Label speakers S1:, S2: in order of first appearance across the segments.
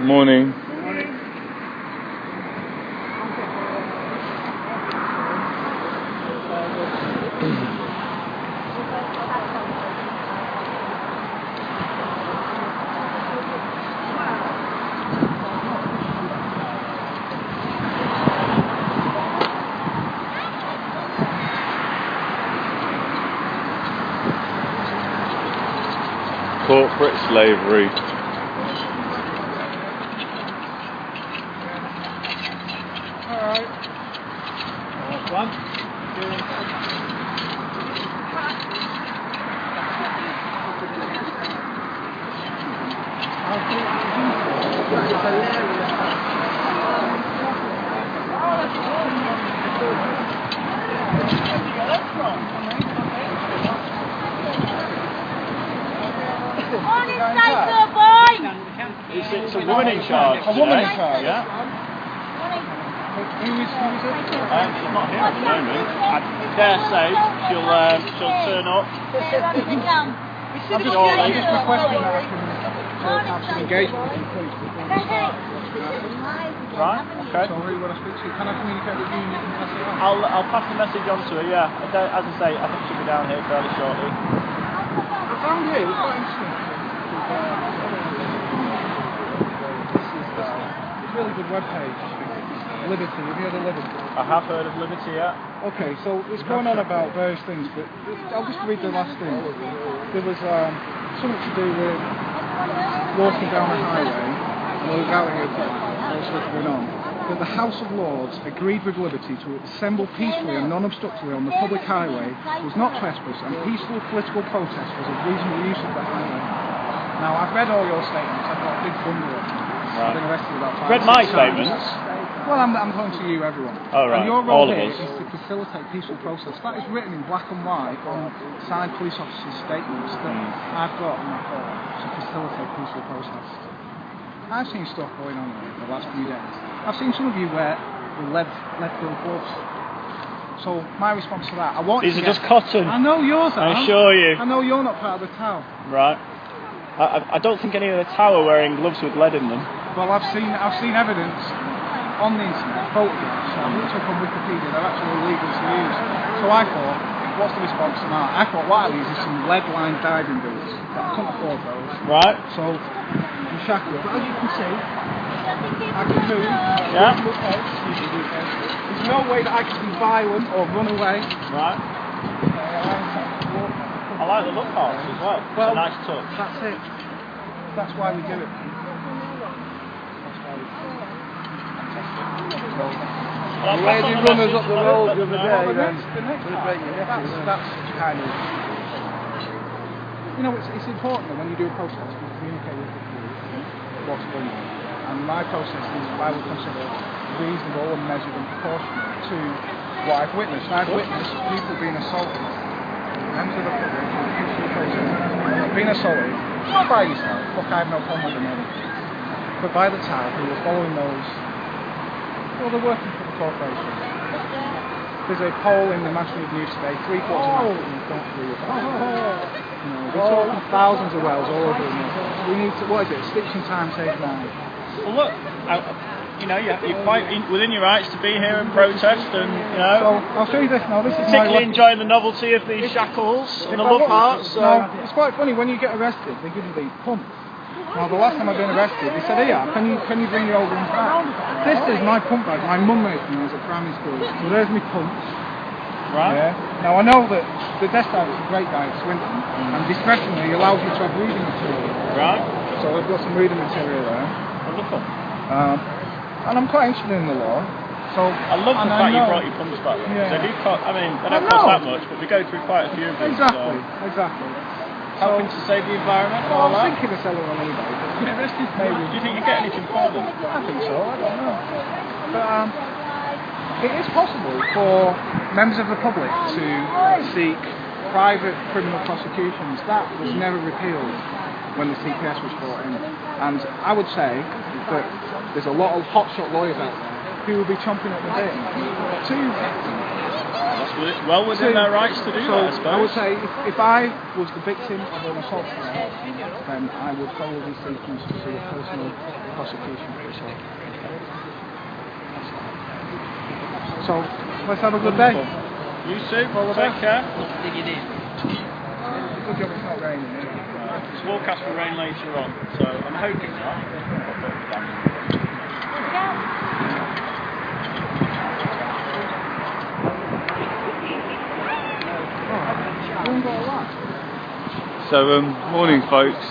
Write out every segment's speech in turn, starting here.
S1: Morning. Corporate slavery.
S2: Alright. One, two.
S3: Morning, Cycle Boy!
S4: It's a woman in charge.
S2: A woman in charge?
S4: Yeah.
S2: Who is it?
S4: She's not here at the moment. I dare say she'll turn up.
S2: I'm just requesting that I can have some engagement with you, please.
S4: Right, okay.
S2: So who want to speak to? Can I communicate with you and you can pass it on?
S4: I'll pass the message on to her, yeah. As I say, I think she'll be down here fairly shortly.
S2: I found it, it was quite interesting. It's a really good webpage. Liberty, have you heard of Liberty?
S4: I have heard of Liberty, yeah.
S2: Okay, so it's going on about various things, but I'll just read the last thing. There was something to do with walking down a highway, and the legality of all sorts going on. But the House of Lords agreed with Liberty to assemble peacefully and non-obstructively on the public highway was not trespass, and peaceful political protest was a reasonable use of the highway. Now, I've read all your statements. I've got a big bundle of them. I've been arrested about 5
S4: Read my statements?
S2: Well, I'm talking to you, everyone.
S4: Oh, right.
S2: And your role
S4: all of
S2: here
S4: us.
S2: is to facilitate peaceful process. That is written in black and white on signed police officers' statements that I've got in my phone to facilitate peaceful process. I've seen stuff going on here the last few days. I've seen some of you wear lead-filled gloves. So my response to that, I want
S4: These are just cotton.
S2: I know yours are.
S4: I assure you.
S2: I know you're not part of the tower.
S4: Right. I don't think any of the tower wearing gloves with lead in them.
S2: Well, I've seen evidence on the internet, photographs, I've looked up on Wikipedia, they're actually illegal to use. So I thought, what's the response to that? I thought, what are these? Is some lead-lined diving boots. I couldn't afford those.
S4: Right.
S2: So, I'm shackled. But as you can see, I can move.
S4: Yeah.
S2: There's no way that I can be violent or run away.
S4: Right. I like the look horse as well. It's a nice touch.
S2: That's it. That's why we do it.
S4: The
S2: lady runners up the road the other day,
S4: then
S2: that's kind of, you know, it's important that when you do a process, you communicate with the police what's going on. And my process is, I would consider reasonable and measured and proportionate to what I've witnessed. I've witnessed people being assaulted, members of the public, being assaulted, not by yourself, look, I have no problem with them, but by the town who were following those. Well, they're working for the corporation. There's a poll in the National News today, 3/4 of Africans don't agree with that. You know, we're talking thousands of wells all over the world. We need to, what is it, stitching time, save 9.
S4: Well, look, you know, you're quite within your rights to be here and protest, and you know.
S2: So I'll show you this now. This is
S4: particularly enjoying the novelty of these shackles and the love hearts. So.
S2: Now, it's quite funny when you get arrested. They give you these pumps. Now, the last time I've been arrested, they said, "Here, can you bring your old ones back?" This is my pump bag. My mum made me when I was at primary school. So there's my pumps.
S4: Right.
S2: Yeah. Now I know that the desk dive is a great dive, Swinton, and discretionary allows you to have reading material.
S4: Right.
S2: So I've got some reading material there.
S4: Wonderful.
S2: And I'm quite interested in the law. So
S4: I love the fact you brought your pumps back.
S2: Yeah.
S4: They do cost, I mean, they don't cost that much, but we go through quite a few of these.
S2: Exactly.
S4: So.
S2: Exactly.
S4: Helping to save the environment.
S2: Well,
S4: all
S2: I was
S4: that.
S2: thinking of selling on eBay.
S4: Maybe. Do you think you get anything for them?
S2: I think so. I don't know. But it is possible for members of the public to seek private criminal prosecutions. That was never repealed when the CPS was brought in. And I would say that there's a lot of hotshot lawyers out there who will be chomping at the bit to.
S4: It's well within their rights to do that, I suppose.
S2: I would say if I was the victim of an assault, then I would probably seek to sue a personal prosecution for assault. So, let's have a good day.
S4: You too. Take care.
S2: Good job it's not raining, is it?
S4: It's forecast for rain later on, so I'm hoping not.
S1: So, morning folks.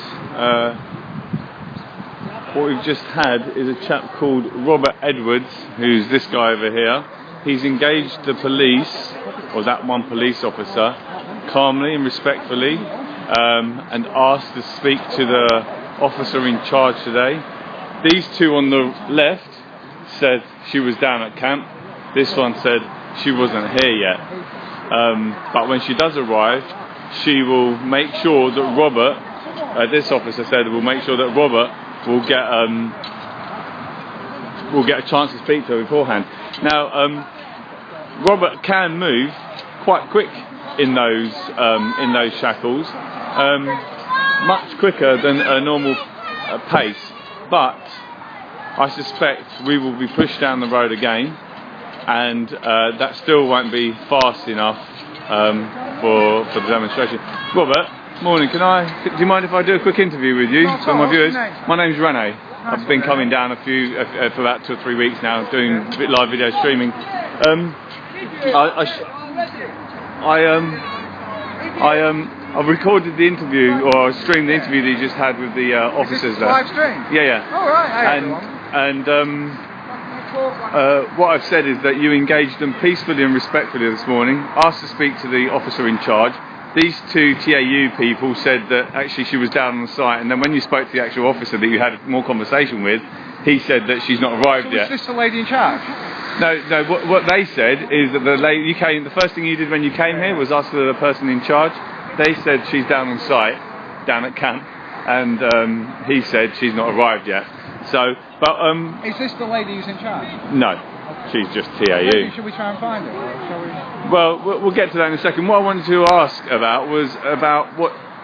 S1: What we've just had is a chap called Robert Edwards, who's this guy over here. He's engaged the police, or that one police officer, calmly and respectfully, and asked to speak to the officer in charge today. These two on the left said she was down at camp. This one said she wasn't here yet. But when she does arrive, she will make sure that Robert, this officer said, will make sure that Robert will get a chance to speak to her beforehand. Now, Robert can move quite quick in those shackles, much quicker than a normal pace. But I suspect we will be pushed down the road again, and that still won't be fast enough for the demonstration. Robert, morning. Do you mind if I do a quick interview with you for my viewers? My name's Rene. I've been coming down for about 2 or 3 weeks now, doing live video streaming. I recorded the interview, or streamed the interview that you just had with the officers there.
S2: Live stream?
S1: Yeah.
S2: Oh, right.
S1: What I've said is that you engaged them peacefully and respectfully this morning, asked to speak to the officer in charge. These two TAU people said that actually she was down on the site, and then when you spoke to the actual officer that you had more conversation with, he said that she's not arrived yet.
S2: Was this the lady in charge?
S1: No. What they said is that the lady the first thing you did when you came here was ask for the person in charge. They said she's down on site, down at camp, and he said she's not arrived yet. So, but
S2: is this the lady who's in charge?
S1: No, she's just TAU.
S2: Should we try and find her? Or shall we?
S1: Well, we'll get to that in a second. What I wanted to ask about was about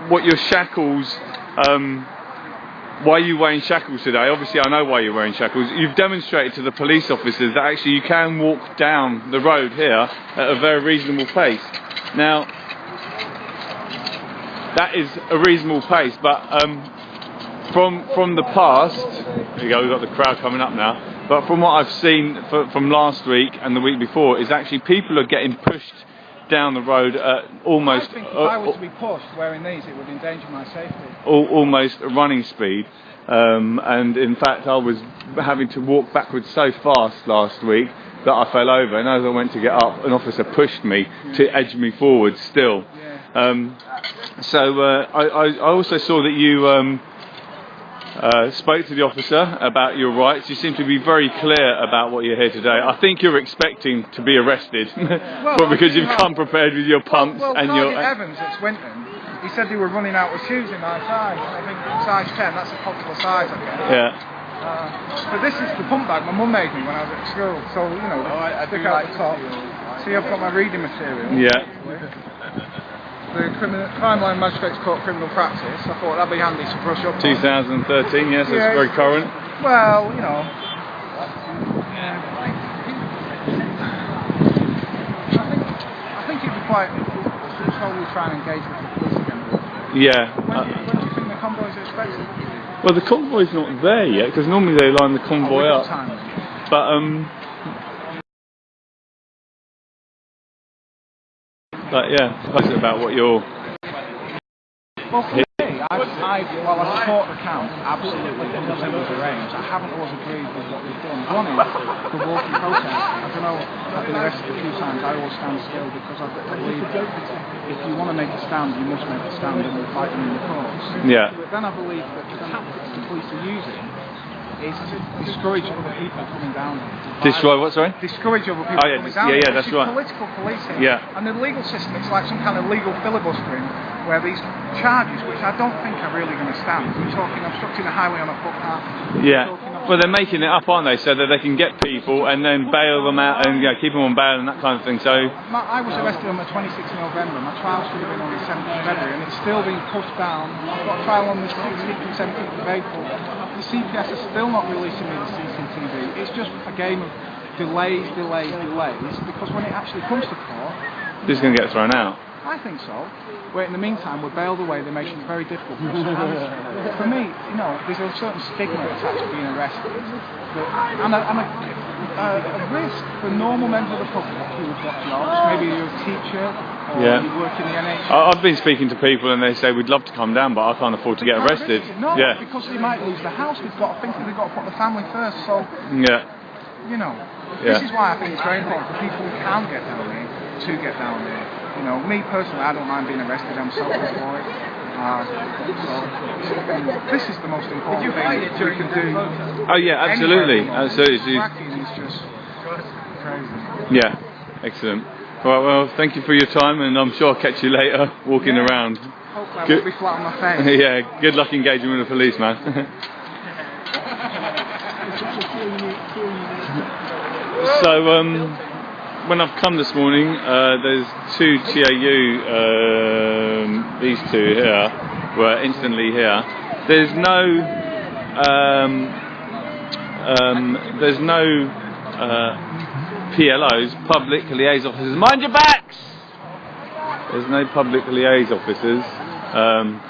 S1: what your shackles. Why are you wearing shackles today? Obviously, I know why you're wearing shackles. You've demonstrated to the police officers that actually you can walk down the road here at a very reasonable pace. Now, that is a reasonable pace, but from the past, there you go, we've got the crowd coming up now, but from what I've seen from last week and the week before, is actually people are getting pushed down the road at almost...
S2: I think if I was to be pushed wearing these, it would endanger my safety.
S1: Almost running speed, and in fact I was having to walk backwards so fast last week that I fell over, and as I went to get up, an officer pushed me to edge me forward still. I also saw that you spoke to the officer about your rights. You seem to be very clear about what you're here today. I think you're expecting to be arrested, but because you've come prepared with your pumps and your...
S2: Evans at Swinton, he said they were running out of shoes in my size. I think size 10, that's a popular size, I guess.
S1: Yeah.
S2: But this is the pump bag my mum made me when I was at school, so, you know, I stick out the top. See, I've got my reading material.
S1: Yeah.
S2: The Crime Line Magistrates Court Criminal Practice, I thought that'd be handy to brush up
S1: 2013, yes, that's very current.
S2: Well, you know, I think it'd be quite slowly try and engage with the police again.
S1: Yeah.
S2: When do you think the convoys are expected?
S1: Well, the convoy's not there yet, because normally they line the convoy up. But yeah, that's about what you're...
S2: Well, for me, while I support the count, absolutely, 100% was arranged. I haven't always agreed with what they've done. One is the walking protest. I don't know, I've been arrested a few times, I always stand still because I believe if you want to make a stand, you must make a stand and fight them in the courts.
S1: Yeah.
S2: But then I believe that the tactics the police are using is to discourage other people coming down.
S1: Destroy what, sorry?
S2: Discourage other people coming down.
S1: Yeah, that's right.
S2: Political policing.
S1: Yeah.
S2: And the legal system, it's like some kind of legal filibustering where these charges, which I don't think are really going to stand. We're talking obstructing a highway on a footpath.
S1: Yeah. Well, they're making it up, aren't they? So that they can get people and then bail them out and keep them on bail and that kind of thing. So
S2: I was arrested on the 26th of November. My trial should have been on the 7th of February, and it's still being pushed down. I've got a trial on the 16th and 17th of April. the CPS are still not releasing me the CCTV. It's just a game of delays, because when it actually comes to court...
S1: This is going to get thrown out.
S2: I think so. Where in the meantime we're bailed away, they're making it very difficult for us to manage. For me, you know, there's a certain stigma attached to being arrested, and a risk for normal members of the public who've got jobs. Maybe you're a teacher, or you work in the NHS.
S1: I've been speaking to people and they say we'd love to come down, but I can't afford to get arrested.
S2: No, because they might lose the house. They've got to think that they've got to put the family first. So, you know, this is why I think it's very important for people who can get down here to get down here. You know, me personally, I don't mind being arrested. I'm self-employed. So this is the most important thing we can do.
S1: Oh yeah, absolutely, absolutely.
S2: Fracking is just crazy.
S1: Yeah, excellent. Right, well, thank you for your time, and I'm sure I'll catch you later walking around.
S2: Hopefully I won't be flat on my face.
S1: Yeah, good luck engaging with the police, man. So, when I've come this morning, there's two TAU, these two here, were instantly here. There's no PLOs, public liaison officers. Mind your backs! There's no public liaison officers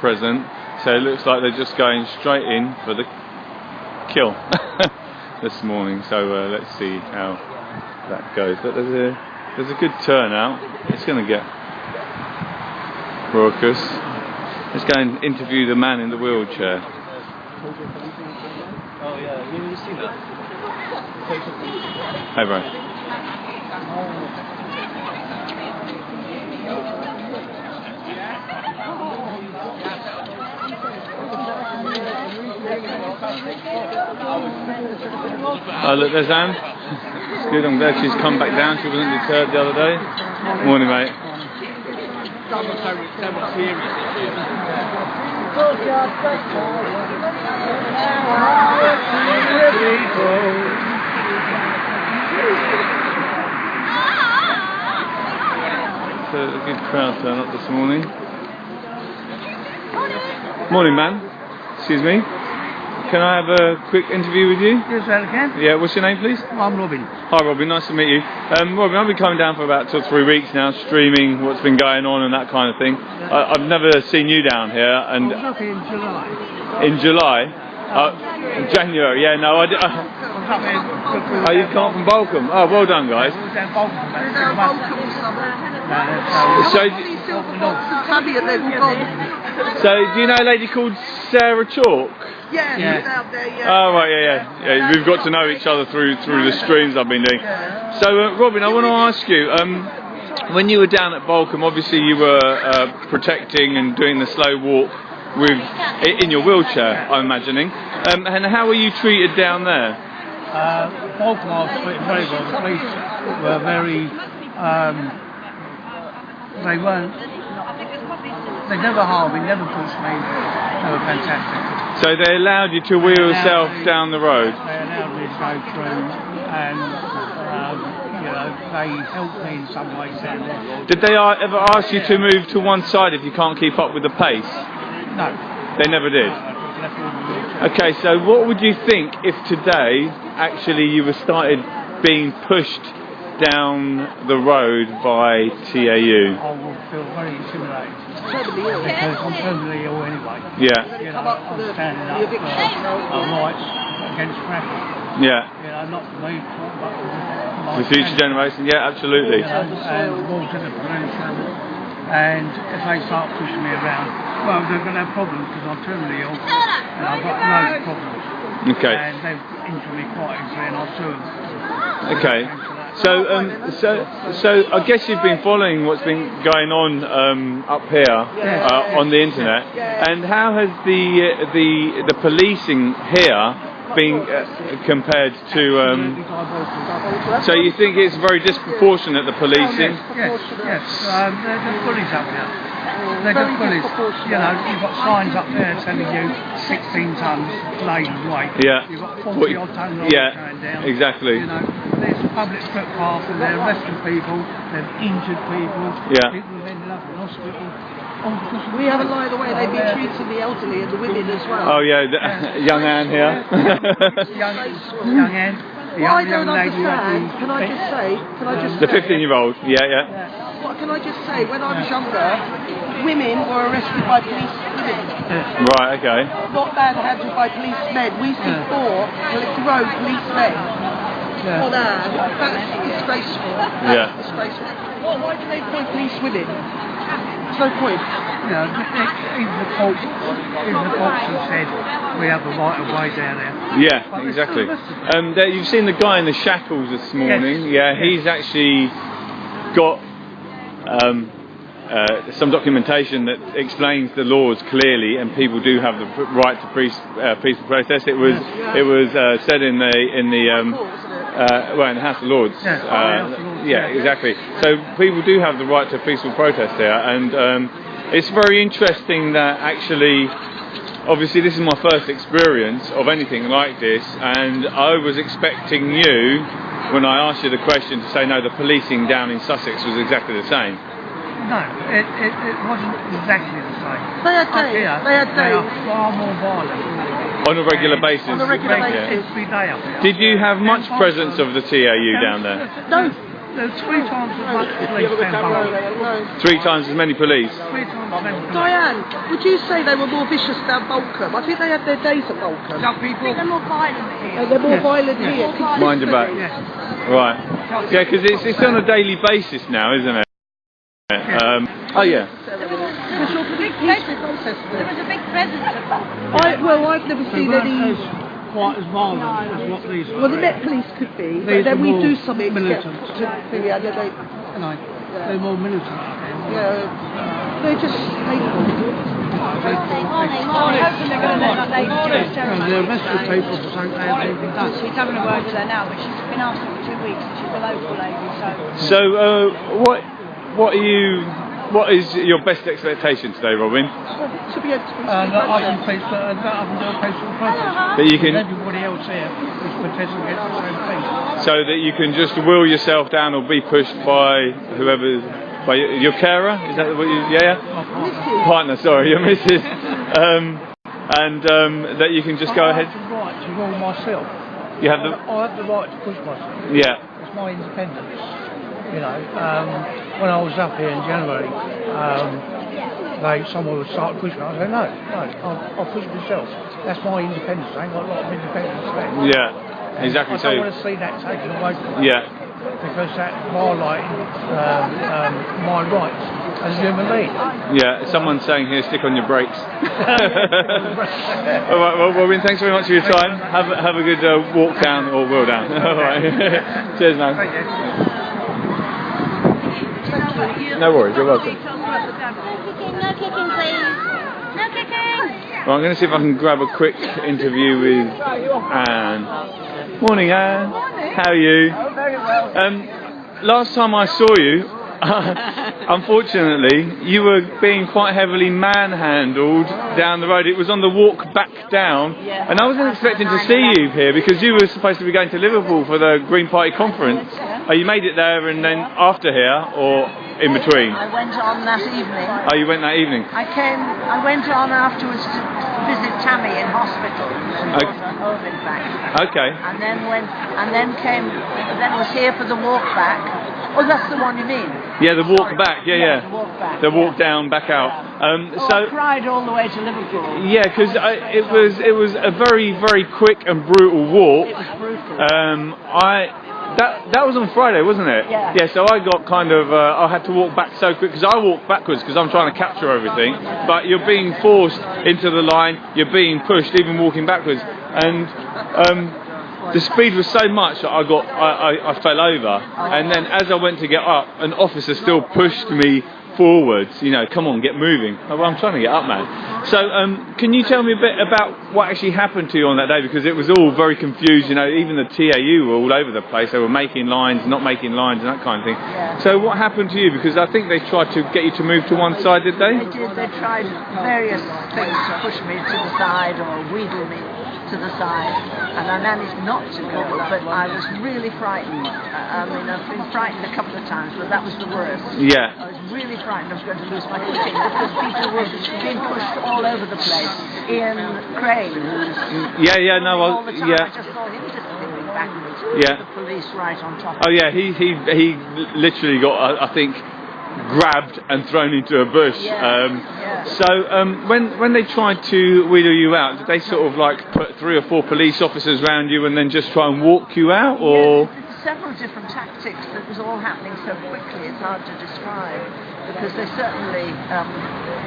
S1: present, so it looks like they're just going straight in for the kill this morning. So let's see how that goes. But there's a good turnout. It's going to get raucous. Let's go and interview the man in the wheelchair.
S5: Oh yeah, you see that?
S1: Hey bro. Oh look, there's Anne. It's good, I'm glad she's come back down. She wasn't deterred the other day. Morning mate. So a good crowd turn up this morning. Morning man. Excuse me. Can I have a quick interview with you?
S6: Yes, I can.
S1: Yeah, what's your name please?
S6: I'm Robin.
S1: Hi Robin, nice to meet you. Robin, I've been coming down for about 2 or 3 weeks now, streaming what's been going on and that kind of thing. I've never seen you down here. And
S6: I was up in July.
S1: in July? In January, yeah, no, I did.
S6: I was up there.
S1: Oh, you've come from Balcombe? Oh, well done guys.
S6: I was down Balcombe about 6 months.
S1: So do you know a lady called Sarah Chalk?
S6: Yeah,
S2: Yeah.
S6: out there, yeah.
S1: Oh right, yeah. We've got to know each other through the streams I've been doing. So Robin, I want to ask you, when you were down at Balcombe, obviously you were protecting and doing the slow walk in your wheelchair, I'm imagining. And how were you treated down there?
S6: Balcombe I was treated very well. The police were very, they never harmed me, never pushed me. They were fantastic.
S1: So they allowed you to wheel yourself down the road?
S6: They allowed me to go through, and they helped me in some ways down there.
S1: Did they ever ask you to move to one side if you can't keep up with the pace?
S6: No.
S1: They never did? Okay, so what would you think if today actually you were started being pushed down the road by TAU?
S6: I would feel very intimidated. Because I'm terminally ill anyway.
S1: Yeah.
S6: You know, I'm standing up for rights against fracking.
S1: Yeah.
S6: You know, not for me, but for
S1: The future generation, yeah, absolutely.
S6: You know, and water the pollution. And if they start pushing me around, well, they're going to have problems because I'm terminally ill and I've got no problems.
S1: Okay.
S6: And they've injured me quite easily and I'll sue them.
S1: Okay. So I guess you've been following what's been going on up here on the internet, and how has the policing here been compared to? So you think it's very disproportionate, the policing?
S6: Yes. They're just bullies up here. They're just bullies. You know, you've got signs up there telling you 16 tonnes laden weight.
S1: Yeah.
S6: You've got 40 odd tonne lorries going down.
S1: Exactly.
S6: You know, there's public footpaths and they're arresting people, they've injured people,
S1: Yeah.
S6: people have ended up in hospital.
S5: We haven't liked the way they've been treating the elderly and the women as well.
S1: Oh yeah, young Anne here.
S6: young Anne.
S5: What I don't understand, can I just say,
S1: The 15-year-old, yeah.
S5: What can I just say, when I was younger, women were arrested by police women.
S1: Right, okay.
S5: Not manhandled by policemen. We see 4 grown policemen. Oh, no, that's disgraceful.
S1: Yeah.
S5: Disgraceful. Why do they appoint police women? There's no point.
S6: Even the court said we have the right of way down there.
S1: Yeah, exactly. You've seen the guy in the shackles this morning.
S6: Yes.
S1: Yeah, he's actually got some documentation that explains the laws clearly, and people do have the right to peaceful protest. It was said in the House of Lords. Yeah, exactly. So people do have the right to peaceful protest there, and it's very interesting that actually, obviously this is my first experience of anything like this, and I was expecting you, when I asked you the question, to say no, the policing down in Sussex was exactly the same.
S6: No, it wasn't exactly the same.
S5: They had days. They are
S6: far more violent.
S1: On a regular basis.
S5: On a regular basis.
S6: Every day up here.
S1: Did you have much presence of the TAU down there?
S5: No.
S6: There's 3 times as much police down below.
S1: 3 times as many police?
S6: 3 times as many police.
S5: Diane, would you say they were more vicious down Bolcombe? I think they had their days at Bolcombe.
S6: Some people...
S3: They're more violent here.
S5: They're more violent here.
S1: Mind your back. Right. Yeah, because it's on a daily basis now, isn't it? Oh yeah.
S3: There was a big presence of
S5: Well, I've never seen any.
S6: Quite as violent as what these are.
S5: Well, the Met Police could be, but
S6: These
S5: then
S6: are
S5: we
S6: more
S5: do something
S6: militant.
S5: to get. Yeah,
S6: They're more militant.
S5: Yeah, they're just hateful.
S6: They're arrested people for something they haven't even done.
S3: She's having a word with her now, but she's been after for 2 weeks, and she's a local lady, so...
S1: So, what is your best expectation today, Robin?
S5: To be able to
S6: I can do a peaceful protest.
S1: That you can...
S6: Everybody else here is protesting against the same thing.
S1: So that you can just will yourself down or be pushed by whoever... By your carer? Is that what you... Yeah? Partner, sorry, your missus. And that you can just go ahead...
S6: I have the right to rule myself.
S1: You have the...
S6: I have the right to push myself.
S1: Yeah.
S6: It's my independence. You know, when I was up here in January, someone would start pushing me. I said, no, I'll push myself. That's my independence. I ain't got a lot of independence left.
S1: Yeah, exactly.
S6: I don't want to see that taken away from me.
S1: Yeah.
S6: Because that's violating my rights as a human being.
S1: Yeah, someone's saying here, stick on your brakes. All right, well, Robin, thanks very much for your time. Have a good walk down or wheel down. All right. Cheers, man.
S6: Thank you.
S1: No worries, you're welcome.
S3: No kicking, please. No kicking.
S1: Well, I'm going to see if I can grab a quick interview with Anne. Morning, Anne. How are you?
S5: Oh, very well.
S1: Last time I saw you, unfortunately, you were being quite heavily manhandled down the road. It was on the walk back down, and I wasn't expecting to see you here because you were supposed to be going to Liverpool for the Green Party conference. Oh, you made it there and then after here, or in between?
S7: I went on that evening.
S1: Oh, you went that evening?
S7: I went on afterwards to visit Tammy in hospital. She was at home, in fact.
S1: Okay.
S7: And then was here for the walk back. Oh, that's the one you mean?
S1: Yeah, the walk back. Yeah.
S7: The walk back.
S1: The walk down, back out.
S7: I cried all the way to Liverpool.
S1: Yeah, because it was a very, very quick and brutal walk.
S7: It was brutal.
S1: That was on Friday, wasn't it?
S7: Yeah.
S1: Yeah, so I got kind of, I had to walk back so quick, because I walked backwards because I'm trying to capture everything, but you're being forced into the line, you're being pushed, even walking backwards, and the speed was so much that I fell over, and then as I went to get up, an officer still pushed me forwards, come on, get moving. Well, I'm trying to get up, man. So, can you tell me a bit about what actually happened to you on that day? Because it was all very confused, even the TAU were all over the place. They were making lines, not making lines, and that kind of thing.
S7: Yeah.
S1: So, what happened to you? Because I think they tried to get you to move to one side, did they?
S7: They did. They tried various things to push me to the side or wheedle me. to the side, and I managed not to go, but I was really frightened. I mean, I've been frightened a couple of times, but that was the worst.
S1: Yeah.
S7: I was really frightened I was going to lose my footing because people were being pushed all over the place. Ian Crane, who's all the time, I just saw him disappearing backwards. The police right on top of him.
S1: Oh yeah, he literally got, I think, grabbed and thrown into a bush. So when they tried to wheedle you out, did they sort of like put 3 or 4 police officers around you and then just try and walk you out, or?
S7: Several different tactics. That was all happening so quickly, it's hard to describe, because they certainly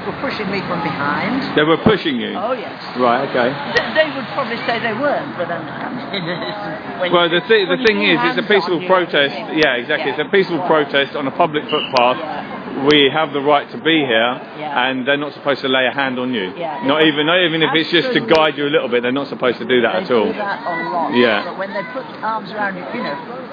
S7: were pushing me from behind.
S1: They were pushing you?
S7: Oh yes.
S1: Right, okay.
S7: They would probably say they weren't, but
S1: well, the thing is, it's a peaceful protest. Yeah, exactly. It's a peaceful protest on a public footpath. We have the right to be here, and they're not supposed to lay a hand on you. Not even if it's just to guide you a little bit. They're not supposed to do that at all.
S7: They do that a lot.
S1: Yeah.
S7: But when they put arms around you,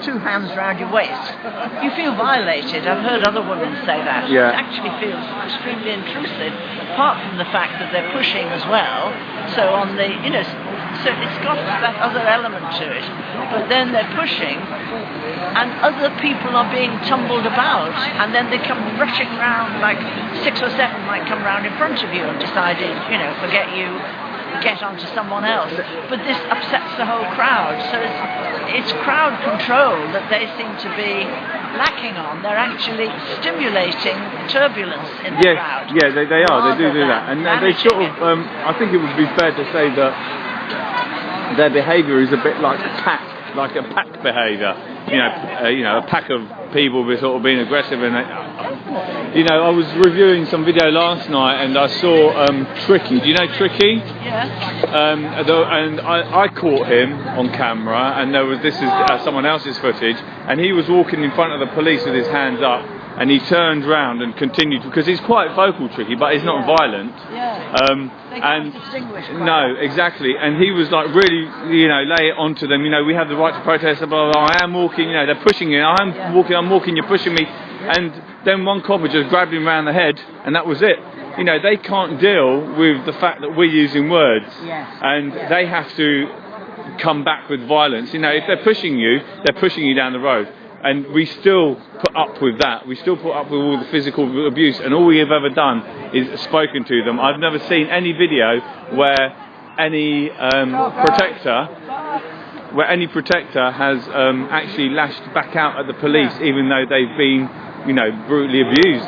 S7: 2 hands around your waist, you feel violated. I've heard other women say that.
S1: Yeah.
S7: It actually feels extremely intrusive, apart from the fact that they're pushing as well. So on the, so it's got that other element to it. But then they're pushing, and other people are being tumbled about, and then they come rushing round, like 6 or 7 might come round in front of you and decided, forget you, get onto someone else. But this upsets the whole crowd, so it's crowd control that they seem to be lacking on. They're actually stimulating turbulence in the crowd.
S1: Yeah, they are. They do that, and they sort of. I think it would be fair to say that their behaviour is a bit like a pack behaviour. A pack of people were sort of being aggressive, and I was reviewing some video last night, and I saw Tricky. Do you know Tricky?
S7: Yeah.
S1: And I caught him on camera, and this is someone else's footage, and he was walking in front of the police with his hands up, and he turned round and continued, because he's quite vocal, Tricky, but he's not violent.
S7: They can't distinguish.
S1: No, exactly. And he was like really, lay it onto them. We have the right to protest. Blah, blah, blah. I am walking. They're pushing you. I'm walking. You're pushing me. And then one copper just grabbed him around the head, and that was it. They can't deal with the fact that we're using words, and they have to come back with violence. If they're pushing you down the road. And we still put up with that. We still put up with all the physical abuse, and all we have ever done is spoken to them. I've never seen any video where any protector has actually lashed back out at the police, even though they've been, brutally abused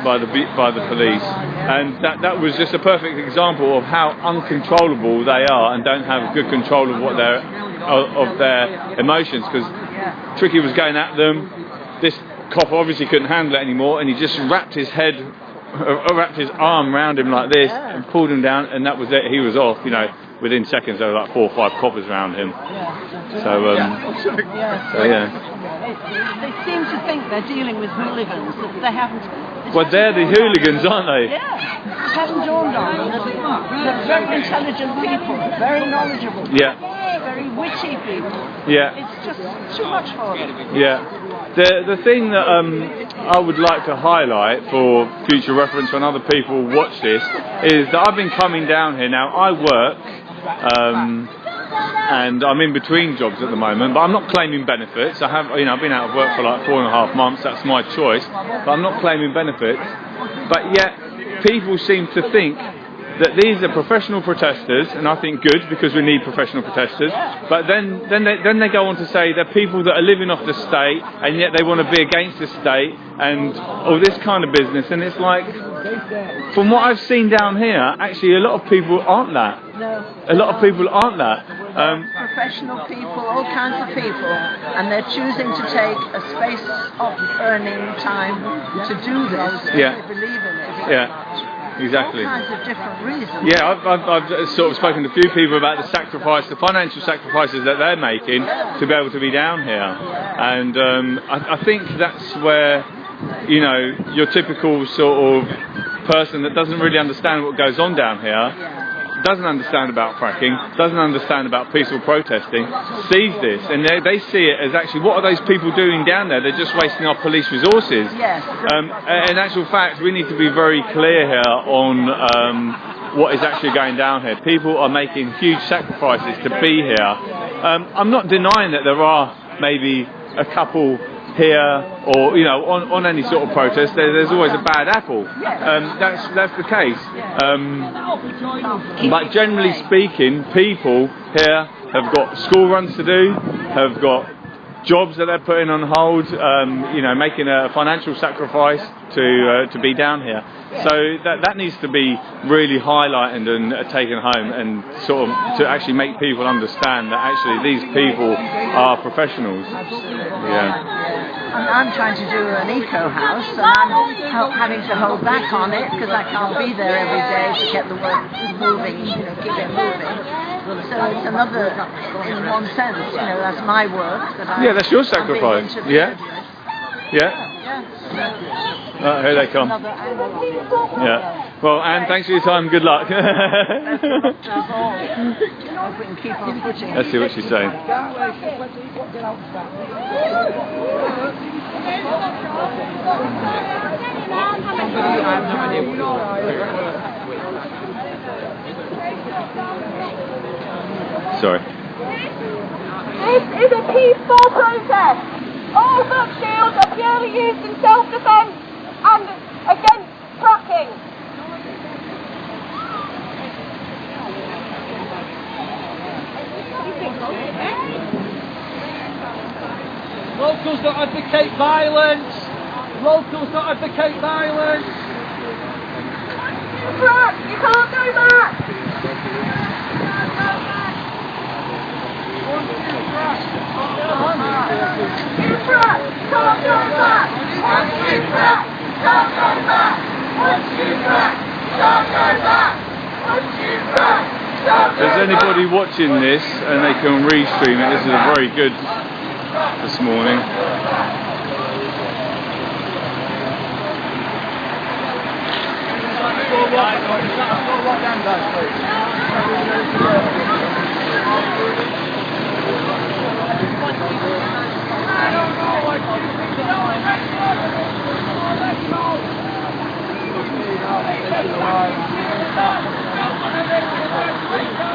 S1: by the police. And that was just a perfect example of how uncontrollable they are, and don't have good control of their emotions. Because Tricky was going at them. This cop obviously couldn't handle it anymore, and he just wrapped his arm around him like this and pulled him down, and that was it. He was off. Within seconds there were like 4 or 5 coppers around him.
S7: They seem to think they're dealing with hooligans, that they haven't.
S1: Well, they're the hooligans, aren't they?
S7: Yeah. It hasn't dawned on them that they're very intelligent people, very knowledgeable, very witty people. It's just too much for them.
S1: The thing that I would like to highlight for future reference when other people watch this is that I've been coming down here now. I work, and I'm in between jobs at the moment, but I'm not claiming benefits. I've been out of work for like 4.5 months. That's my choice, but I'm not claiming benefits. But yet, people seem to think that these are professional protesters, and I think good, because we need professional protesters. But then they go on to say they're people that are living off the state, and yet they want to be against the state and all this kind of business. And it's like, from what I've seen down here, actually a lot of people aren't that. A lot of people aren't that.
S7: Professional people, all kinds of people, and they're choosing to take a space of earning time to do this. They believe in it.
S1: Exactly.
S7: All kinds of different reasons.
S1: I've sort of spoken to a few people about the financial sacrifices that they're making to be able to be down here, and I think that's where your typical sort of person that doesn't really understand what goes on down here, doesn't understand about fracking, doesn't understand about peaceful protesting, sees this, and they see it as actually, what are those people doing down there? They're just wasting our police resources. In actual fact, we need to be very clear here on what is actually going down here. People are making huge sacrifices to be here. I'm not denying that there are maybe a couple here, or on any sort of protest, there's always a bad apple. That's the case. But generally speaking, people here have got school runs to do, have got jobs that they're putting on hold, making a financial sacrifice to be down here. So that needs to be really highlighted and taken home, and sort of to actually make people understand that actually these people are professionals. Yeah.
S7: I'm trying to do an eco house, and I'm having to hold back on it because I can't be there every day to get the work moving, keep it moving. So it's another, in one sense, that's my work.
S1: That's your sacrifice. Yeah. Here they come. Yeah. Well, Anne, thanks for your time. Good luck. Let's see what she's saying. Sorry.
S8: This is a peaceful protest. All book shields are purely used in self-defence and against fracking.
S9: Locals don't advocate violence. Locals don't advocate violence.
S8: Frack, you can't go back. You frack, can't go back. Once you frack, can't go back. Once you frack, can't go back. Once you frack, can't go back.
S1: If there's anybody watching this and they can restream it, this is a very good this morning.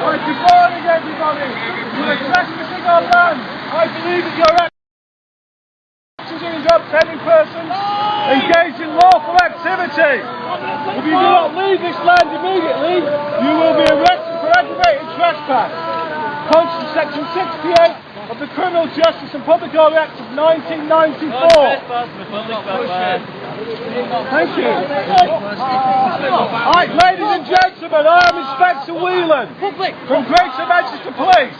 S9: Right, good morning everybody. You're trespassing on land. I believe that you're of any person engaged in lawful activity. If you do not leave this land immediately, you will be arrested for aggravated trespass. Constant Section 68 of the Criminal Justice and Public Order Act of 1994. Thank you. Right, ladies and gentlemen, I am Inspector Whelan from Greater Manchester Police.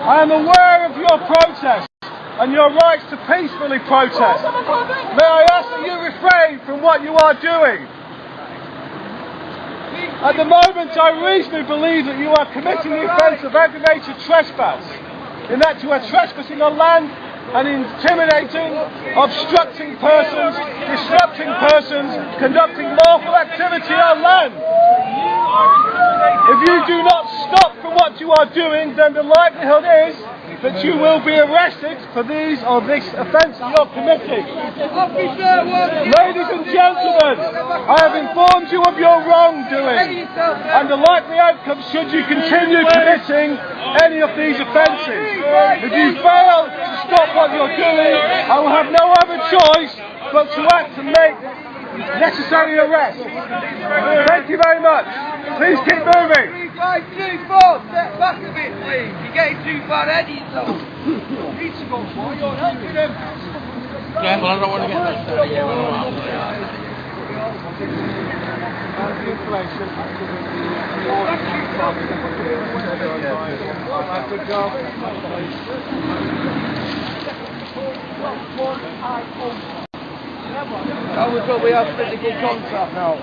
S9: I am aware of your protest and your rights to peacefully protest. May I ask that you refrain from what you are doing? At the moment, I reasonably believe that you are committing the offence of aggravated trespass, in that you are trespassing on land and intimidating, obstructing persons, disrupting persons, conducting lawful activity on land. If you do not stop from what you are doing, then the likelihood is that you will be arrested for this offence that you're committing. Ladies and gentlemen, I have informed you of your wrongdoing and the likely outcome should you continue committing any of these offences. If you fail to stop what you're doing, I will have no other choice but to act and make necessary arrests. Thank you very much. Please keep moving. 3, 5, 2, 4. Step back a bit, please. You're getting too far ahead of yourself. Need to go for you're helping him. Yeah, well, I don't want to get that dirty. Yeah, that was what we have physical contact now.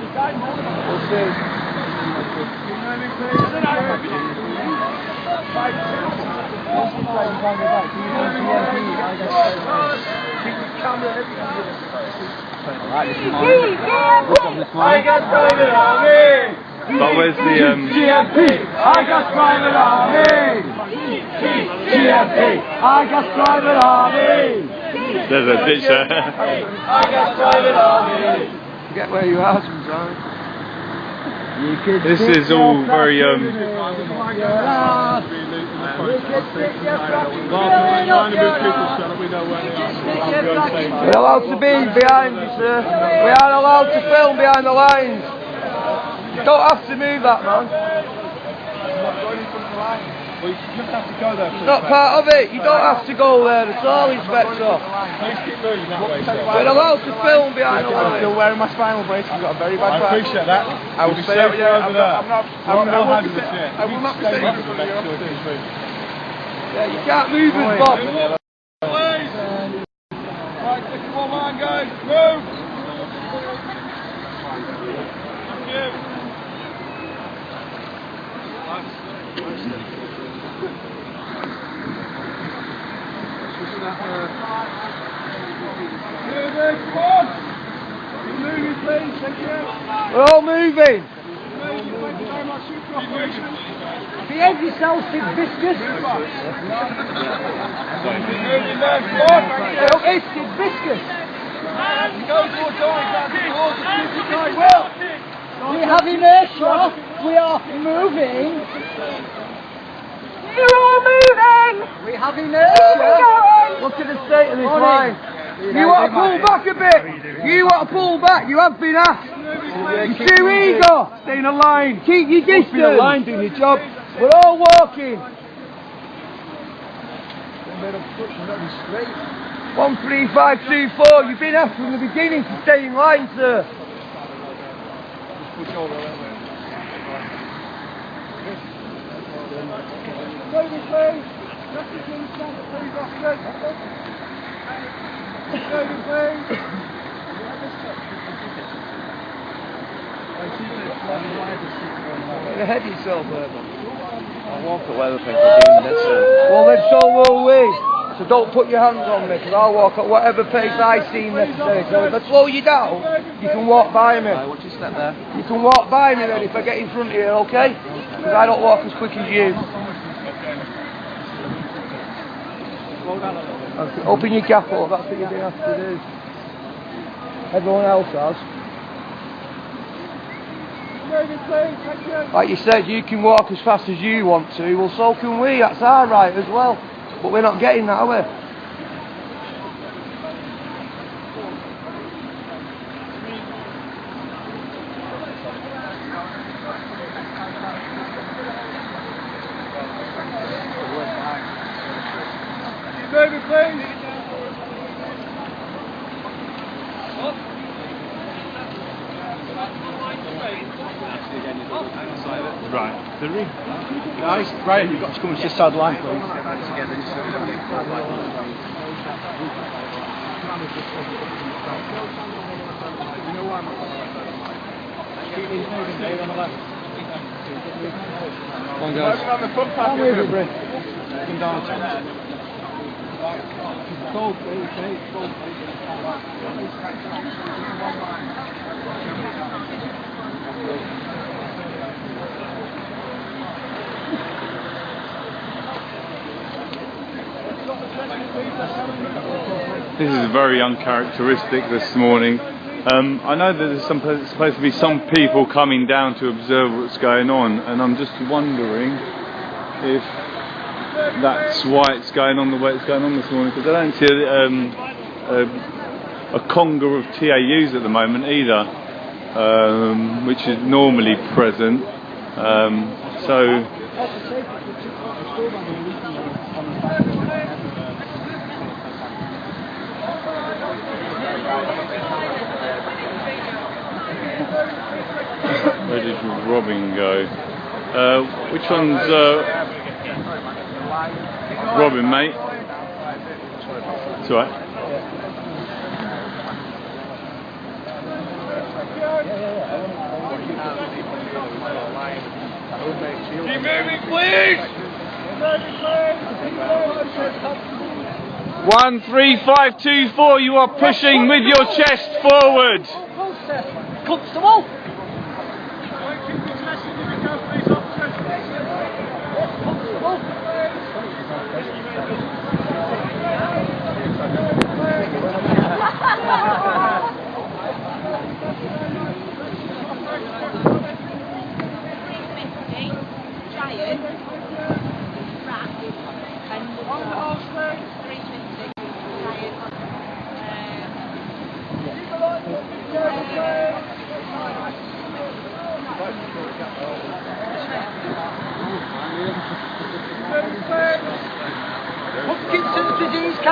S9: We'll see.
S1: But where's the
S9: GMP, I got private army. GMP, I got private army.
S1: There's a ditch there.
S9: I got private army. Get where you are sometimes.
S1: This is all very
S10: We're allowed to be behind you, sir. We aren't allowed to film behind the lines. You don't have to move that, man.
S9: Well, you just have to go there.
S10: It's not part of it. You don't have to go there at all, Inspector.
S9: Please keep moving that way, sir.
S10: We're allowed to film behind the
S2: I'm
S10: lines.
S2: still wearing my spinal brace. I've got a very bad back.
S9: I appreciate that.
S2: I will stay over there. I'm not
S9: hazardous here.
S2: I will not be
S9: Stay
S2: staying
S9: with us, make sure it keeps moving.
S10: Yeah, you can't move us, Bob.
S9: Please! Right, stick to one line, guys. Move! Thank you. Come on! Keep moving, please. Thank you.
S10: We're all moving.
S9: Thank you very much. Your cooperation.
S3: Behave yourself, Big Biscuit.
S9: Moving there. Come on.
S10: It's Big Biscuit.
S9: Go towards eyes. That's towards the guys. Well.
S3: We have inertia. We are moving. You're all moving. We have inertia.
S10: Look at the state of this line. You want to pull back a bit. You want to pull back. You have been asked. You're too eager. Stay in a line. Keep your distance. Stay in a line doing your job. We're all walking. 13524. You've been asked from the beginning to stay in line, sir. Ahead of yourself, Urban.
S2: I won't put weather people doing this.
S10: Well, then so will we. So don't put your hands on me, because I'll walk at whatever pace I seem necessary. So if I slow you down, you can walk by me.
S2: Watch your step there.
S10: You can walk by me then if I get in front of you, okay? Because I don't walk as quick as you. Open your gap up, that's what you're going to have to do. Everyone else has. Like you said, you can walk as fast as you want to, well so can we, that's our right as well. But we're not getting that, are we?
S9: Moving, please.
S2: Right. Guys, Ryan, you've got to come and sit side the line, please. Come on, guys.
S9: On the front path,
S2: Come down.
S9: Cold,
S1: This is very uncharacteristic this morning. I know that there's supposed to be some people coming down to observe what's going on, and I'm just wondering if that's why it's going on the way it's going on this morning, because I don't see a conga of TAUs at the moment either, which is normally present. So where did Robin go? Which one's Robin, mate? It's alright.
S9: Keep moving, please!
S1: 13524, you are pushing with your chest forward.
S3: Constable.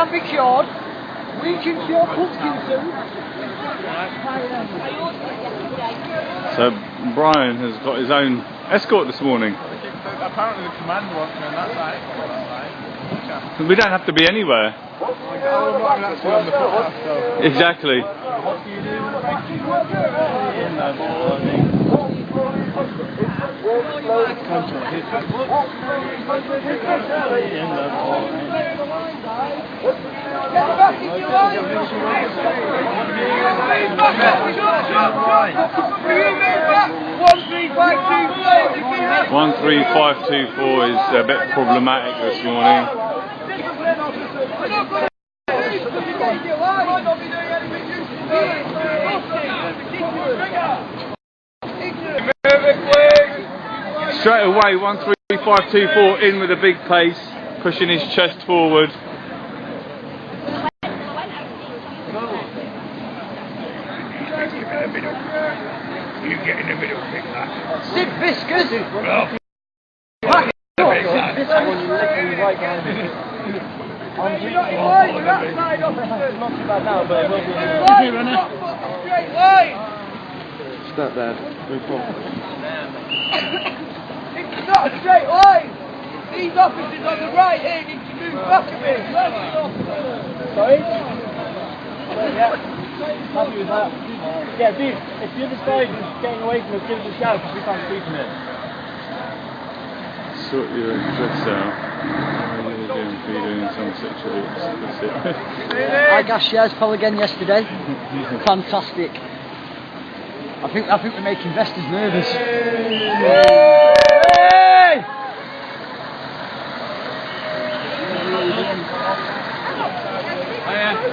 S10: can't be cured. We can cure pumpkin soup.
S1: So Brian has got his own escort this morning.
S4: Apparently the commander wants me on that side.
S1: We don't have to be anywhere.
S4: I'm not actually on the footpath, so.
S1: Exactly.
S4: What do you do? In the morning.
S10: Back.
S1: 13524 is a bit problematic this morning. Straight away, 13524 in with a big pace, pushing his chest forward.
S6: You get in the middle, big lad.
S10: Sid Biscuit.
S6: Well,
S10: Step there. It's not a straight line. These officers on the right here need to move back a bit. Sorry?
S9: Yeah. Happy with that. Yeah, dude, if the other side is getting away from us, give us a shout because we can't see from it.
S1: Sort your address out. What are you doing for you doing some sexually explicit?
S10: I got shares poll again yesterday. Fantastic. I think we make investors nervous.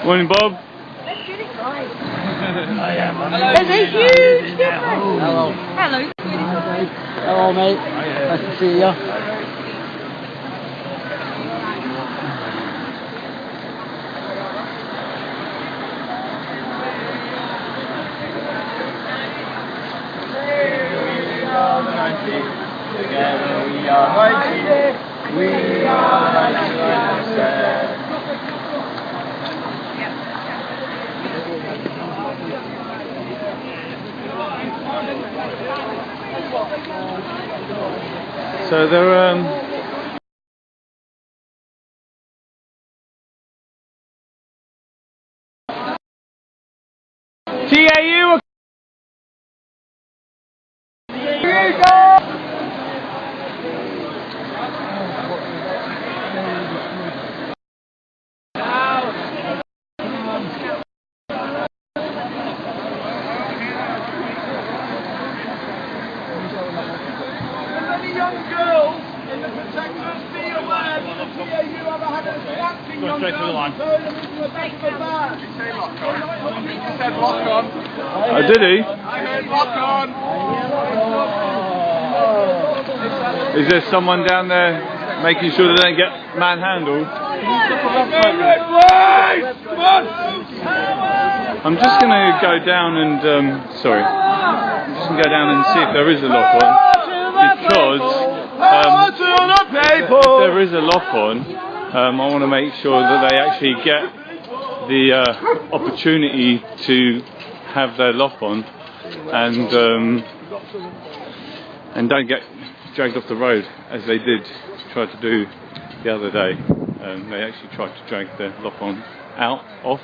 S1: Morning, Bob.
S10: There's a huge difference. Hello.
S3: Hello.
S10: Hello, mate. Nice to see you.
S4: Together we are mighty. We are mighty.
S1: So they're TAU.
S4: Go straight to the line. He said lock on.
S1: Oh, did he?
S4: I heard lock on.
S1: Is there someone down there making sure they don't get manhandled? I'm just going to go down and sorry. I'm just going to go down and see if there is a lock on, because if there is a lock on, I want to make sure that they actually get the opportunity to have their lock on and don't get dragged off the road as they did try to do the other day. They actually tried to drag their lock on off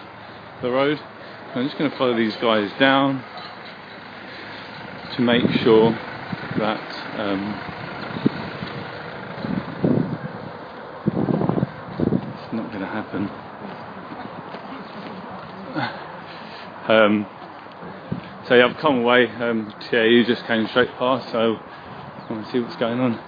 S1: the road. I'm just going to follow these guys down to make sure that it's not going to happen. So yeah, I've come away. TAU just came straight past, so I want to see what's going on.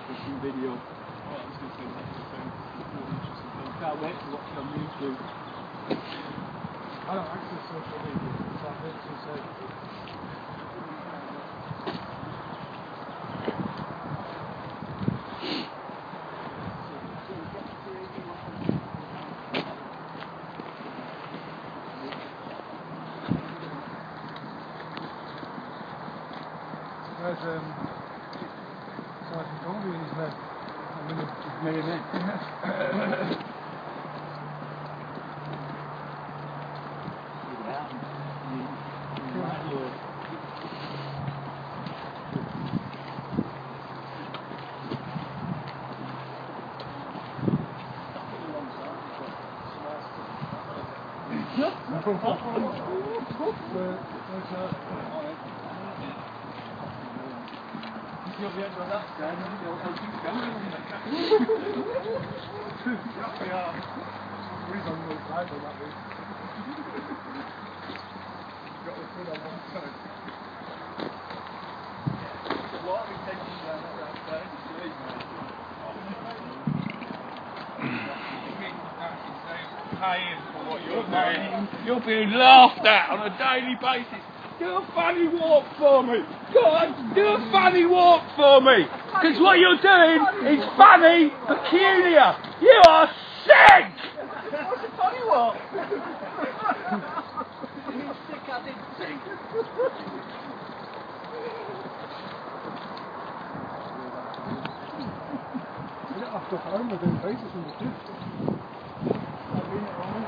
S9: fishing video. Oh, I was going to say that's the same. Can't wait to watch it on YouTube. I don't access social media, so I'm going to say. There's Sergeant Colby in his head. Maybe me. You'll be under that stand, and you'll have to go. He's on one side on that week. Got the foot on one side. There's a lot of intention down that side. Pay him for what you're doing. You're being laughed at on a daily basis. Do a funny walk for me. Go on, do a funny walk for me. Because what you're doing is funny, peculiar. You are sick. What's a funny walk? He's sick, I didn't think. You don't have to harm with them faces in the tooth. I've been it wrong.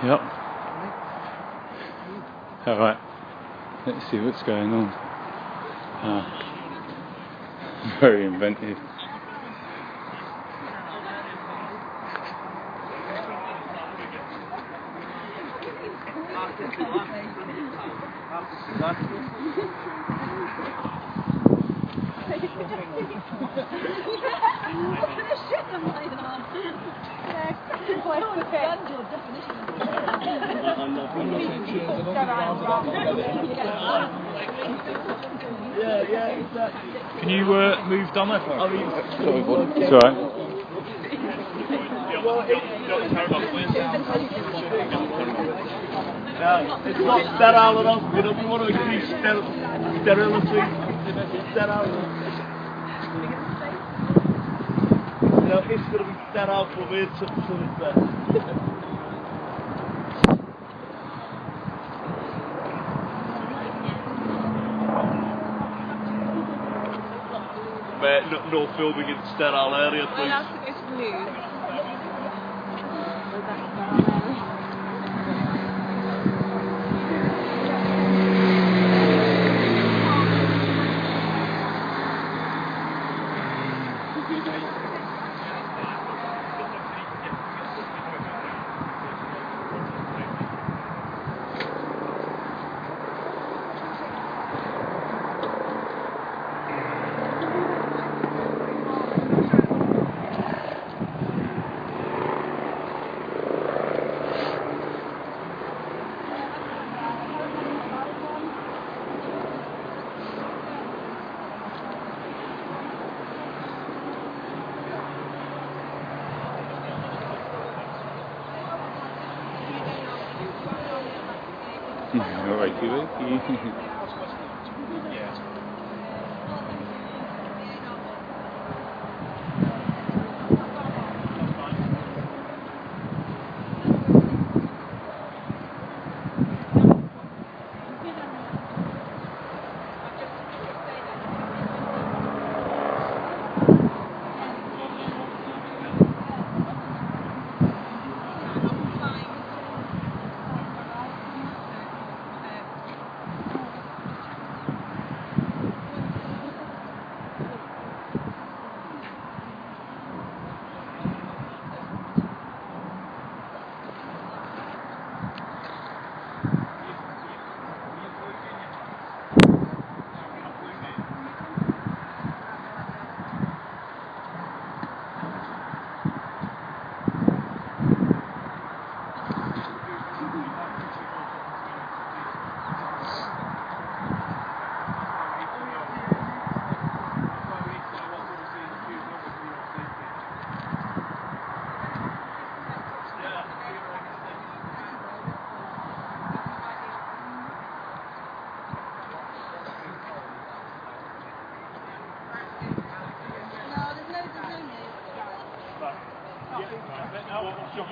S1: Yep. Alright, let's see what's going on. Very inventive.
S4: Can you move Donna?
S1: It's alright.
S9: It's not sterile enough. You know, we want to increase sterility. Sterile. You know, it's going to be sterile for me to it's there. No filming in sterile area, please.
S5: I'll have to go to the news.
S1: Alrighty,
S2: Yeah,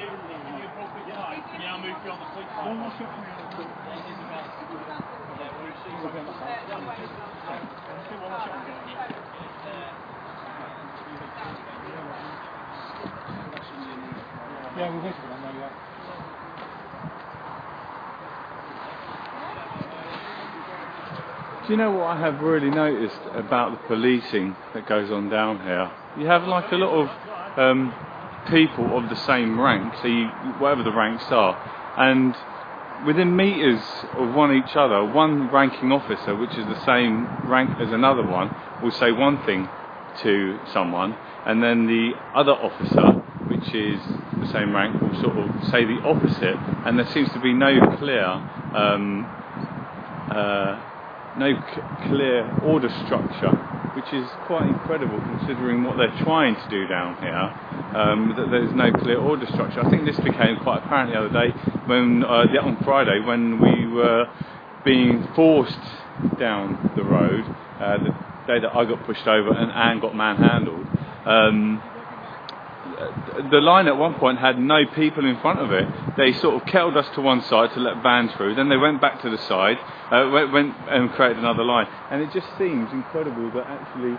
S2: we're waiting for them now, yeah.
S1: Do you know what I have really noticed about the policing that goes on down here? You have like a lot of people of the same rank, so whatever the ranks are, and within meters of one each other, one ranking officer, which is the same rank as another one, will say one thing to someone, and then the other officer, which is the same rank, will sort of say the opposite, and there seems to be no clear clear order structure, which is quite incredible considering what they're trying to do down here, that there's no clear order structure. I think this became quite apparent the other day, when on Friday, when we were being forced down the road, the day that I got pushed over and Anne got manhandled. The line at one point had no people in front of it. They sort of kettled us to one side to let vans through, then they went back to the side, went and created another line, and it just seems incredible that actually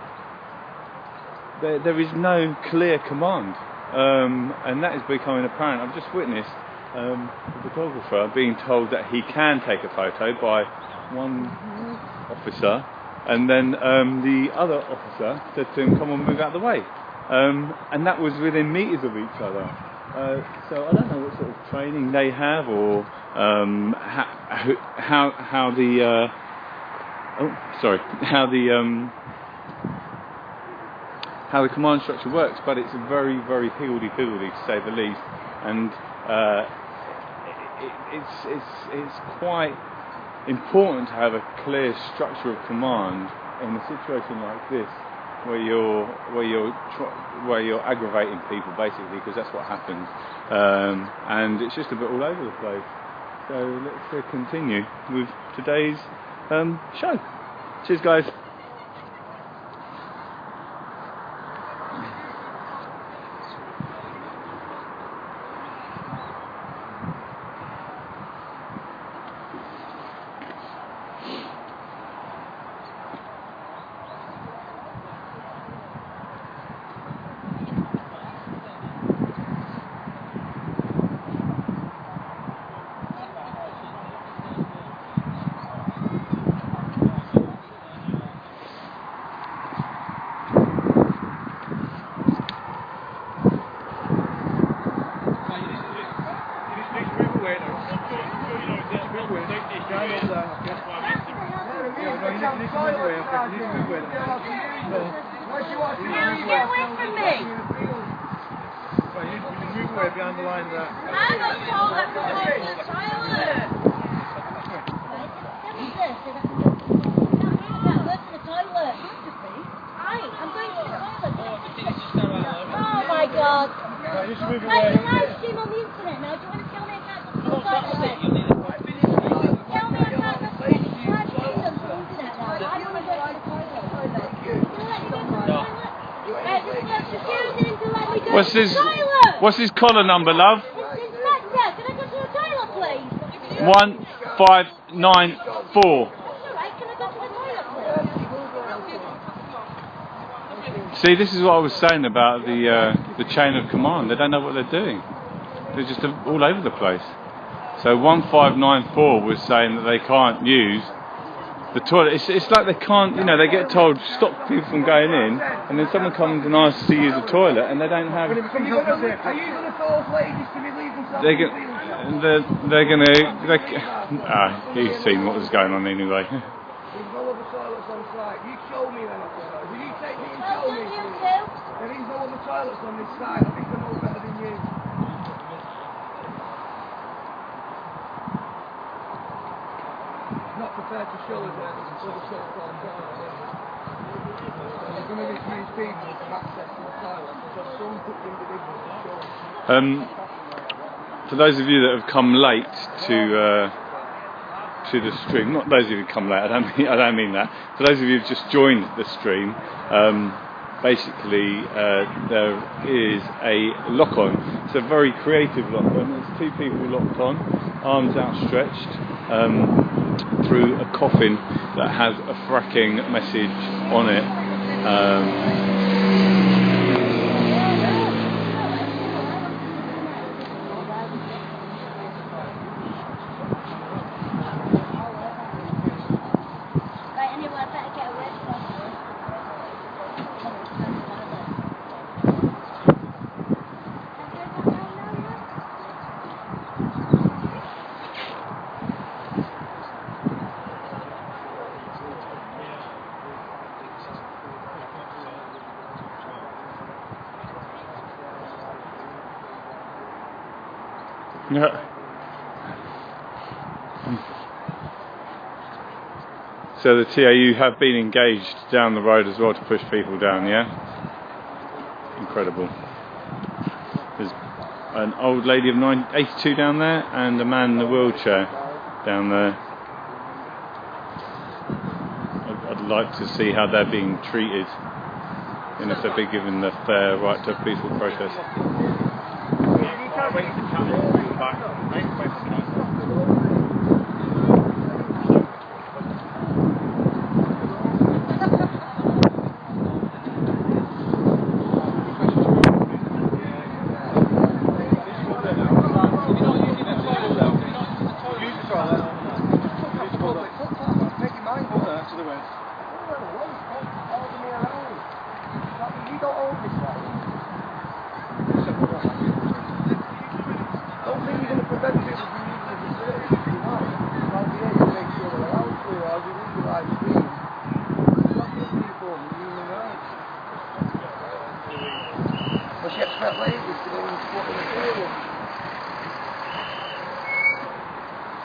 S1: there is no clear command, and that is becoming apparent. I've just witnessed the photographer being told that he can take a photo by one officer, and then the other officer said to him, "Come on, move out of the way." And that was within meters of each other. So I don't know what sort of training they have, or how the command structure works. But it's very, very higgledy-piggledy, to say the least, and it's quite important to have a clear structure of command in a situation like this, where you're aggravating people, basically, because that's what happens, and it's just a bit all over the place. So let's continue with today's show. Cheers, guys. What's his collar number, love?
S8: Can I go to the toilet, please?
S1: 1594. See, this is what I was saying about the chain of command. They don't know what they're doing. They're just all over the place. So 1594 was saying that they can't use the toilet. It's like they can't, they get told stop people from going in, and then someone comes and asks to use the toilet, and they don't have. They're gonna. He's seen what was going on anyway.
S10: There's no other toilets on site. You show me then. Will you take me and show me? There is no other toilets on this site. I think I know better than you. Not prepared to show us that there's a so-called toilet. There's going to refuse people from access to the toilet because some individuals are showing.
S1: For those of you that have come late to the stream, not those of you who come late, I don't mean that. For those of you who've just joined the stream, basically there is a lock-on. It's a very creative lock-on. There's two people locked on, arms outstretched, through a coffin that has a fracking message on it. So the TAU have been engaged down the road as well to push people down, yeah? Incredible. There's an old lady of 82 down there and a man in a wheelchair down there. I'd like to see how they're being treated and if they're being given the fair right to peaceful protest.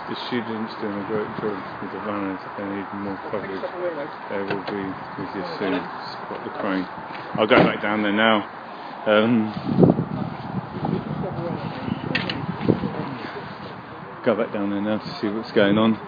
S1: The students doing a great job with the runners. If they need more coverage, they will be with you soon. Spot the crane. I'll go back down there now. Go back down there now to see what's going on.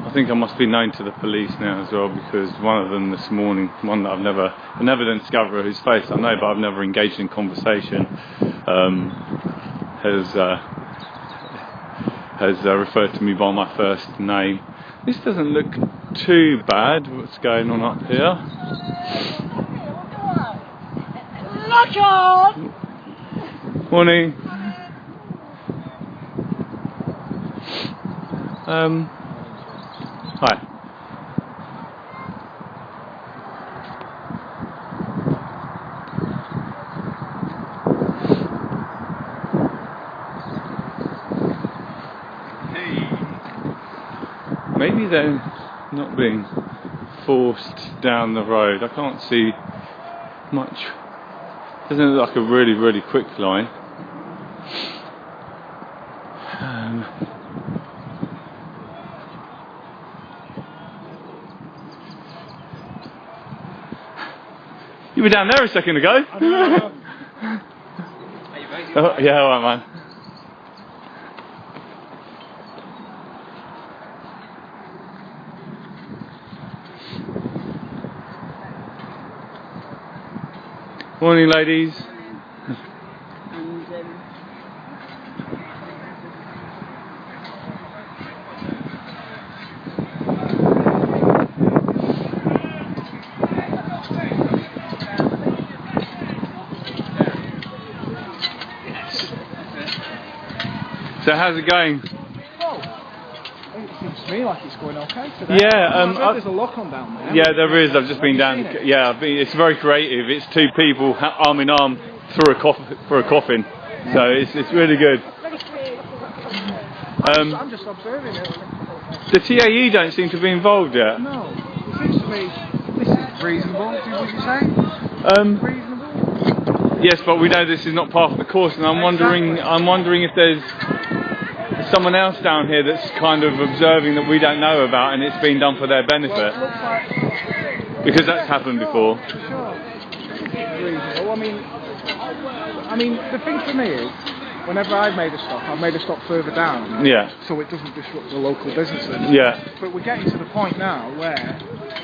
S1: I think I must be known to the police now as well, because one of them this morning, one that I've never done discover whose face I know but I've never engaged in conversation, has referred to me by my first name. This doesn't look too bad, what's going on up here.
S8: Lock on!
S1: Morning. Hi. Maybe they're not being forced down the road. I can't see much. Doesn't look like a really quick line. You were down there a second ago.
S2: Are you ready?
S1: Oh, yeah, alright, man. Morning, ladies. So how's it going?
S2: Well, it seems to me like it's going okay today.
S1: Yeah,
S2: there's a lock on down there.
S1: Yeah, there is. I've just been down. Yeah, it's very creative. It's two people arm in arm through a coffin. So it's really good.
S2: I'm just observing it.
S1: The TAE don't seem to be involved yet.
S2: No, it seems to me this Reasonable, would you say? Reasonable?
S1: Yes, but we know this is not part of the course, and I'm wondering if there's someone else down here that's kind of observing that we don't know about, and it's been done for their benefit. Because that's happened before.
S2: Sure. Reasonable. I mean, the thing for me is, whenever I've made a stop further down.
S1: Yeah.
S2: So it doesn't disrupt the local businesses.
S1: Yeah.
S2: But we're getting to the point now where,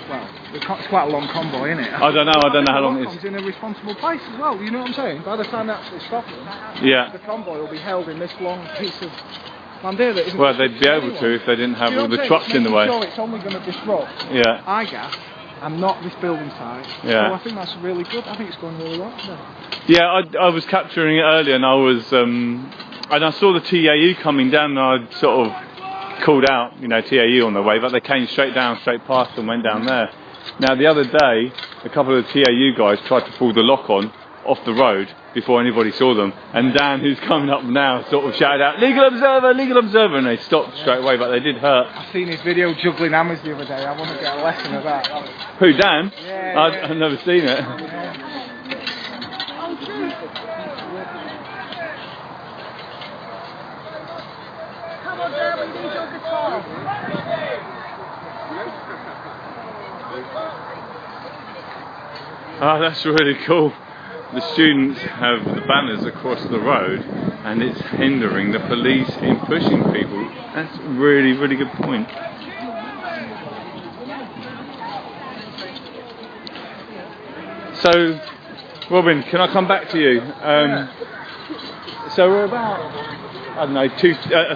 S2: well, it's quite a long convoy, isn't it?
S1: I don't know how long it is.
S2: It's in a responsible place as well. You know what I'm saying? By the time they actually stop it, the convoy will be held in this long piece of land here that isn't.
S1: Well, they'd be able to if they didn't have all the trucks in the way.
S2: Sure, it's only going to disrupt.
S1: Yeah.
S2: IGAS. And not this building site.
S1: Yeah.
S2: So I think that's really good. I think it's going really well.
S1: Yeah, I was capturing it earlier, and I was, and I saw the TAU coming down, and I sort of called out, TAU on the way, but they came straight past and went down there. Now the other day, a couple of the TAU guys tried to pull the lock on off the road before anybody saw them, and Dan, who's coming up now, sort of shouted out, legal observer, and they stopped straight away, but they did hurt.
S2: I've seen his video juggling hammers the other day. I want to get a lesson of that.
S1: Who, Dan?
S2: Yeah.
S1: I've never seen it.
S2: Yeah.
S8: Come on, Dan, we need your guitar.
S1: Oh, that's really cool. The students have the banners across the road, and it's hindering the police in pushing people. That's a really, really good point. So, Robin, can I come back to you? So we're about, I don't know, a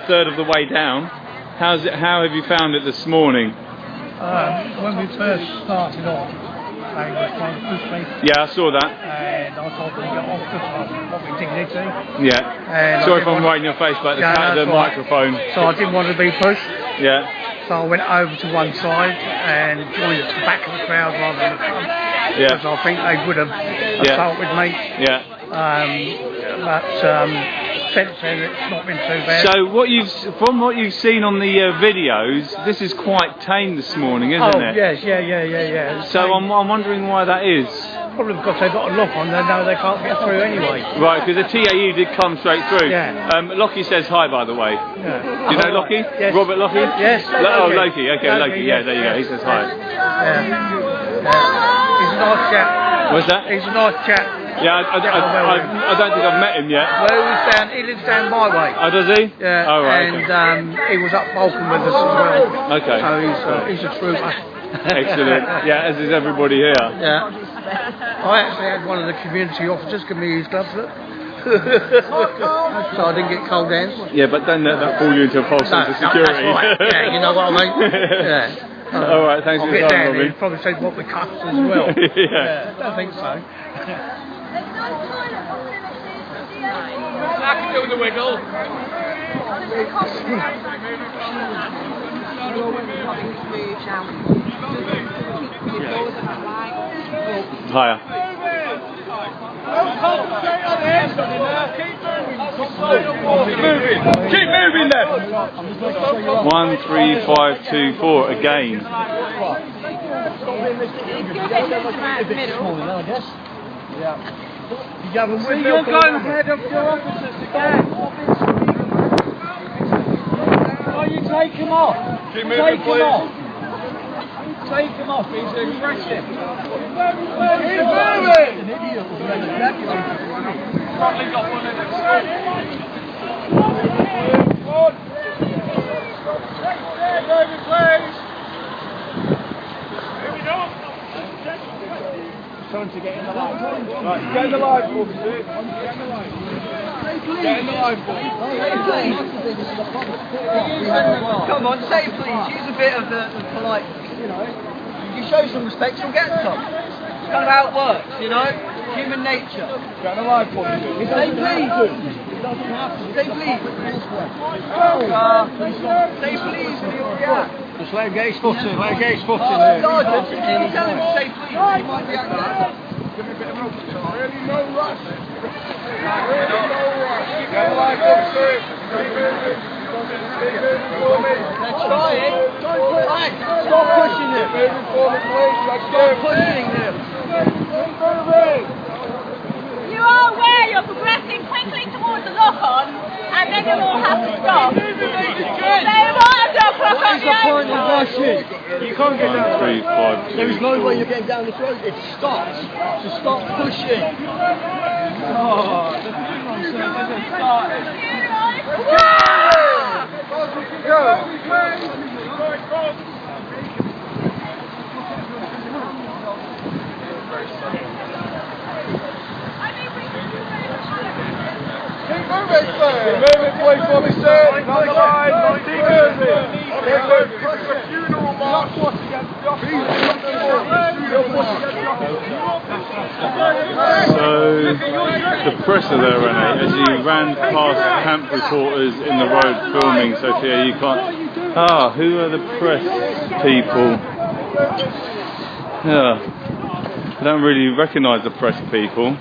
S1: third of the way down. How have you found it this morning?
S6: When we first started off, they were trying to push me.
S1: Yeah, I saw that.
S6: And I told them to get off because I got my dignity.
S1: Yeah.
S6: And
S1: sorry if I'm right in your face, but the microphone.
S6: So I didn't want to be pushed.
S1: Yeah.
S6: So I went over to one side and joined the back of the crowd rather than the front.
S1: Yeah.
S6: Because I think they would have assaulted me.
S1: Yeah.
S6: But since then it's not been too bad.
S1: So from what you've seen on the videos, this is quite tame this morning, isn't it?
S6: Yes, yeah.
S1: So I'm wondering why that is.
S6: Probably because they've got a lock on, they know they can't get through anyway.
S1: Right, because the TAU did come straight through.
S6: Yeah.
S1: Lockie says hi, by the way.
S6: Yeah.
S1: Do you know Lockie?
S6: Yes.
S1: Robert Lockie?
S6: Yes.
S1: Oh, Loki. Okay, Loki. Yeah,
S6: yes,
S1: there you go. He says hi.
S6: Yeah. He's a nice chap.
S1: What's that?
S6: He's a nice chap.
S1: Yeah, I don't think I've met him yet.
S6: Well, he lives down my way.
S1: Oh, does he?
S6: Yeah.
S1: Oh, right.
S6: And he was up Balkan with us as well.
S1: Okay.
S6: So he's a trooper.
S1: Excellent. Yeah, as is everybody here.
S6: Yeah. I actually had one of the community officers give me his gloves, look. So I didn't get cold hands.
S1: Yeah, but don't let that fool you into a false sense of security.
S6: That's right. Yeah, you know what I mean? Yeah.
S1: All right, thanks for your time, Robin.
S6: He probably said what we cut as well.
S1: Yeah.
S6: I think so.
S8: I can do the wiggle.
S1: Hiya.
S8: Keep moving then.
S1: 13524 again.
S8: You're going ahead of your officers again. Oh, you take him off.
S9: Keep moving, please.
S8: Take him off. He's aggressive.
S9: Keep moving.
S8: Probably got one in it.
S9: Time to get in the line. Right, get in the line, boys. Get in the line, boys.
S10: Come on, say please. Use a bit of the polite, You show some respect, you'll get some. It's kind of how it works, Human nature.
S9: Get in the line, boys.
S10: Say please. Say please. Say please when you'll react.
S9: Just let him get his foot in. Let him get his foot in
S10: Sergeant,
S9: there.
S10: can you tell him to say please? He might react better.
S9: Give me a bit of rope. Really no rush. Really no rush. Get in the line, boys. Keep moving. Keep moving for me.
S10: They're trying. Stop pushing it.
S9: Keep moving for me, please. Let's go.
S10: Stop pushing
S8: then you'll all have to stop. They might have to clock
S10: What is the point of rushing?
S9: You can't get down.
S1: 1, 3, 5, 2.
S10: There is no way you're getting down this road. It stops. So stop pushing.
S9: Oh, the thing on surface has started. Keep moving, sir. Keep moving, please, for me, sir. Not the line. Keep moving. It's a funeral march.
S1: So, the press are there, Rene, as you ran past camp reporters in the road filming, Sophia, you can't... Ah, who are the press people? Yeah, I don't really recognise the press people.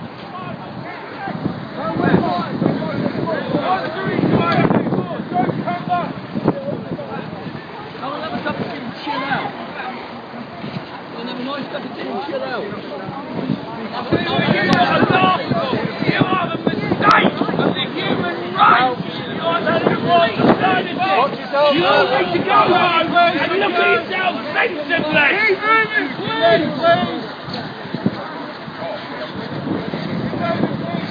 S8: You all need to go home and look at yourself sensibly!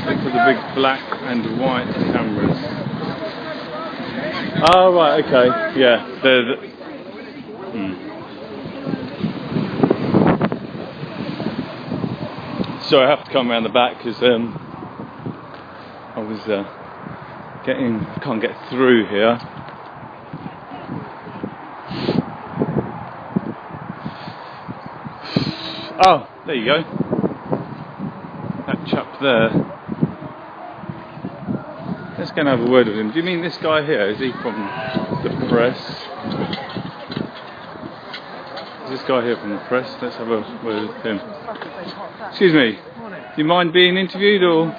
S1: Look for the big black and white cameras. Oh, right, okay, yeah. They're So I have to come around the back because I was can't get through here. Oh, there you go. That chap there. Let's go and have a word with him. Do you mean this guy here? Is he from the press? Is this guy here from the press? Let's have a word with him. Excuse me. Do you mind being interviewed or?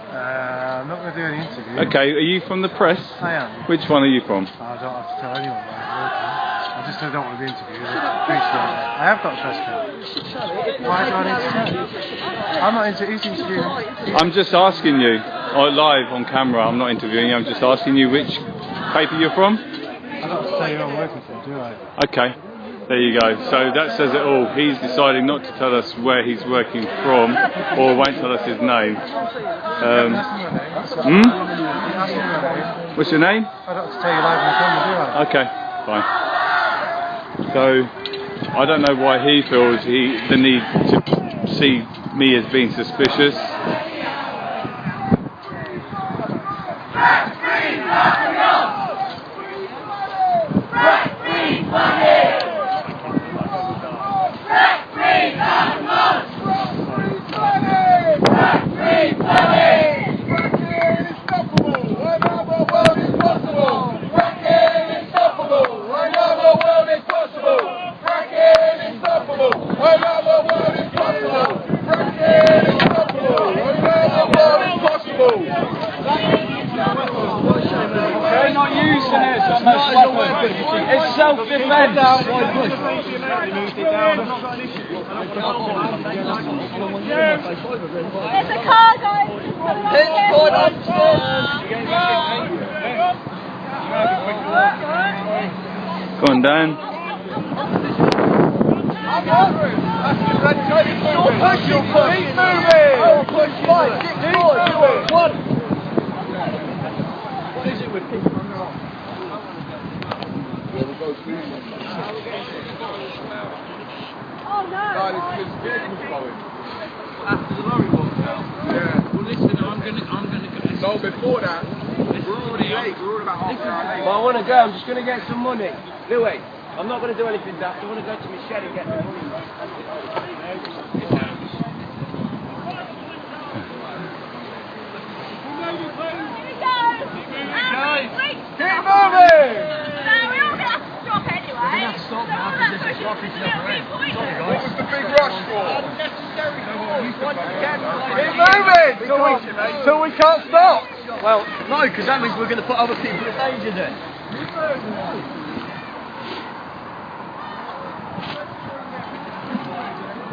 S9: I'm not going to do any interview.
S1: Okay, are you from the press?
S9: I am.
S1: Which one are you from?
S9: I don't have to tell anyone where I'm working. I just don't want to be interviewed. I have got a press card. Why do I need to tell? I'm not into interviewing.
S1: I'm just asking you, live on camera, I'm not interviewing you, I'm just asking you which paper you're from?
S9: I don't have to tell you who I'm working for, do I?
S1: Okay, there you go. So that says it all. He's deciding not to tell us where he's working from, or won't tell us his name. What's your name?
S9: I don't have to tell you live on camera, do I?
S1: Okay, fine. So, I don't know why he feels the need to see me as being suspicious.
S10: It's self-defense.
S8: There's a car, guys.
S1: Go on, Dan.
S8: Oh no!
S10: After the lorry walk out?
S9: Yeah.
S10: Well listen, I'm gonna go.
S9: No, before that, we're already late. We're about half an hour late.
S10: Well, I want to go. I'm just going to get some money. Louis, I'm not going to do anything daft. I want to go to my shed and get the money.
S9: Keep moving! What was the big rush for? Keep moving! Till we can't stop!
S10: Well, no, because that means we're going to put other people in danger then.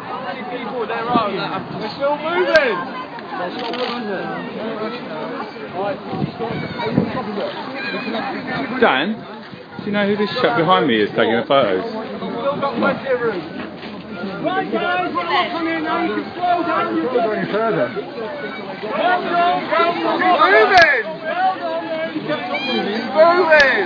S10: How many people there are that have...
S9: We're still moving!
S1: Dan, do you know who this chap behind me is taking the photos?
S9: Right guys, we're off on here now, you can slow down. You can't go any further. Moving! Moving!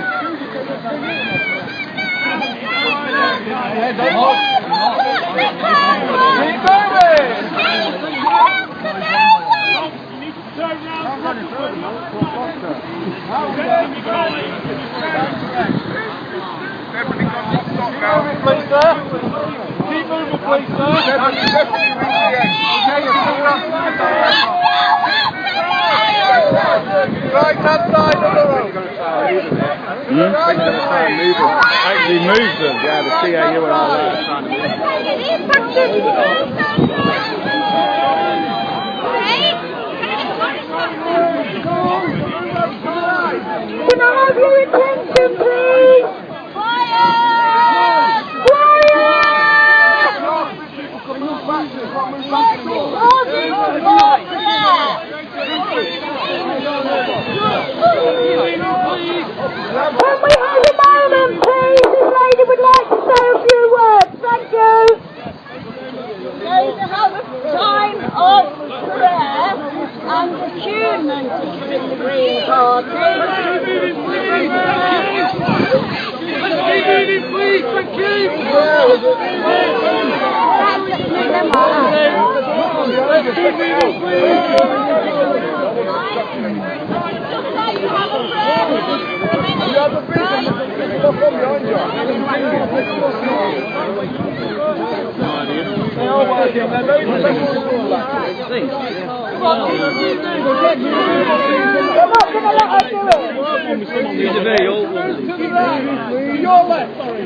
S9: Keep moving! Please, sir. Keep moving, please, sir. Right hand side of the road.
S1: Actually moves them.
S9: Yeah, the CAU and all that.
S8: Can I have your attention, please? Quiet! Can we have a moment, please? This lady would like to say a few words. Thank you. Going to have a time of prayer and attunement in the Green Party.
S9: Please, thank you. They are working, they're very professional.
S8: You're not going to let us do it.
S9: Your left, sorry.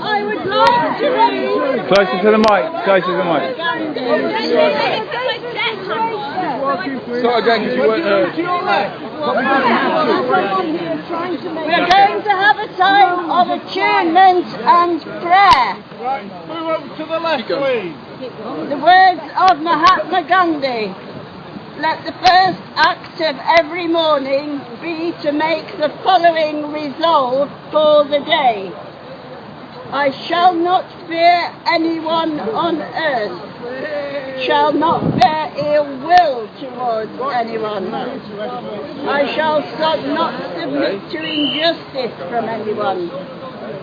S8: I would like to read.
S1: Closer to the mic, closer to the mic.
S9: Start again because you weren't heard.
S8: We're going to have a time of attunement and prayer.
S9: Right, move over to the left, please.
S8: The words of Mahatma Gandhi. Let the first act of every morning be to make the following resolve for the day. I shall not fear anyone on earth, shall not bear ill will towards anyone. I shall not submit to injustice from anyone.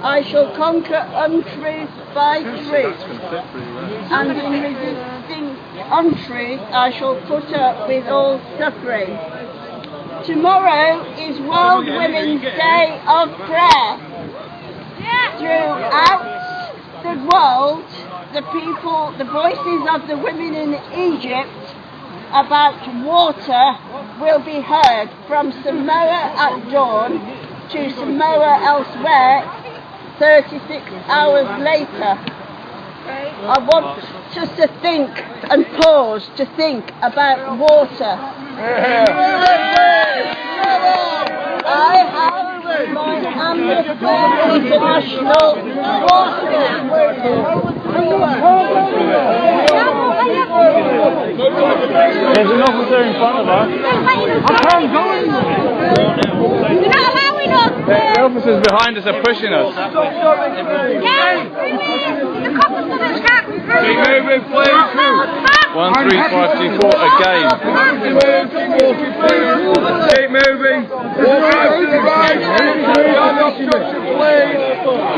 S8: I shall conquer untruth by truth, and in resisting untruth I shall put up with all suffering. Tomorrow is World Women's Day of Prayer. Throughout the world, the voices of the women in Egypt about water will be heard from Samoa at dawn to Samoa elsewhere 36 hours later. I want us to think and pause to think about water. I am Amnesty International water.
S1: There's an officer in front of us.
S9: I can't go anywhere.
S8: You're not allowing us.
S1: The officers behind us are pushing us.
S8: Yeah, the cops are going to start.
S1: Keep moving, please. 13524 again. Keep moving.
S9: Walk out to the right. Guard obstruction, please.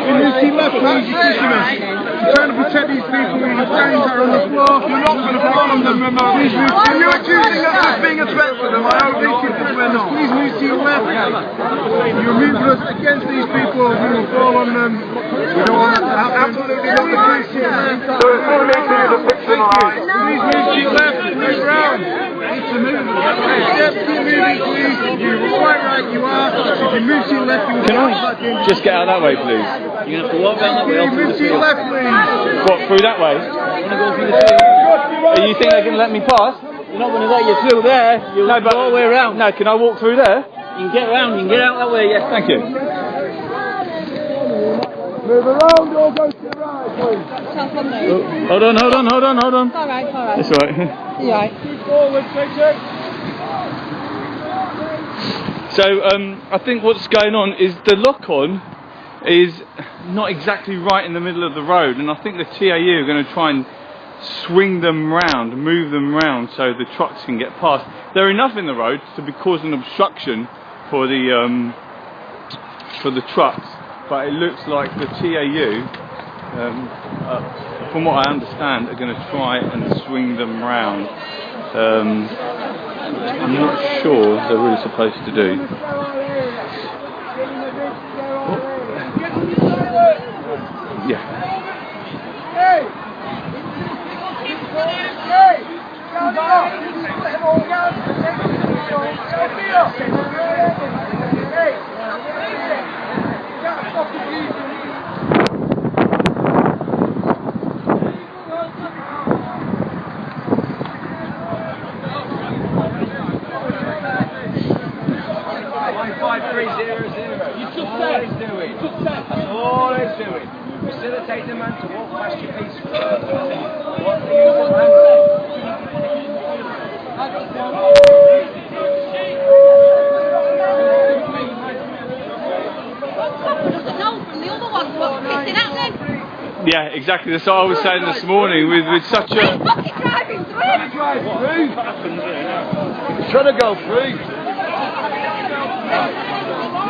S9: You need to left, please. You're pushing us. You're trying to protect these people. Your friends are on the floor. You're not going to fall on them. Please move. Are you accusing us of being a threat to them? I hope these people are not. Please move to your left. You're moving us against these people. We will fall on them. We don't want that to happen. Absolutely not the case here. So it's all needs to be the picture. Please move to your left. Move round. Keep moving. Yes, keep moving, please. You're quite right, you are. If you move to your left, you will
S1: Can I just get out that way, please?
S4: You're going to have to walk down that way.
S9: You move to your left, please.
S1: What, through that way? You think they can let me pass?
S4: You're not going to let you through there. You'll
S1: No, but
S4: go all the way around.
S1: No, can I walk through there?
S4: You can get around. You can get out that way, yes.
S1: Thank you.
S10: Move around or go to the right, please.
S1: Oh, hold on.
S3: Alright.
S1: That's all right.
S3: You right?
S9: Forward, Peter.
S1: So I think what's going on is the lock-on is not exactly right in the middle of the road, and I think the TAU are going to try and swing them round, move them round so the trucks can get past. They're enough in the road to be causing obstruction for the trucks, but it looks like the TAU, from what I understand, are going to try and swing them round. I'm not sure they're really supposed to do. Yeah.
S10: All he's doing. Facilitate the man to walk past you peacefully. What do you want?
S1: Yeah, exactly. That's what I was saying this morning with such a...
S3: Driving through!
S10: He's trying to go through.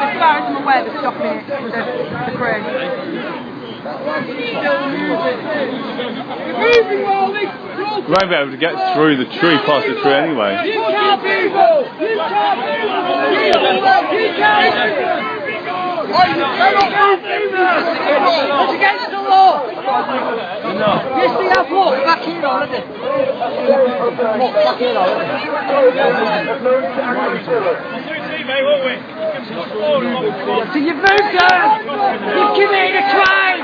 S5: As far as I'm aware, they're stopping it, the crane.
S1: We won't be able to get through the tree, past the tree anyway.
S10: You can't move! You can't move! You can't move! It's against the law! No. Yes, we have walked back here already. Walked back here already. So you've moved them! You've committed a crime!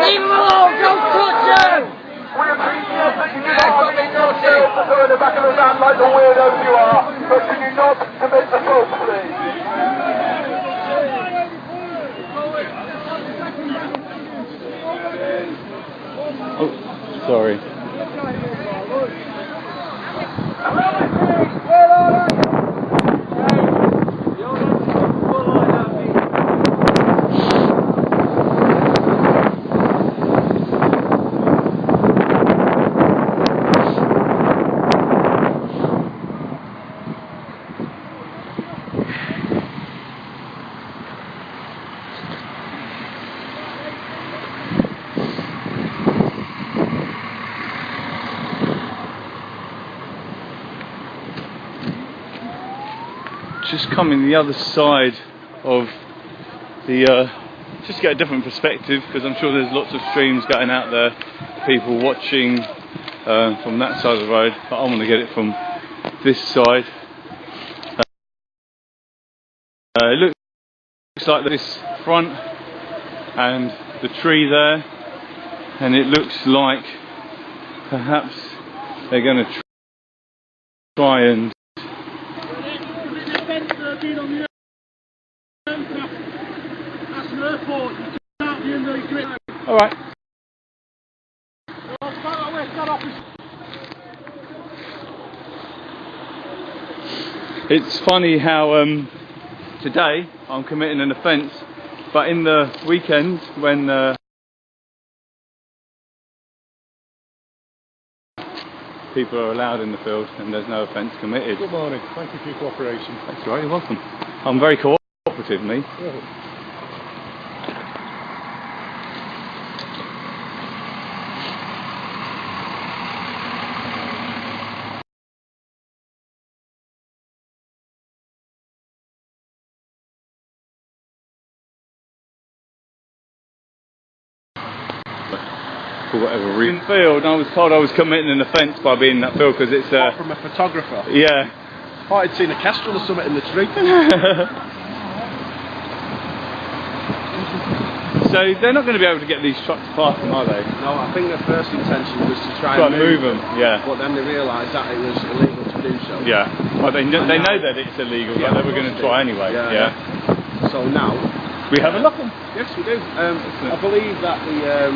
S10: Leave them alone! Don't touch them!
S11: We appreciate that you are in the back of the van like the weirdos you are, but can you not commit assault, please?
S1: Oh, sorry. Just coming the other side of the just get a different perspective, because I'm sure there's lots of streams going out there, people watching from that side of the road, but I want to get it from this side. It looks like this front and the tree there, and it looks like perhaps they're going to try and all right. It's funny how today I'm committing an offence, but in the weekend when people are allowed in the field and there's no offence committed.
S9: Good morning. Thank you for your cooperation.
S1: That's all right. You're welcome. I'm very cooperative, me.
S9: Yeah.
S1: For whatever reason. Field, I was told I was committing an offence by being in that field because it's
S9: From a photographer?
S1: Yeah.
S9: I thought I'd seen a kestrel or something in the tree.
S1: So they're not going to be able to get these trucks past them, are they?
S12: No, I think their first intention was to try and
S1: move them. Yeah.
S12: But then they realised that it was illegal to do so.
S1: Yeah. Well, they know that it's illegal, but they were going to try anyway.
S12: Yeah. So now
S1: We have a lock on.
S12: Yes, we do. I believe that the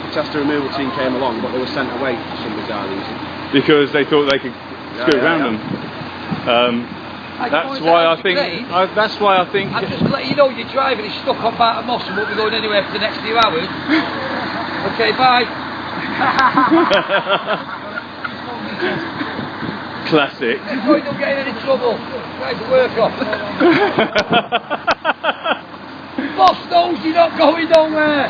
S12: disaster removal team came along, but they were sent away for some bizarre reason.
S1: Because they thought they could scoot around them. That's why I think. That's why I think.
S10: I'm just letting you know your driver is stuck on Barton Moss and won't be going anywhere for the next few hours. Okay, bye.
S1: Classic.
S10: Before you don't get in any trouble, try to work off. Boss knows you're not going nowhere.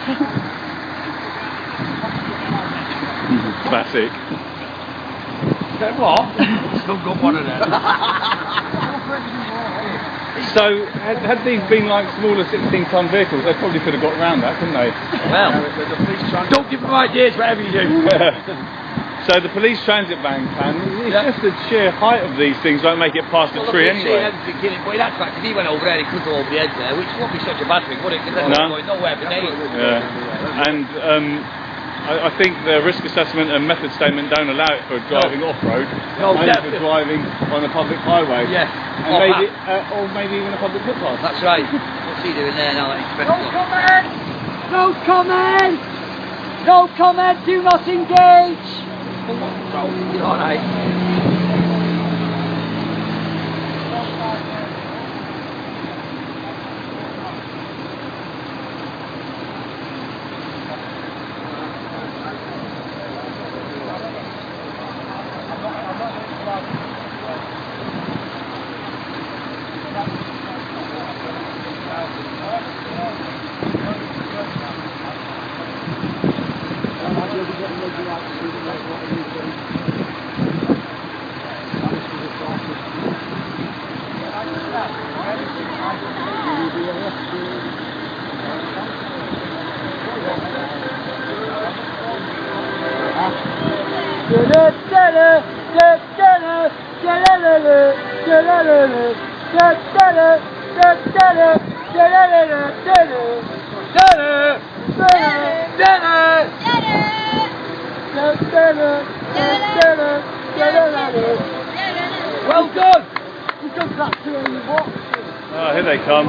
S1: Classic.
S10: Then what? Still got one of them.
S1: So, had these been like smaller 16-ton vehicles, they probably could have got around that, couldn't they?
S10: Well, don't give them ideas, whatever you do.
S1: So the police transit van can, it's just the sheer height of these things won't make it past the tree anyway.
S10: Well, that's right, because he went over there, he could go over the edge there, which won't be such a bad thing, would it? Because they're going nowhere for days.
S1: Yeah. And I think the risk assessment and method statement don't allow it for driving off-road, only for driving on a public highway.
S10: Yeah.
S1: And or maybe even a public footpath.
S10: That's right. What's he doing there now?
S8: No comment! No comment! No comment! Do not engage!
S10: All right. Well done!
S1: Oh, here they come.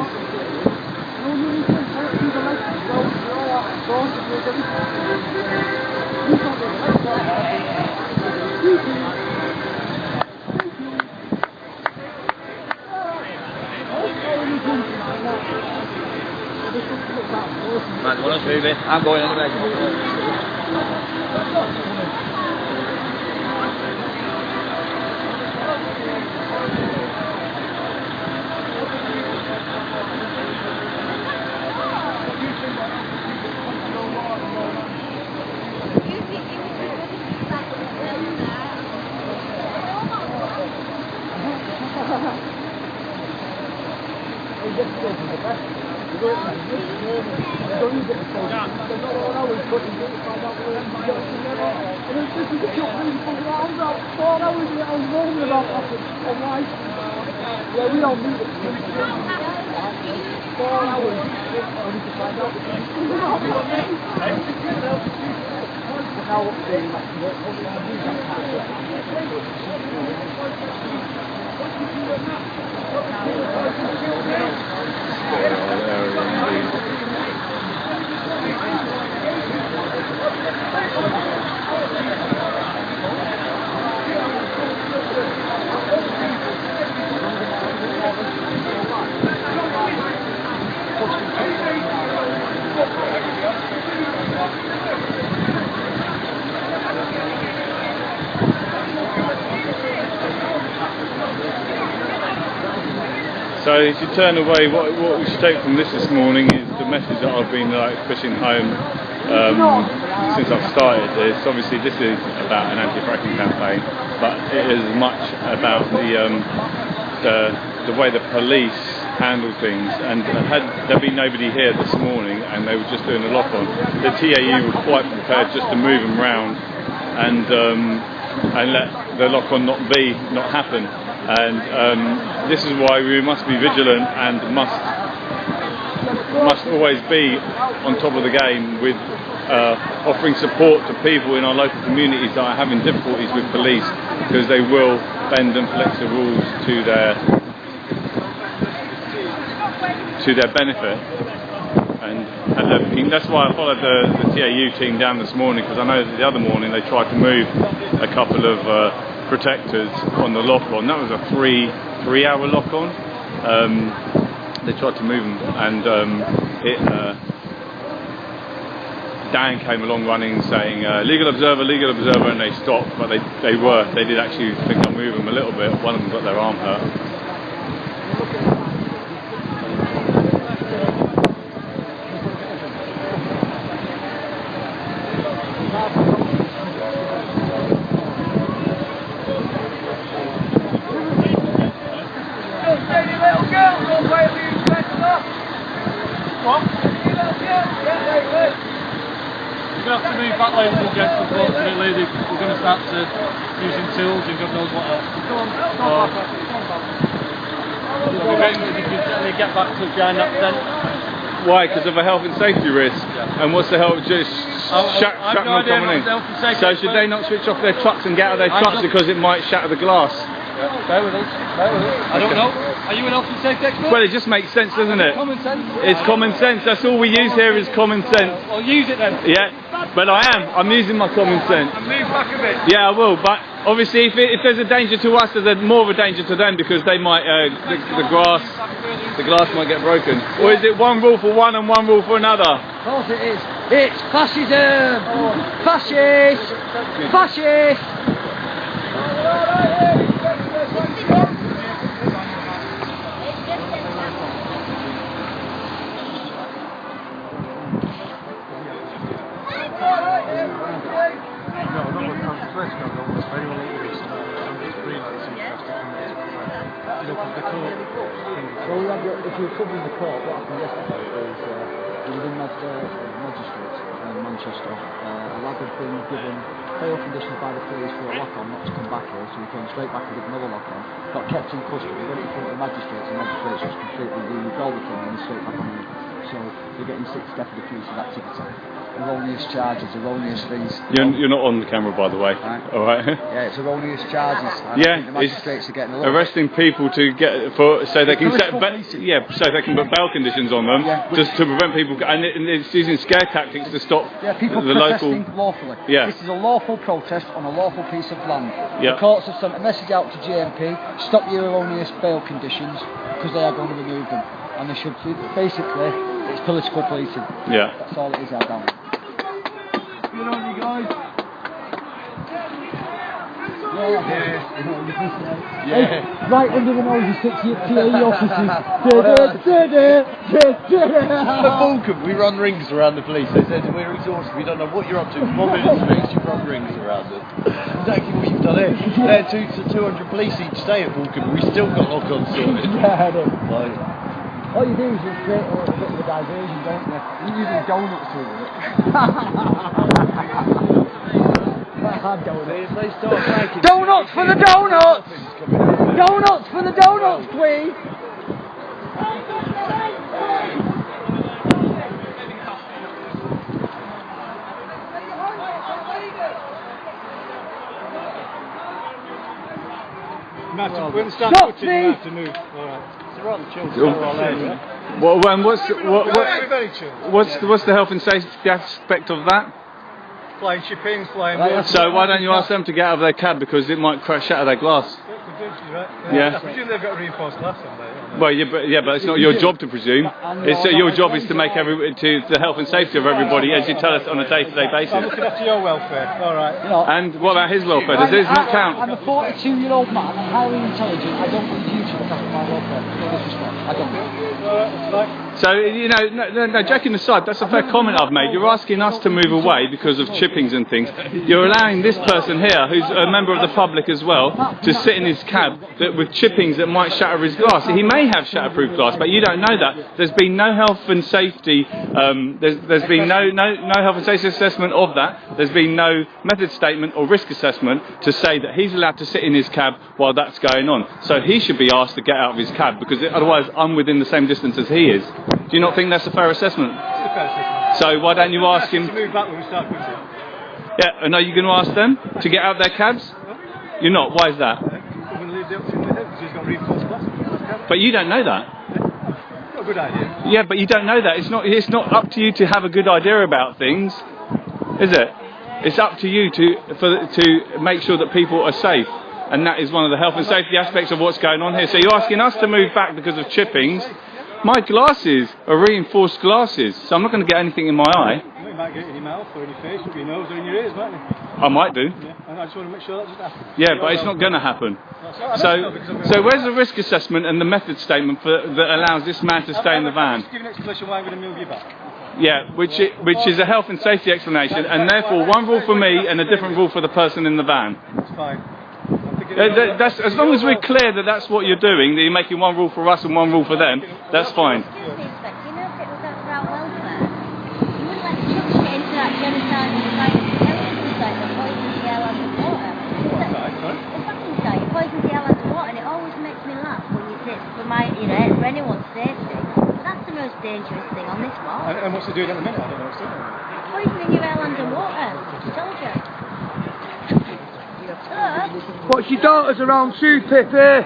S10: Right, you want us moving? I'm going anyway.
S1: So if you turn away, what we should take from this morning is the message that I've been pushing home since I've started this. Obviously this is about an anti-fracking campaign, but it is as much about the way the police handle things. And had there been nobody here this morning and they were just doing a lock-on, the TAU were quite prepared just to move them round and let the lock-on not happen. And this is why we must be vigilant and must always be on top of the game with offering support to people in our local communities that are having difficulties with police, because they will bend and flex the rules to their to their benefit. And that's why I followed the TAU team down this morning, because I know that the other morning they tried to move a couple of protectors on the lock-on. That was a three-hour lock-on. They tried to move them, and Dan came along running saying legal observer, and they stopped, but they did actually think I'll move them a little bit. One of them got their arm hurt.
S9: We're going to have to move back, ladies and gentlemen, unfortunately. We're going to start using tools and God knows what else. They get back to behind that tent.
S1: Why? Because of a health and safety risk. Yeah. And what's the health? Just shrapnel coming in. So should they not switch off their trucks and get out of their trucks because it might shatter the glass?
S9: Yeah. Bear with us. I don't know. Are you an health and safety expert?
S1: Well, it just makes sense, doesn't it?
S9: Common sense.
S1: It's common sense. That's all we use here is common sense.
S9: Well, use it then.
S1: Yeah, but I'm using my common sense.
S9: And move back a bit.
S1: Yeah, I will. But obviously, if there's a danger to us, there's more of a danger to them, because they might the glass might get broken. Or is it one rule for one and one rule for another?
S10: Of course it is. It's fascism. Fascist. Fascist.
S2: If you're covering the court, what happened yesterday is there was a magistrate in Manchester. A lad had been given bail conditions by the police for a lock-on not to come back here, so he came straight back and did another lock-on. Got kept in custody, went in front of the magistrates, and the magistrates just completely re-recalled the thing and straight back on him. So they're getting 6 definite pieces of activity. Erroneous charges, erroneous things.
S1: You're not on the camera, by the way. Right. All right.
S2: Yeah, it's erroneous charges.
S1: Yeah,
S2: the magistrates are getting a lot
S1: arresting people so they can so they can put bail conditions on them, just to prevent people, and it's using scare tactics to stop
S2: people
S1: the
S2: protesting
S1: local.
S2: lawfully.
S1: Yeah.
S2: This is a lawful protest on a lawful piece of land.
S1: Yeah.
S2: The courts have sent a message out to JMP: stop your erroneous bail conditions, because they are going to remove them, and they should. Basically, it's political policing.
S1: Yeah.
S2: That's all it is out down.
S9: Good on you guys.
S2: Yeah. Right under the nose, you stick to your TAE offices.
S13: At Fulham, we run rings around the police. They said, we're exhausted, we don't know what you're up to. 1 minute makes you run rings around them. Exactly what you've done here. They're 200 police each day at Fulham. We still got lock-on sorted.
S2: Yeah, I know. All you do is just create a little bit of a diversion, don't you? You're using donuts to it. Donuts for the donuts! Donuts for the donuts, please!
S9: We're going to start touching in the afternoon. All right.
S1: What's the health and safety aspect of that?
S9: Flying shippings, flying.
S1: So why don't you ask them to get out of their cab, because it might shatter their glass?
S9: Yeah. I presume they've got reinforced glass on there.
S1: Well, but it's not your job to presume. It's your job is to make the health and safety of everybody, as you tell us on a day-to-day basis.
S9: I'm looking after your welfare. All right.
S1: And what about his welfare? Does his not count?
S2: I'm a 42-year-old man. I'm highly intelligent. I don't need you to look after my welfare. No disrespect. I don't.
S1: So, no, joking aside, that's a fair comment I've made. You're asking us to move away because of chippings and things. You're allowing this person here, who's a member of the public as well, to sit in his cab with chippings that might shatter his glass. He may have shatterproof glass, but you don't know that. There's been no health and safety. There's been no health and safety assessment of that. There's been no method statement or risk assessment to say that he's allowed to sit in his cab while that's going on. So he should be asked to get out of his cab, because otherwise I'm within the same distance as he is. Do you not think that's a fair assessment?
S9: It's a fair assessment.
S1: So why don't you ask him
S9: to move back when we start pushing?
S1: Yeah, and are you going to ask them to get out of their cabs? You're not. Why is that?
S9: I'm going to leave the option with him because he's got reinforced glass.
S1: But you don't know that.
S9: a good idea.
S1: Yeah, but you don't know that. It's not up to you to have a good idea about things, is it? It's up to you to make sure that people are safe. And that is one of the health and safety aspects of what's going on here. So you're asking us to move back because of chippings. My glasses are reinforced glasses, so I'm not going to get anything in my eye.
S9: You might get it in your mouth or in your face or your nose or in your ears, mightn't you?
S1: I might do.
S9: Yeah, and I just want to make sure that doesn't happen.
S1: Yeah, but it's not going to happen. So where's the risk assessment and the method statement that allows this man to stay in the van?
S9: Just give an explanation why I'm going to move you back.
S1: Yeah, which is a health and safety explanation, and therefore one rule for me and a different rule for the person in the van.
S9: That's fine.
S1: That's, as long as we're clear that that's what you're doing, that you're making one rule for us and one rule for them, that's fine.
S14: You know, if it was about welfare, you wouldn't let children get into that genocide and terrorism site that poisons the air and the water. The fracking site poisons the air and the water, and it always makes me laugh when you say, for anyone's safety. But that's the most dangerous thing on this lot.
S9: And what's it doing at the minute? I don't know what's doing.
S14: Poisoning your air and the water. I told you.
S10: What's your daughters around too, Pippi?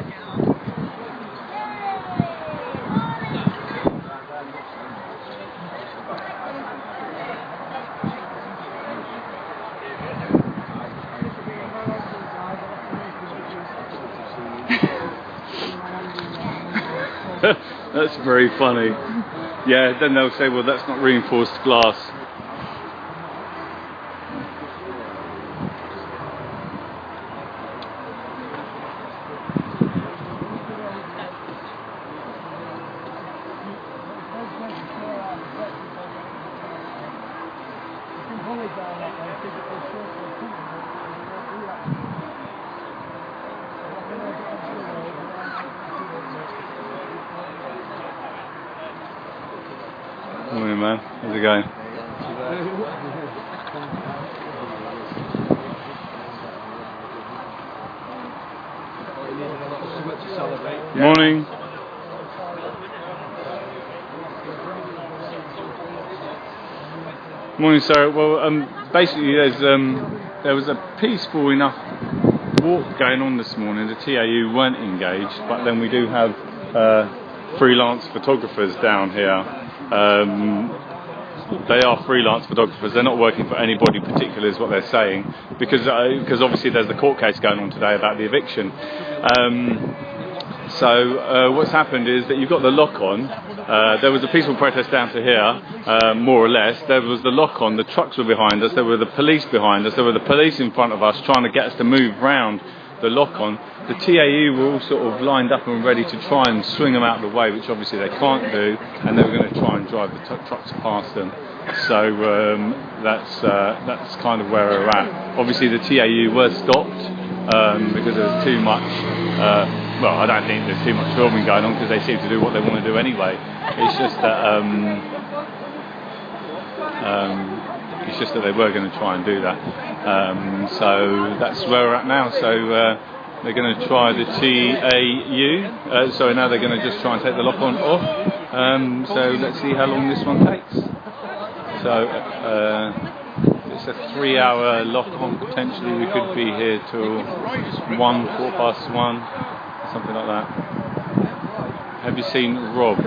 S1: That's very funny. Yeah, then they'll say, well, that's not reinforced glass. Morning, man. How's it going? Morning. Morning, sir. Well, basically, there was a peaceful enough walk going on this morning. The TAU weren't engaged, but then we do have freelance photographers down here. They are freelance photographers. They're not working for anybody particular, is what they're saying, because obviously there's the court case going on today about the eviction. So what's happened is that you've got the lock-on. There was a peaceful protest down to here, more or less. There was the lock-on. The trucks were behind us. There were the police behind us. There were the police in front of us trying to get us to move round the lock-on. The TAU were all sort of lined up and ready to try and swing them out of the way, which obviously they can't do, and they were going to try and drive the trucks past them. So that's kind of where we're at. Obviously the TAU were stopped because there was too much. Well, I don't think there's too much filming going on because they seem to do what they want to do anyway. It's just that they were going to try and do that. So that's where we're at now. So they're going to try the TAU. So now they're going to just try and take the lock-on off. So let's see how long this one takes. So it's a 3-hour lock-on. Potentially we could be here till 1:15, something like that. Have you seen Rob?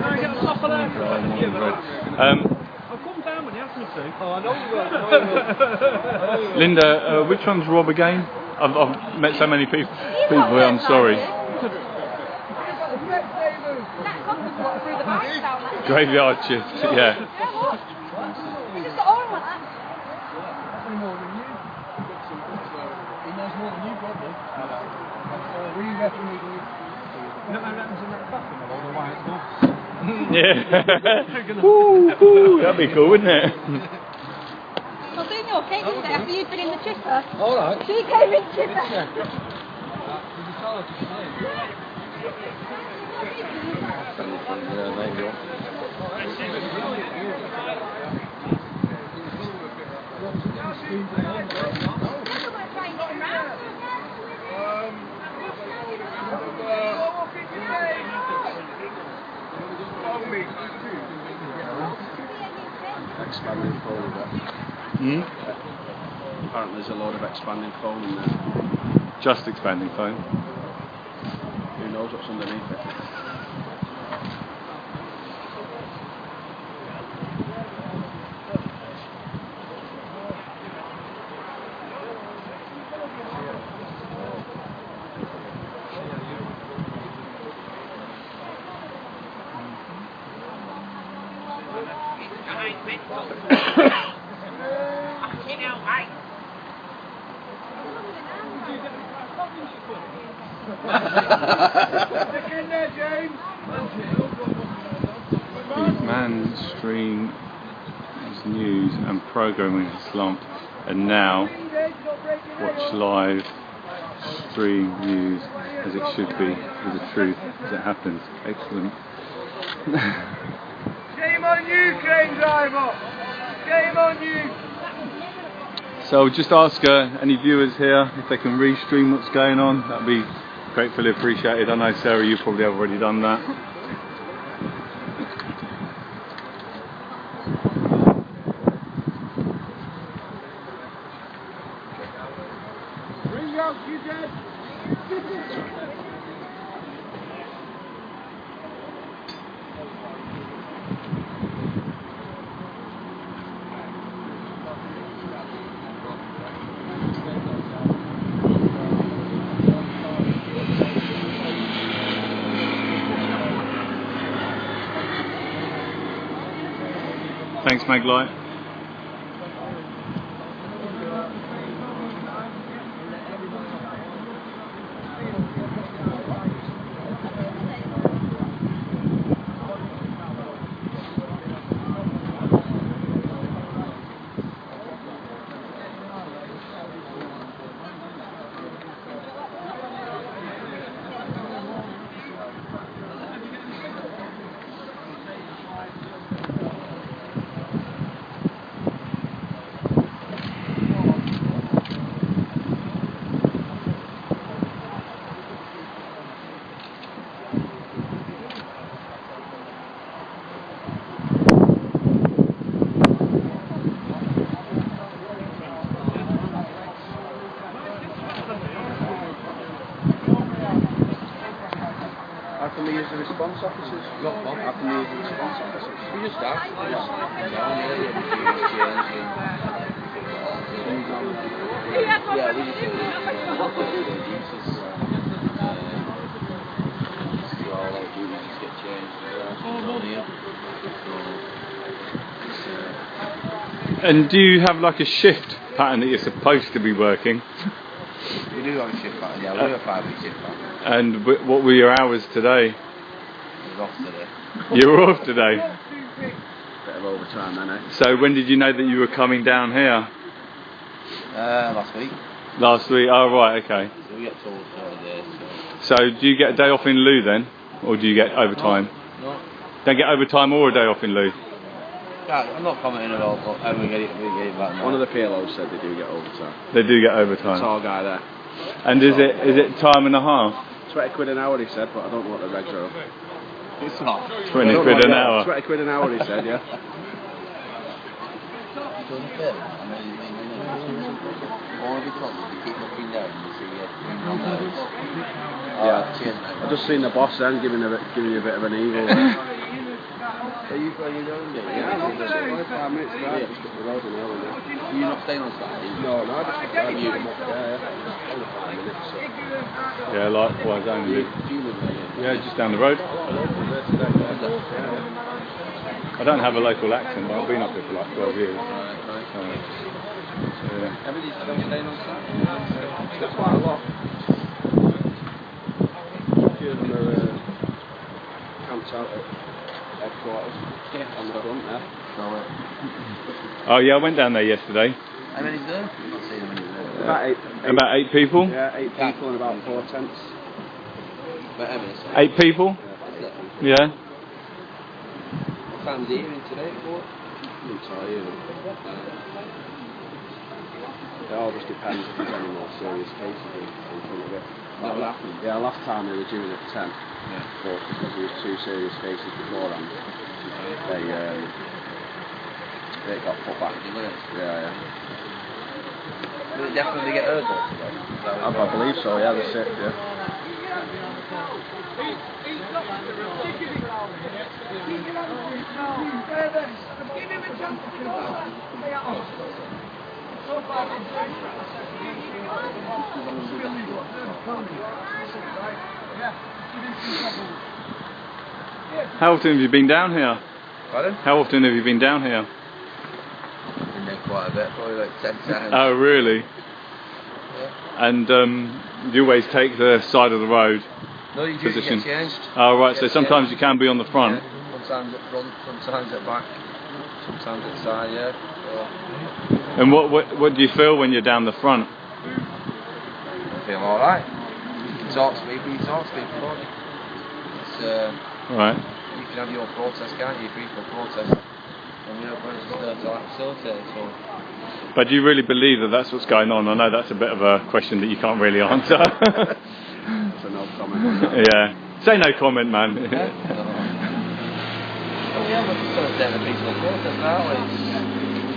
S1: Linda, which one's Rob again? I've met so many people here, I'm sorry. Graveyard shift, yeah. Yeah. Ooh, that'd be cool, wouldn't it?
S3: Well, Daniel came in there after you'd been in the chipper.
S10: All right.
S3: She came in chipper.
S12: Expanding foam there. Apparently there's a load of expanding foam in there.
S1: Just expanding foam.
S12: Who knows what's underneath it?
S1: Mainstream news and programming has slumped, and now watch live stream news as it should be, with the truth as it happens. Excellent.
S10: Shame on you, crane driver! Shame on you!
S1: So just ask any viewers here if they can restream what's going on. That'd be gratefully appreciated. I know, Sarah, you probably have already done that.
S10: Bring out, you dead!
S1: Thanks, Maglite.
S12: How can we use the response officers? How can we use the response officers? We just ask. Yeah, we just all our duties get changed.
S1: And do you have like a shift pattern that you're supposed to be working?
S12: We do have a shift pattern, yeah, we do a 5-week shift pattern.
S1: And what were your hours today?
S12: I was off today.
S1: You were off today?
S12: Bit of overtime then, eh?
S1: So when did you know that you were coming down here?
S12: Last week.
S1: Last week, oh right, okay.
S12: So we get told 4 days.
S1: So do you get a day off in lieu then? Or do you get overtime?
S12: No.
S1: Don't get overtime or a day off in lieu?
S12: Yeah, I'm not commenting at all, but we get it back now. One of the PLOs said they do get overtime.
S1: They do get overtime.
S12: The tall guy there.
S1: And is it time and a half?
S12: 20 quid an hour, he said, but I don't know what the regs are. It's not.
S1: 20 quid an hour.
S12: 20 quid an hour, he said, yeah. Yeah, I just seen the boss then giving you a bit of an evil. Are you going down there? Yeah, I'm just 5 minutes drive just up the road and all. Are you not staying on Saturday? No, I just drive you up there. Only 5 minutes. So.
S1: Yeah, likewise, only. Yeah, just down the road. I don't have a local accent, but I've been up here for like 12 years. Yeah.
S12: Everybody's still staying on Saturday?
S1: That's quite a lot.
S12: A few of them are camped out at headquarters on the front there.
S1: Oh yeah, I went down there yesterday.
S12: How many's there? I've not seen them there.
S1: About 8 people?
S12: Yeah, 8 people and about 4 tents. About how many?
S1: 8 people? Yeah.
S12: What time's the evening today for? Didn't tell you. It all just depends if there's any more serious cases in front of it. That would happen. Yeah, last time they were due at 10. Yeah. But because there was 2 serious cases beforehand, they got put back. Yeah. Did it definitely get hurt though? I believe so, yeah, that's it, yeah.
S1: How often have you been down here?
S12: Pardon?
S1: How often have you been down here?
S12: quite a bit, probably like 10 times.
S1: Oh, really?
S12: Yeah.
S1: And you always take the side of the road
S12: No, you do
S1: position?
S12: get changed.
S1: Oh, right, so sometimes you can be on the front?
S12: Yeah, sometimes at front, sometimes at back, sometimes at side, yeah. So.
S1: And what do you feel when you're down the front?
S12: I feel alright. You talk to people, don't you? It's,
S1: right.
S12: You can have your protest, can't you? Peaceful protest. And we're just there to facilitate, so.
S1: But do you really believe that that's what's going on? I know that's a bit of a question that you can't really answer.
S12: So no comment.
S1: Yeah. Say no comment, man.
S12: Yeah. Well, we have to facilitate a peaceful protest now.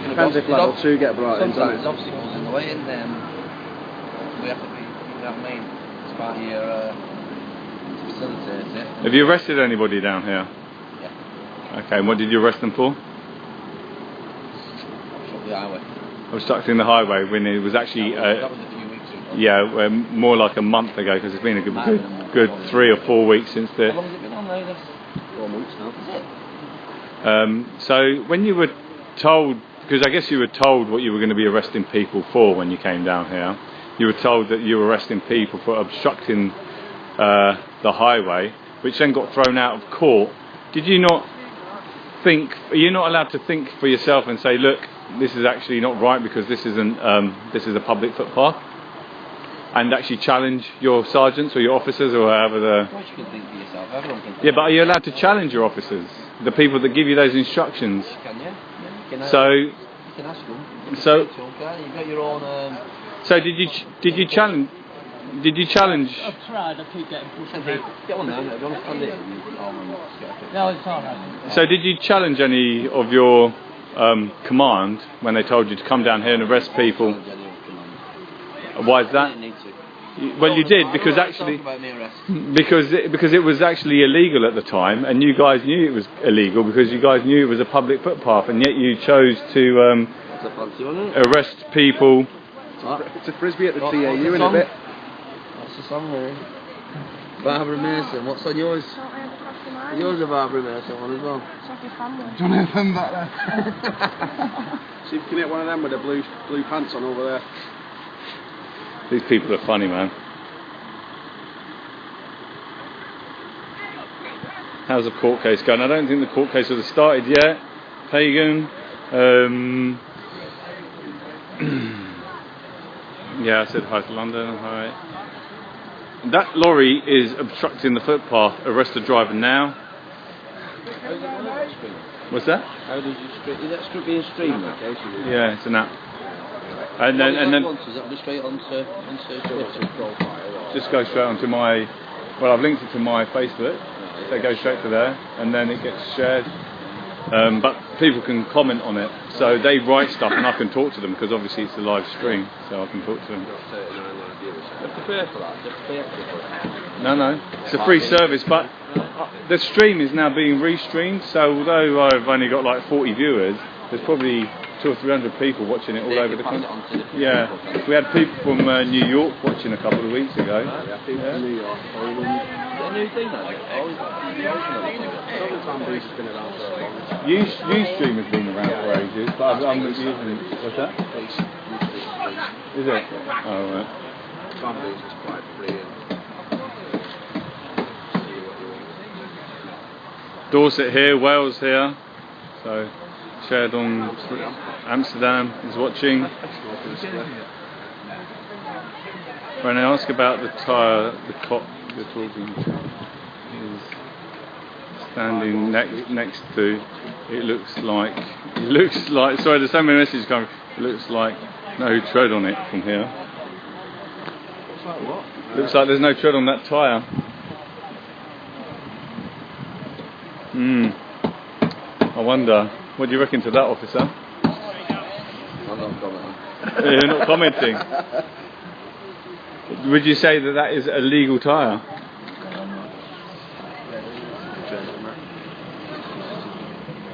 S13: Depends if level 2 get brought in, doesn't
S12: sometimes
S13: it?
S12: obstacles in the way, and we have to be, you know what I mean? It's part of your, to facilitate it.
S1: Have you arrested anybody down here?
S12: Yeah.
S1: Okay, and what did you arrest them for?
S12: Up the highway.
S1: Obstructing the highway when it was actually...
S12: that was a few weeks ago.
S1: Yeah, more like a month ago, because it's been a good 3 or 4 weeks since the...
S12: How long has it been on now? 4 months now. Is it?
S1: So when you were told, because I guess you were told what you were going to be arresting people for when you came down here, you were told that you were arresting people for obstructing the highway, which then got thrown out of court. Did you not think, are you not allowed to think for yourself and say, look, this is actually not right because this isn't, this is a public footpath? And actually challenge your sergeants or your officers or however the...
S12: Of course you can think for yourself, everyone can think.
S1: Yeah, but are you allowed to challenge your officers? The people that give you those instructions?
S12: Can you? Yeah,
S1: so...
S12: You can ask them.
S1: So...
S12: You've got your own...
S1: So did you challenge... Did you challenge...
S6: I've tried, I keep getting pushed away.
S12: Get on there, don't stand it.
S6: No, it's alright.
S1: So did you challenge any of your command when they told you to come down here and arrest people? Why is that? Well, you did because actually because it was actually illegal at the time, and you guys knew it was illegal because you guys knew it was a public footpath, and yet you chose to arrest people.
S13: It's a frisbee at the TAU in a bit.
S12: What's the song there? Barbara Mason. What's on yours? Yours a Barbara Mason one as well.
S2: Do you want to them back there?
S13: See if you can hit one of them with the blue pants on over there.
S1: These people are funny, man. How's the court case going? I don't think the court case has started yet. Pagan. Yeah, I said hi to London. Hi. That lorry is obstructing the footpath. Arrest the driver now. What's that?
S12: How did you stream? Is that being streamed?
S1: Yeah, it's an app. And then
S12: Is that just straight onto Twitter?
S1: Just go straight onto my. Well, I've linked it to my Facebook, so it goes straight to there, and then it gets shared. But people can comment on it, so they write stuff, and I can talk to them because obviously it's a live stream, so I can talk to them.
S12: You have to pay for that. You have to pay extra for it.
S1: No, it's a free service, but the stream is now being restreamed. So although I've only got like 40 viewers, there's probably 200 or 300 people watching it all over the country. Yeah, we had people from New York watching a couple of weeks ago.
S12: Yeah, people from New York. Is it a new thing now?
S1: Ustream has been around for ages, but I'm using it. What's that? Is it? Oh, right.
S12: Families is quite free.
S1: Dorset here, Wales here. So shared on Amsterdam is watching. When I ask about the tyre, the cop you're talking to is standing next to. It looks like. Sorry, there's so many messages coming. It looks like no tread on it from here. Looks like there's no tread on that tyre. I wonder. What do you reckon to that, officer?
S12: I'm not commenting.
S1: You're not commenting. Would you say that is a legal tyre?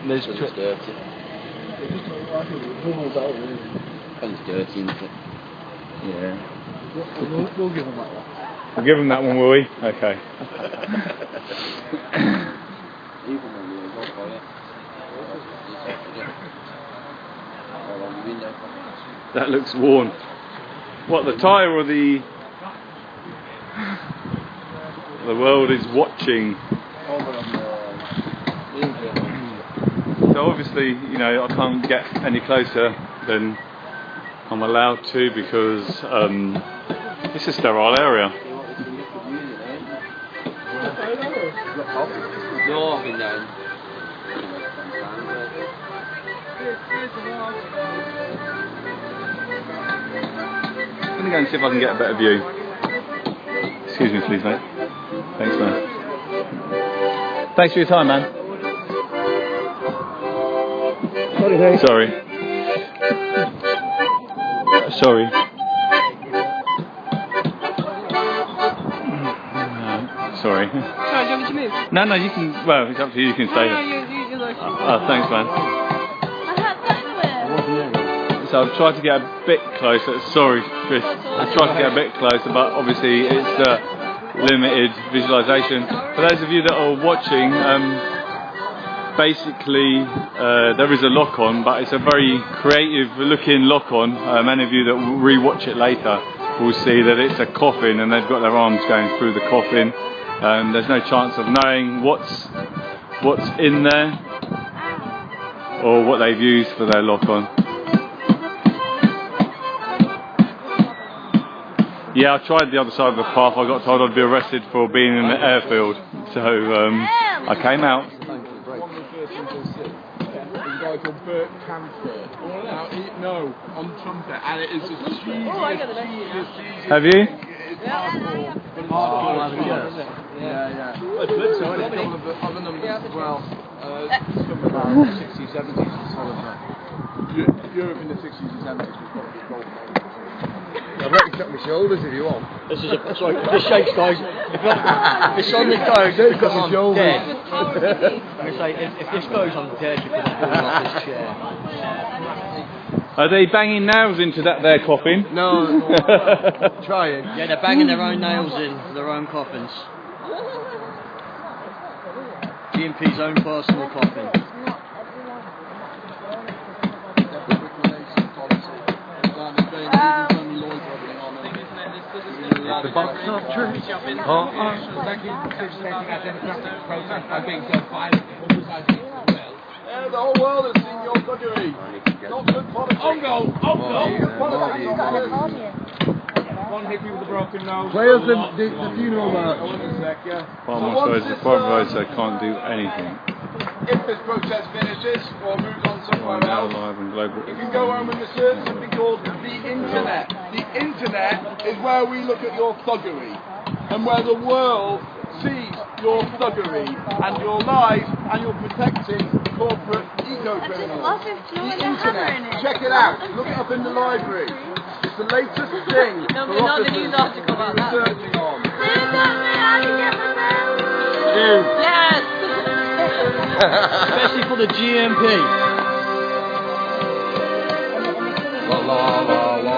S12: It's dirty. It's dirty, isn't it?
S1: Yeah.
S2: We'll give them that one.
S1: We'll give them that one, will we? Okay. That looks worn. What, the tyre or the... The world is watching. So obviously, you know, I can't get any closer than I'm allowed to because it's a sterile area. I'm going to go and see if I can get a better view. Excuse me please, mate. Thanks, man. Thanks for your time, man.
S10: Sorry, mate.
S1: Sorry. Sorry. Sorry.
S5: Sorry, do you want me to move?
S1: No, you can. Well, it's up to you. You can stay.
S5: No, you're lucky.
S1: Thanks, man. So I've tried to get a bit closer. Sorry, Chris. I've tried to get a bit closer, but obviously it's limited visualization. For those of you that are watching, basically there is a lock-on, but it's a very creative-looking lock-on. Many of you that will re-watch it later will see that it's a coffin, and they've got their arms going through the coffin. There's no chance of knowing what's in there or what they've used for their lock-on. Yeah, I tried the other side of the path. I got told I'd be arrested for being in the airfield, so I came out.
S9: There's a guy called Bert Camford. No, on trumpet, and it is the cheesiest.
S1: Have you?
S9: Yeah. But so it's got other numbers as well. Some of the 60s, 70s, and some of that. Europe in the 60s and 70s was probably gold.
S13: I'll let you cut my shoulders if you want.
S15: This is sorry, this shakes, guys. If this only goes because I'm dead. I'm say, if this goes, I'm dead because I'm falling off this chair.
S1: Are they banging nails into that there coffin?
S15: No.
S13: Trying.
S15: Yeah, they're banging their own nails in their own coffins. GMP's own personal coffin.
S13: The box of truth.
S11: The whole world has seen your buggery. Not good politics.
S9: Good politics. One hippie with a broken nose.
S13: Play us the funeral march.
S1: Farmer says the farmer says I can't do anything.
S11: If this protest finishes or moves on somewhere else,
S1: live and global.
S11: you can go home and research something called the internet. The internet is where we look at your thuggery and where the world sees your thuggery and your lies and your protecting corporate eco-criminals. The internet. Check it out. Look it up in the library. It's the latest thing for officers to be researching on.
S5: Yes!
S15: Especially for the GMP.
S13: La la la la.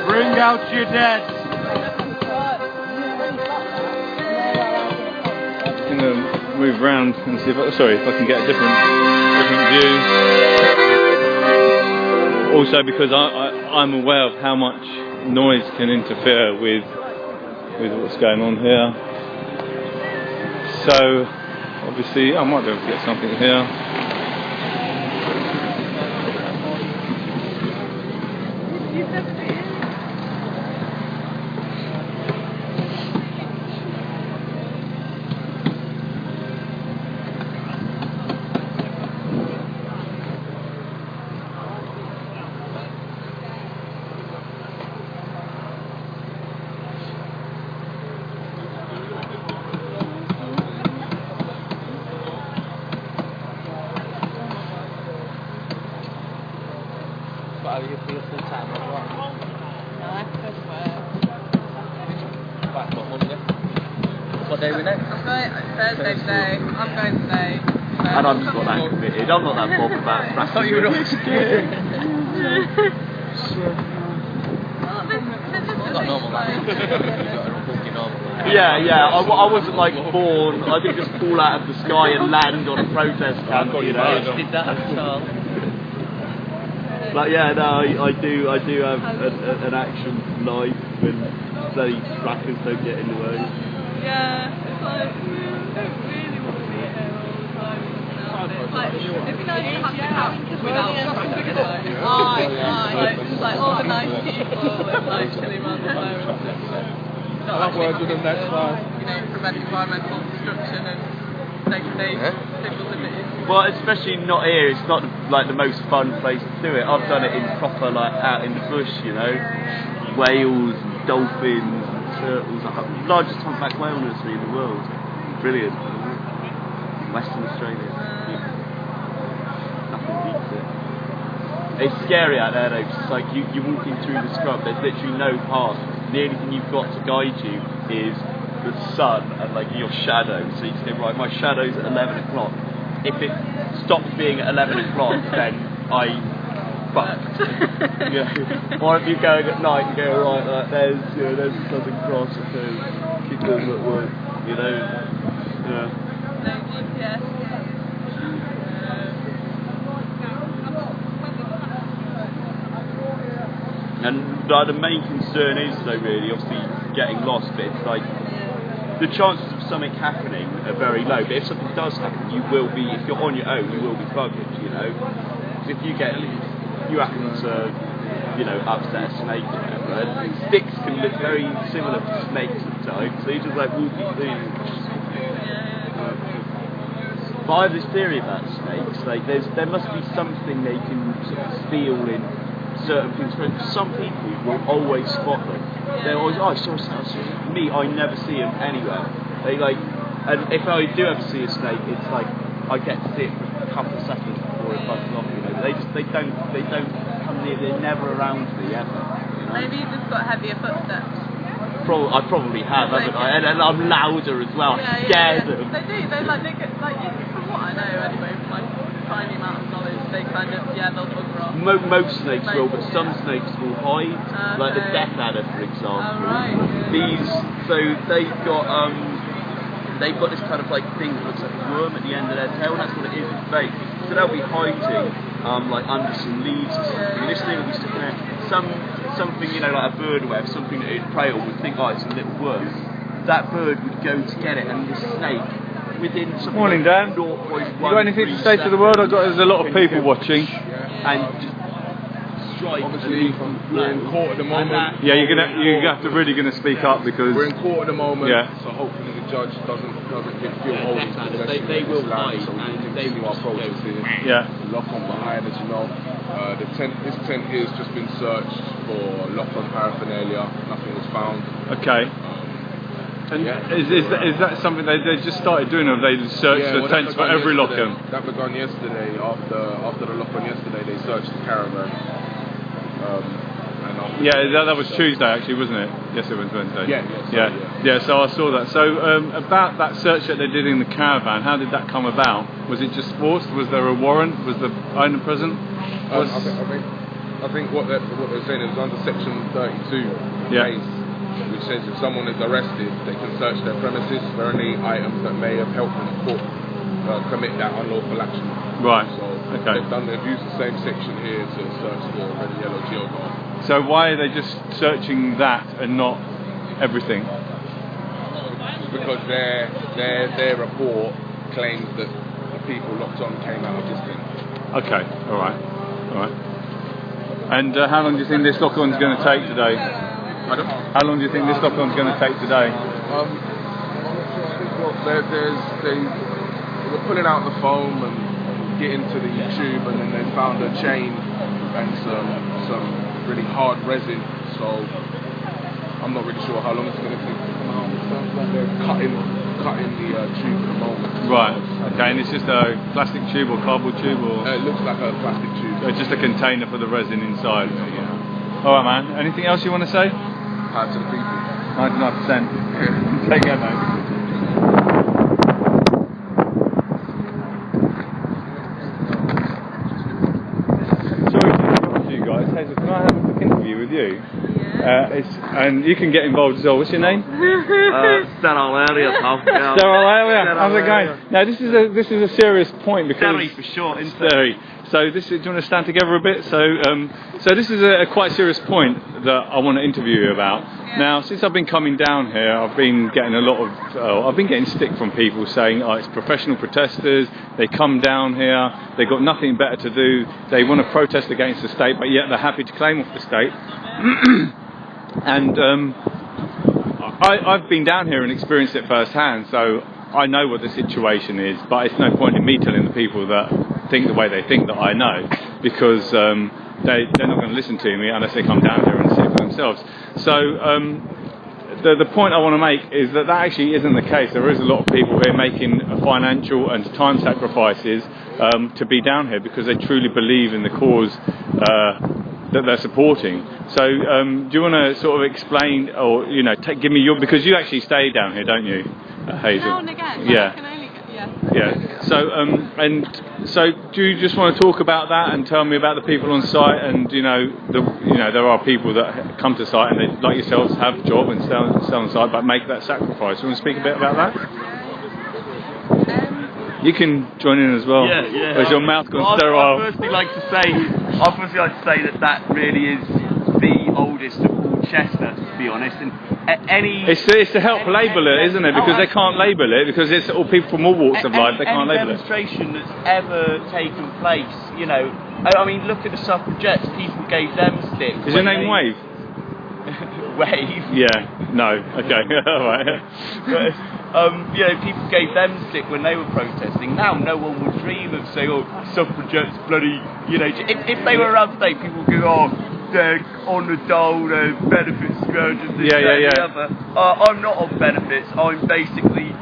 S15: Bring out your dead.
S1: I'm going to move round and see if I can get a different view. Also because I'm aware of how much noise can interfere with what's going on here. So obviously I might be able to get something here.
S15: What day are we next?
S5: I'm going Thursday today. I'm going today.
S15: And I'm just not that committed. I'm not that bothered about Fracking. I thought you were not scared.
S5: Well, this is
S15: It's not normal, that. It's not fucking normal.
S12: Yeah. I wasn't like born. I didn't just fall out of the sky and land on a protest camp. You know.
S7: Did that at all.
S12: But yeah, no, I do have an action life when bloody frackers don't get in the way.
S16: Yeah, it's like, we don't really want to be here all the time. It's like, it'd be nice to have the camp without frackers, like, like all the nice people, and like chilling around the fire and stuff.
S9: I'll work with them next time.
S16: You know, prevent environmental destruction and degradation of people's liberties.
S12: Well, especially not here. It's not like the most fun place to do it. I've done it in proper like out in the bush, you know, whales, and dolphins, and turtles. The largest humpback whale nursery in the world. Brilliant. Western Australia. Nothing beats it. It's scary out there though. It's like you're walking through the scrub. There's literally no path. The only thing you've got to guide you is the sun and like your shadow. So you just go, right, my shadow's at 11 o'clock. If it stops being at 11 o'clock, then I fucked. Or if you're going at night, you go, right, there's the Southern Cross, okay, keep them at work, you know. Yeah.
S16: No GPS.
S12: And like, the main concern is though really, obviously getting lost, but it's like the chances of something happening are very low, but if something does happen, you will be, if you're on your own, you will be buggered, you know. If you happen to, you know, upset a snake or whatever, and sticks can look very similar to snakes at times, so you just like walking through. But I have this theory about snakes, like there must be something they can sort of feel in certain things. Some people will always spot them. They're always, oh, I saw a snake. Me, I never see them anywhere. They like, and if I do ever see a snake, it's like I get to see it for a couple of seconds before it buzzes off. You know, but they don't come near. They're never around me ever. You know?
S16: Maybe you've just got heavier footsteps.
S12: I probably have, haven't I? And I'm louder as well. I scare them.
S16: They do. They get like, from what I know anyway, from my tiny amount of knowledge, they kind of, they'll bugger off.
S12: Most snakes will, but some snakes will hide, like the death adder, for example. So they've got this kind of like thing that looks like a worm at the end of their tail. That's what it is. It's fake. So they'll be hiding like under some leaves or something. And this thing will be sticking there. Something, you know, like a bird web, something that it'd prey on would think, oh, it's a little worm. That bird would go to get it, and the snake within something.
S1: Morning,
S12: like
S1: Dan. You got anything to say to the world? There's a lot of people watching.
S12: And just strike.
S17: Obviously, we're in court at the moment.
S1: Yeah, you're have to really gonna speak up because
S17: we're in court at the moment.
S1: Yeah.
S17: So hopefully the judge doesn't give Phil holding possession.
S12: They will
S17: land,
S12: fight,
S17: so we
S12: and
S17: can continue our protest here.
S1: Yeah.
S17: Lock on behind, as you know. This tent here has just been searched for lock on paraphernalia. Nothing was found.
S1: Okay. And is that something they just started doing, or they searched the tents for every lock-on?
S17: That begun yesterday. After the lock-on yesterday, they searched the caravan.
S1: That was Tuesday actually, wasn't it? Yes, it was Wednesday. Yeah, so I saw that. So about that search that they did in the caravan, how did that come about? Was it just forced? Was there a warrant? Was the owner present?
S17: I think what they're saying is under section 32 case, which says if someone is arrested, they can search their premises for any items that may have helped them commit that unlawful action.
S1: Right.
S17: So they've used the same section here to search the red and yellow geoguard.
S1: So why are they just searching that and not everything?
S17: Because their report claims that the people locked on came out of this thing.
S1: Okay, all right. And how long do you think this lock-on's going to take today?
S17: Pardon?
S1: How long do you think this lock-on's going to take today?
S17: Honestly, they were pulling out the foam and getting to the tube, and then they found a chain and some really hard resin. So I'm not really sure how long it's going to take to come out. It sounds like they're cutting the tube at the moment.
S1: Right. Okay, and it's just a plastic tube or cardboard tube, or?
S17: It looks like a plastic tube.
S1: So it's just a container for the resin inside. Yeah. All right, man. Anything else you want to say?
S17: Power to the people.
S1: 99%. Take care, mate. Sorry to interrupt you guys. Hazel, can I have a quick interview with you?
S16: Yeah.
S1: And you can get involved as well. What's your name?
S18: Sterile area, pal.
S1: Sterile area. How's it going? Now this is a serious point because
S18: Sterry for short, isn't it?
S1: Sterry. So do you want to stand together a bit? So this is a quite serious point that I want to interview you about. Now, since I've been coming down here, I've been getting I've been getting stick from people saying, oh, it's professional protesters. They come down here, they've got nothing better to do. They want to protest against the state, but yet they're happy to claim off the state. And I've been down here and experienced it firsthand, so I know what the situation is. But it's no point in me telling the people that think the way they think that I know, because they're not going to listen to me unless they come down here and see it for themselves. So the point I want to make is that actually isn't the case. There is a lot of people here making financial and time sacrifices to be down here because they truly believe in the cause that they're supporting. So do you want to sort of explain, or give me your, because you actually stay down here, don't you, Hazel?
S16: Now and again.
S1: Yeah.
S16: I can only get,
S1: Yeah. So do you just want to talk about that and tell me about the people on site? And there are people that come to site and they, like yourselves, have a job and stay on site, but make that sacrifice. You want to speak a bit about that? You can join in as well.
S18: Yeah.
S1: Where's your mouth gone sterile?
S18: I'd firstly like to say that really is the oldest of all chestnuts, to be honest. And
S1: it's to help label it, isn't it? Because they can't label it, because it's all people from all walks of life. They can't label it.
S18: Any demonstration that's ever taken place, I mean, look at the suffragettes. People gave them stick.
S1: Is your name Wave?
S18: Wave.
S1: Yeah. No. Okay. All right.
S18: But, people gave them stick when they were protesting. Now, no one would dream of saying, "Oh, suffragettes, bloody," If they were around today, people would go, "Oh, they're on the dole, their benefits scourges, this, that, and the other." I'm not on benefits. I'm basically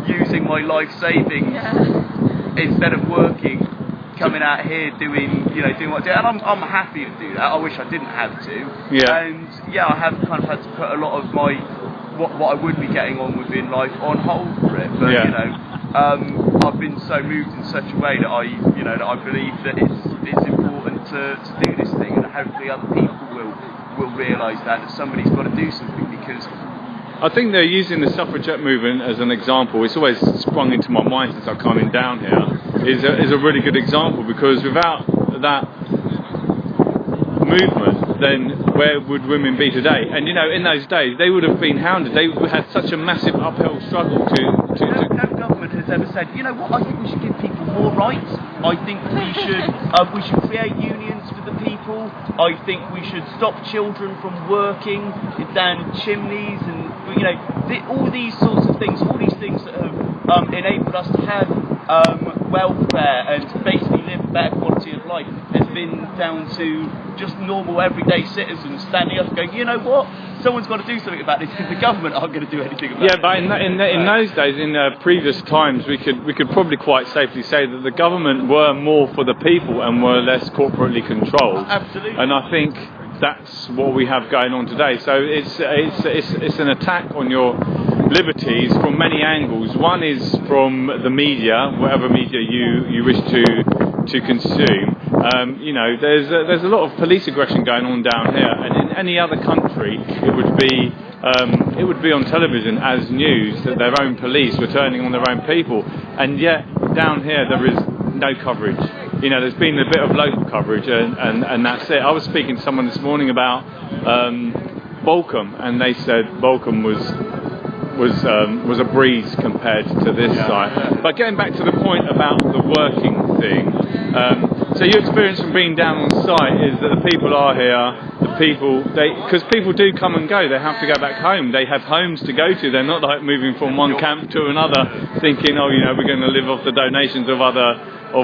S18: using my life savings instead of working. Coming out here doing what I do, and I'm happy to do that. I wish I didn't have to.
S1: Yeah.
S18: And I have kind of had to put a lot of my what I would be getting on within life on hold for it. But I've been so moved in such a way that I believe that it's important to do this thing, and hopefully other people will realise that somebody's got to do something, because
S1: I think they're using the suffragette movement as an example. It's always sprung into my mind since I've come in down here. Is a really good example, because without that movement, then where would women be today? And in those days they would have been hounded. They had such a massive uphill struggle to
S18: No government has ever said, you know what, I think we should give people more rights. I think we should create unions for the people. I think we should stop children from working down chimneys, and all these sorts of things, all these things that have enabled us to have welfare and to basically live a better quality of life has been down to just normal everyday citizens standing up and going, you know what, someone's got to do something about this, because the government aren't going to do anything about it.
S1: Yeah, but in those days, in previous times, we could probably quite safely say that the government were more for the people and were less corporately controlled.
S18: Absolutely.
S1: And I think that's what we have going on today. So it's an attack on your liberties from many angles. One is from the media, whatever media you wish to consume. There's a lot of police aggression going on down here, and in any other country it would be on television as news that their own police were turning on their own people, and yet down here there is no coverage. There's been a bit of local coverage, and that's it. I was speaking to someone this morning about Bolcombe, and they said Bolcombe was a breeze compared to this site. But getting back to the point about the working thing, so your experience from being down on site is that the people are here, because people do come and go, they have to go back home, they have homes to go to, they're not like moving from one camp to another thinking, we're going to live off the donations of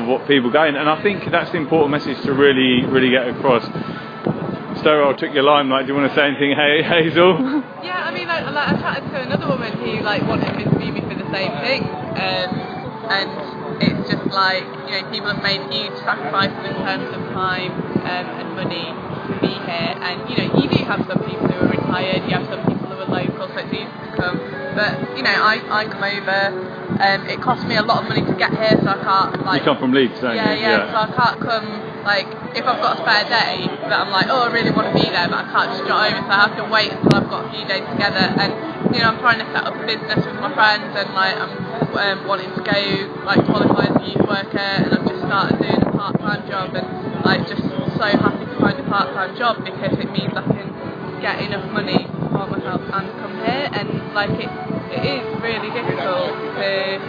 S1: what people go in. And I think that's the important message to really, really get across. Sterile took your limelight. Do you want to say anything, Hazel?
S16: Yeah, I mean, I chatted to another woman who wanted to interview me for the same thing, and it's just people have made huge sacrifices in terms of time and money to be here, and you do have some people who are retired, you have some people who are local, so it's easy to come. But you know, I come over. It costs me a lot of money to get here, so I can't like.
S1: You come from Leeds, don't you?
S16: Yeah. So I can't come like if I've got a spare day that I'm like, oh, I really want to be there, but I can't just jot over. So I have to wait until I've got a few days together. And you know, I'm trying to set up a business with my friends, and like I'm wanting to go like qualify as a youth worker, and I've just started doing a part-time job, and like just so happy to find a part-time job because it means I can get enough money for myself and come here. And like it is really difficult to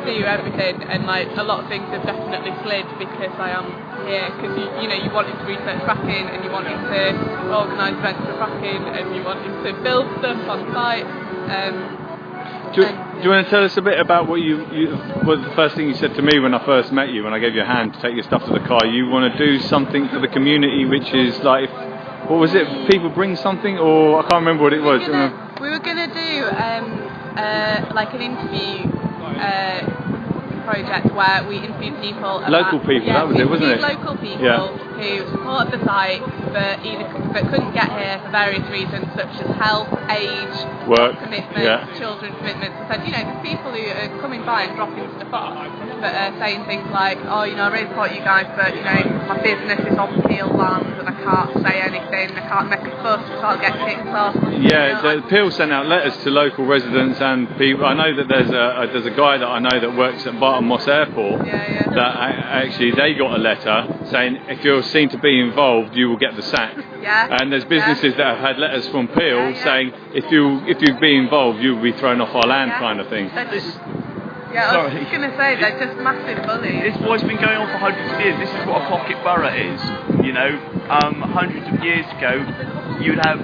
S16: do everything, and like a lot of things have definitely slid because I am here, because you know, you wanted to research fracking, and you wanted to organise events for fracking, and you wanted to build stuff on site.
S1: Do you want to tell us a bit about what what the first thing you said to me when I first met you, when I gave you a hand to take your stuff to the car? You want to do something for the community, which is like, what was it? People bring something, or I can't remember what it was.
S16: We were gonna do like an interview project where we interviewed people.
S1: Local people, that was it, wasn't it?
S16: Local people who supported the site but couldn't get here for various reasons, such as health, age,
S1: work,
S16: commitments, children commitments. I said, you know, there's people who are coming by and dropping stuff off, but saying things like, oh, you know, I really support you guys, but you know, my business is on Peel land and I can't say anything, I can't make a fuss because I'll get kicked off.
S1: Yeah, you know, Peel sent out letters to local residents and people. I know that there's a guy that I know that works at Barton Moss Airport that actually they got a letter saying if you're seen to be involved, you will get the sack. And there's businesses that have had letters from Peel saying if you be involved, you will be thrown off our land, kind of thing.
S16: I was just going to say, they're just massive bullies.
S18: It's what's been going on for hundreds of years. This is what a pocket borough is. You know, hundreds of years ago, you'd have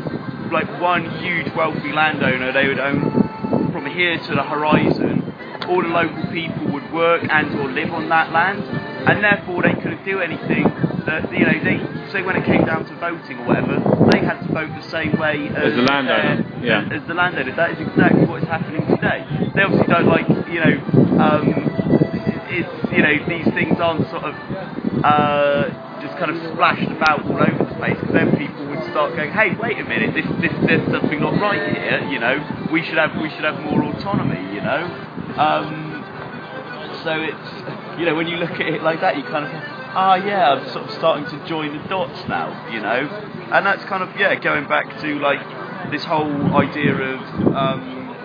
S18: like one huge wealthy landowner. They would own from here to the horizon. All the local people would work and or live on that land, and therefore they couldn't do anything. That, you know, they say when it came down to voting or whatever, they had to vote the same way as
S1: the landowner.
S18: As the landowner. That is exactly what is happening today. They obviously don't like, you know, these things aren't sort of just kind of splashed about all over the place, because then people would start going, hey, wait a minute, there's something not right here. You know, we should have more autonomy. You know. So it's, you know, when you look at it like that, you kind of think, yeah, I'm sort of starting to join the dots now, you know, and that's kind of, going back to like this whole idea of,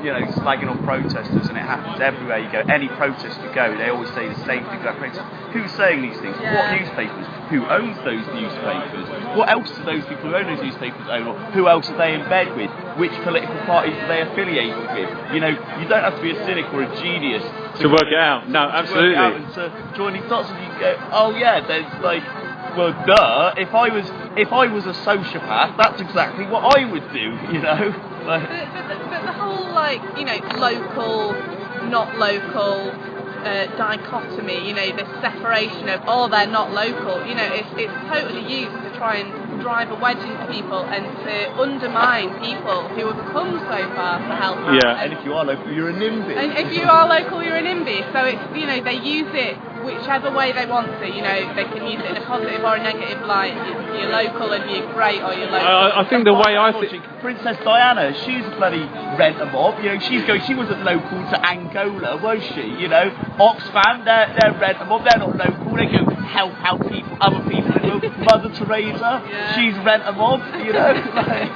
S18: you know, slagging off protesters, and it happens everywhere you go. Any protest you go, they always say the same thing about protesters. Who's saying these things? What newspapers? Who owns those newspapers? What else do those people who own those newspapers own? Or who else are they in bed with? Which political parties are they affiliated with? You know, you don't have to be a cynic or a genius
S1: to work it out. No, absolutely.
S18: To work it out and to join these dots, and you go, oh yeah, there's like, well, duh. If I was a sociopath, that's exactly what I would do. You know.
S16: But the whole, like, you know, local, not local dichotomy, you know, this separation of, oh, they're not local, you know, it's totally used to try and drive a wedge into people and to undermine people who have come so far to help out.
S18: Yeah, and if you are local, you're a NIMBY.
S16: And if you are local, you're a NIMBY. So it's, you know, they use it whichever way they want to, you know, they can use it in a positive or a negative light. You're local and you're great, or you're local.
S1: I think the way I think
S18: Princess Diana, she's a bloody rent-a-mob, you know, she wasn't local to Angola, was she? You know, Oxfam, they're rent-a-mob, they're not local, they go help out people, other people in the world. Mother Teresa, she's rent-a-mob, you know, like.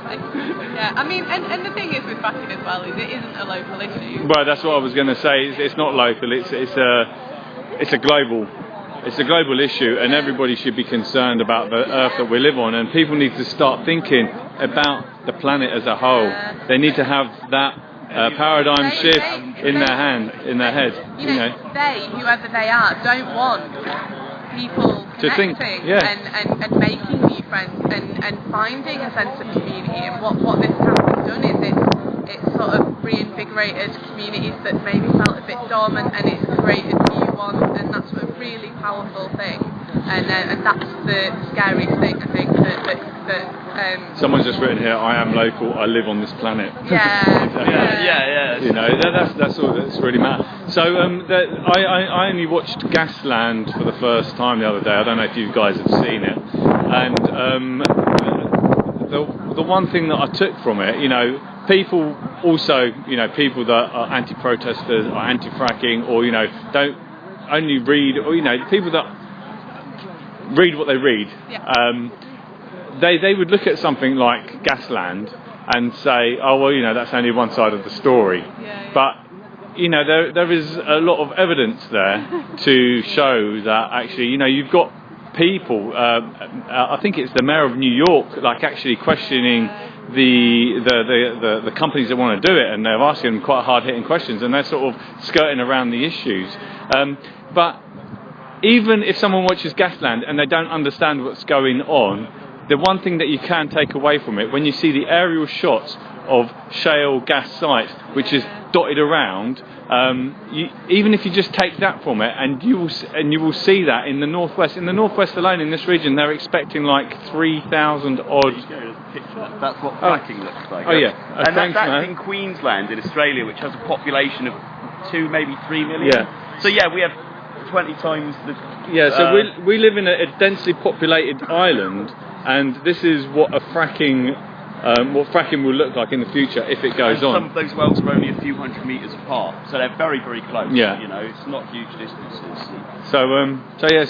S16: Yeah, I mean, and the thing is with fracking as well is it isn't a local issue.
S1: Well, that's what I was going to say. It's not local. It's a global issue, and everybody should be concerned about the earth that we live on. And people need to start thinking about the planet as a whole. They need to have that paradigm shift in their head.
S16: You know, they, whoever they are, don't want people connecting and making new friends and finding a sense of community. And what this camp has done is it's sort of reinvigorated communities that maybe felt a bit dormant, and it's created new ones, and that's a really powerful thing. And that's the scary thing, I think, that
S1: someone's just written here, I am local, I live on this planet.
S18: Yeah.
S1: You know, that's all that's really matter. So I only watched Gasland for the first time the other day. I don't know if you guys have seen it. And the one thing that I took from it, you know, people also, you know, people that are anti-protesters or anti-fracking, or, you know, don't only read, or, you know, people that read what they read, they would look at something like Gasland and say, oh, well, you know, that's only one side of the story. But, you know, there is a lot of evidence there to show that actually, you know, you've got people, I think it's the mayor of New York, like actually questioning the companies that want to do it, and they're asking them quite hard-hitting questions, and they're sort of skirting around the issues. But even if someone watches Gasland and they don't understand what's going on, the one thing that you can take away from it, when you see the aerial shots of shale gas sites, which is dotted around, even if you just take that from it, and you will see that in the northwest. In the northwest alone, in this region, they're expecting like 3,000 odd.
S18: That's what fracking looks like.
S1: Oh yeah,
S18: and that's in Queensland, in Australia, which has a population of 2, maybe 3 million.
S1: Yeah.
S18: So yeah, we have 20 times the.
S1: Yeah. So we live in a densely populated island, and this is what fracking will look like in the future if it goes on.
S18: Some of those wells are only a few hundred metres apart, so they're very, very close.
S1: Yeah.
S18: You know, it's not huge distances.
S1: So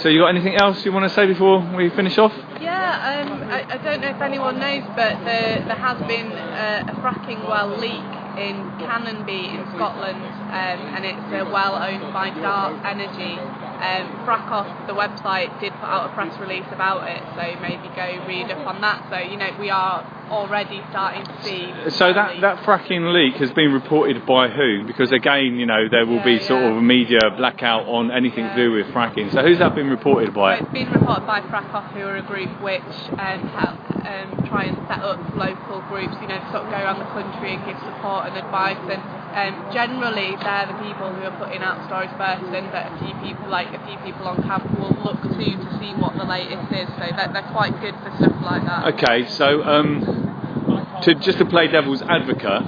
S1: you got anything else you want to say before we finish off?
S16: Yeah, I don't know if anyone knows, but there has been a fracking well leak in Canonby in Scotland, and it's a well owned by Dart Energy. Frackoff, the website, did put out a press release about it, so maybe go read up on that. So, you know, we are already starting to see.
S1: So that fracking leak has been reported by who? Because again, you know, there will be sort of a media blackout on anything to do with fracking. So who's that been reported by?
S16: So it's been reported by Frackoff, who are a group which help try and set up local groups, you know, sort of go around the country and give support and advice, and generally they're the people who are putting out stories first, and that a few people on camp will look to see what the latest is, so they're quite good for stuff like that.
S1: Okay, so to play devil's advocate,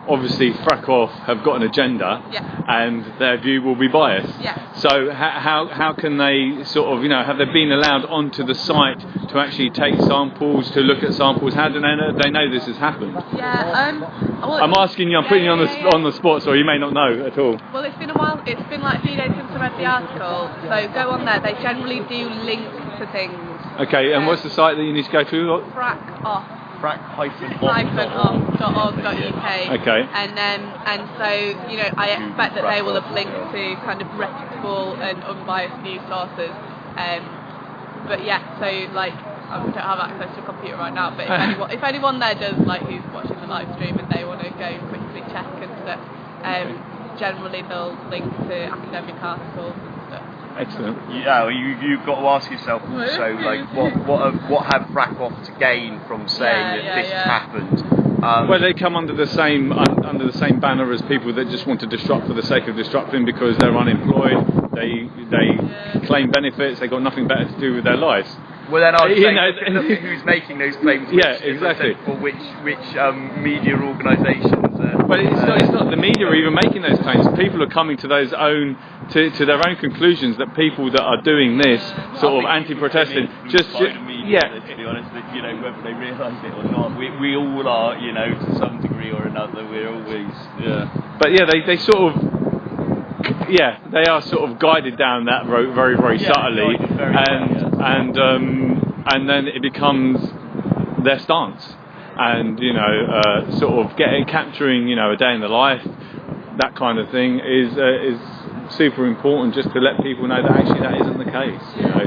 S1: obviously Frackoff have got an agenda, and their view will be biased. So how can they sort of, you know, have they been allowed onto the site to actually take samples, to look at samples? How do they know this has happened? I'm asking you, I'm putting you on the spot, so you may not know at all.
S16: Well, it's been a while. It's been like a few days since I read the article, so go on there. They generally do link to things.
S1: Okay, and what's the site that you need to go to?
S16: Frackoff.
S18: Frack-off.org.uk.
S1: Okay.
S16: And so, you know, I expect that they will have linked to kind of reputable and unbiased news sources. But yeah, so like, I don't have access to a computer right now, but if anyone there does, like, who's watching the live stream and they want to go quickly check and stuff, generally they'll link to academic articles and stuff.
S1: Excellent.
S18: Yeah, well, you've got to ask yourself also, like, what have Frackoff to gain from saying that this has happened?
S1: Well, they come under the same banner as people that just want to disrupt for the sake of disrupting because they're unemployed. They claim benefits. They've got nothing better to do with their lives.
S18: Well, then I'd say look at who's making those claims.
S1: Exactly.
S18: For which media organisations.
S1: Well, it's not the media even making those claims. People are coming to their own conclusions that people that are doing this sort of anti-protesting
S18: to be honest, but, you know, whether they realise it or not, we all are, you know, to some degree or another. We're always
S1: But yeah, they sort of. Yeah, they are sort of guided down that road very, very subtly, and then it becomes their stance, and you know, sort of capturing, you know, a day in the life, that kind of thing is super important, just to let people know that actually that isn't the case. You know,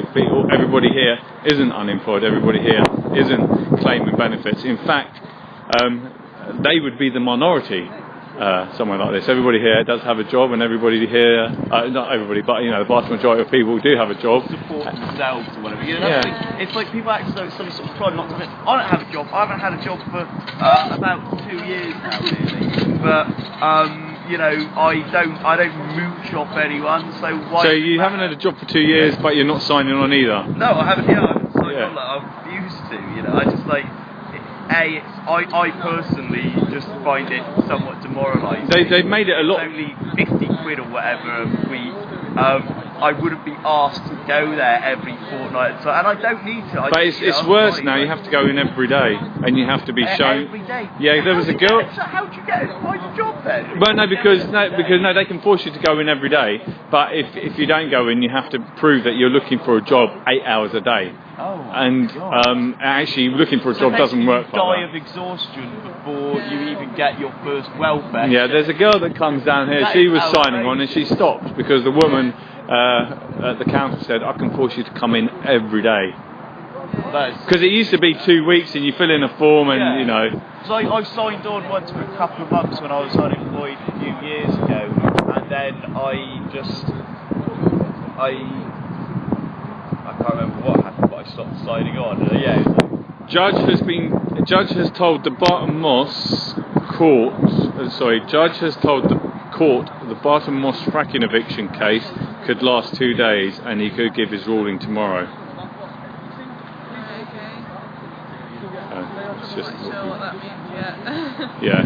S1: everybody here isn't unemployed. Everybody here isn't claiming benefits. In fact, they would be the minority. Somewhere like this. Everybody here does have a job, and everybody here, not everybody, but you know, the vast majority of people do have a job.
S18: Support themselves or whatever. You know, it's like people act as though it's some sort of pride not to have it. I don't have a job. I haven't had a job for about 2 years now, really. But you know, I don't mooch off anyone. So why?
S1: So you haven't had a job for 2 years, but you're not signing on either.
S18: No, I haven't. Yeah, I haven't signed on. Like, I used to. You know, I just like. I personally just find it somewhat demoralising.
S1: They've made it a lot.
S18: It's only 50 quid or whatever a week. I wouldn't be asked to go there every fortnight, and I don't need to.
S1: But it's worse now. You have to go in every day, and you have to be shown.
S18: Every day.
S1: Yeah, there was a girl.
S18: How do you get a job then?
S1: Well, no, because they can force you to go in every day. But if you don't go in, you have to prove that you're looking for a job 8 hours a day.
S18: Oh.
S1: And actually, looking for a job doesn't work.
S18: You die of exhaustion before you even get your first welfare.
S1: Yeah, there's a girl that comes down here. She was signing on, and she stopped because the woman at the council said, "I can force you to come in every day." Because it used to be 2 weeks, and you fill in a form, and you know.
S18: So I signed on once for a couple of months when I was unemployed a few years ago, and then I can't remember what happened, but I stopped signing on.
S1: Judge has told the Barton Moss court. Judge has told the court the Barton Moss fracking eviction case could last 2 days, and he could give his ruling tomorrow. It's just.
S16: Not sure what that means yet.
S1: Yeah.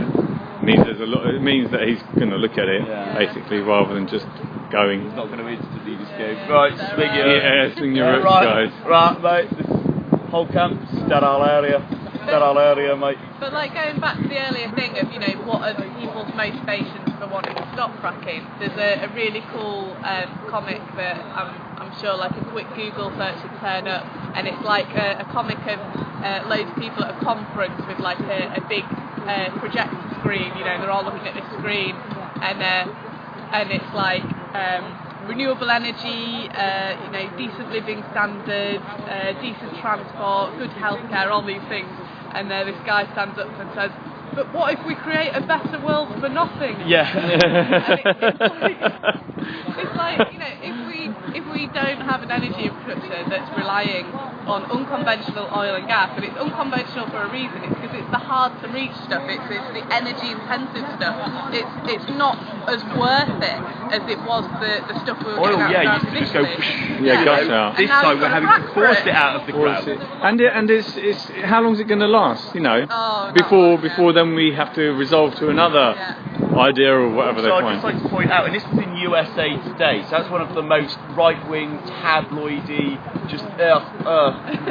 S1: It means that he's going to look at it basically, rather than just going.
S18: He's not going to instantly escape. Right,
S1: swing your roots,
S18: right,
S1: guys.
S18: Right, mate. This whole camp's dead all area, mate.
S16: But like going back to the earlier thing of what are people's motivations for wanting to stop fracking, there's a really cool comic that I'm sure like a quick Google search would turn up, and it's like a comic of loads of people at a conference with like a big projector screen. They're all looking at this screen, and it's like renewable energy, decent living standards, decent transport, good healthcare, all these things. And this guy stands up and says, "But what if we create a better world for nothing?"
S18: Yeah.
S16: It's like if we don't have an energy infrastructure that's relying on unconventional oil and gas, and it's unconventional for a reason. It's because it's the hard to reach stuff. It's the energy intensive stuff. It's not as worth it as it was the stuff we were getting out of the ground initially.
S1: Gosh out.
S18: This time we're having to force it out of the ground.
S1: And it's how long is it going to last? Before then we have to resolve to another idea or whatever they
S18: So
S1: find.
S18: I'd just like to point out, and this was in USA Today, so that's one of the most right-wing, tabloidy, just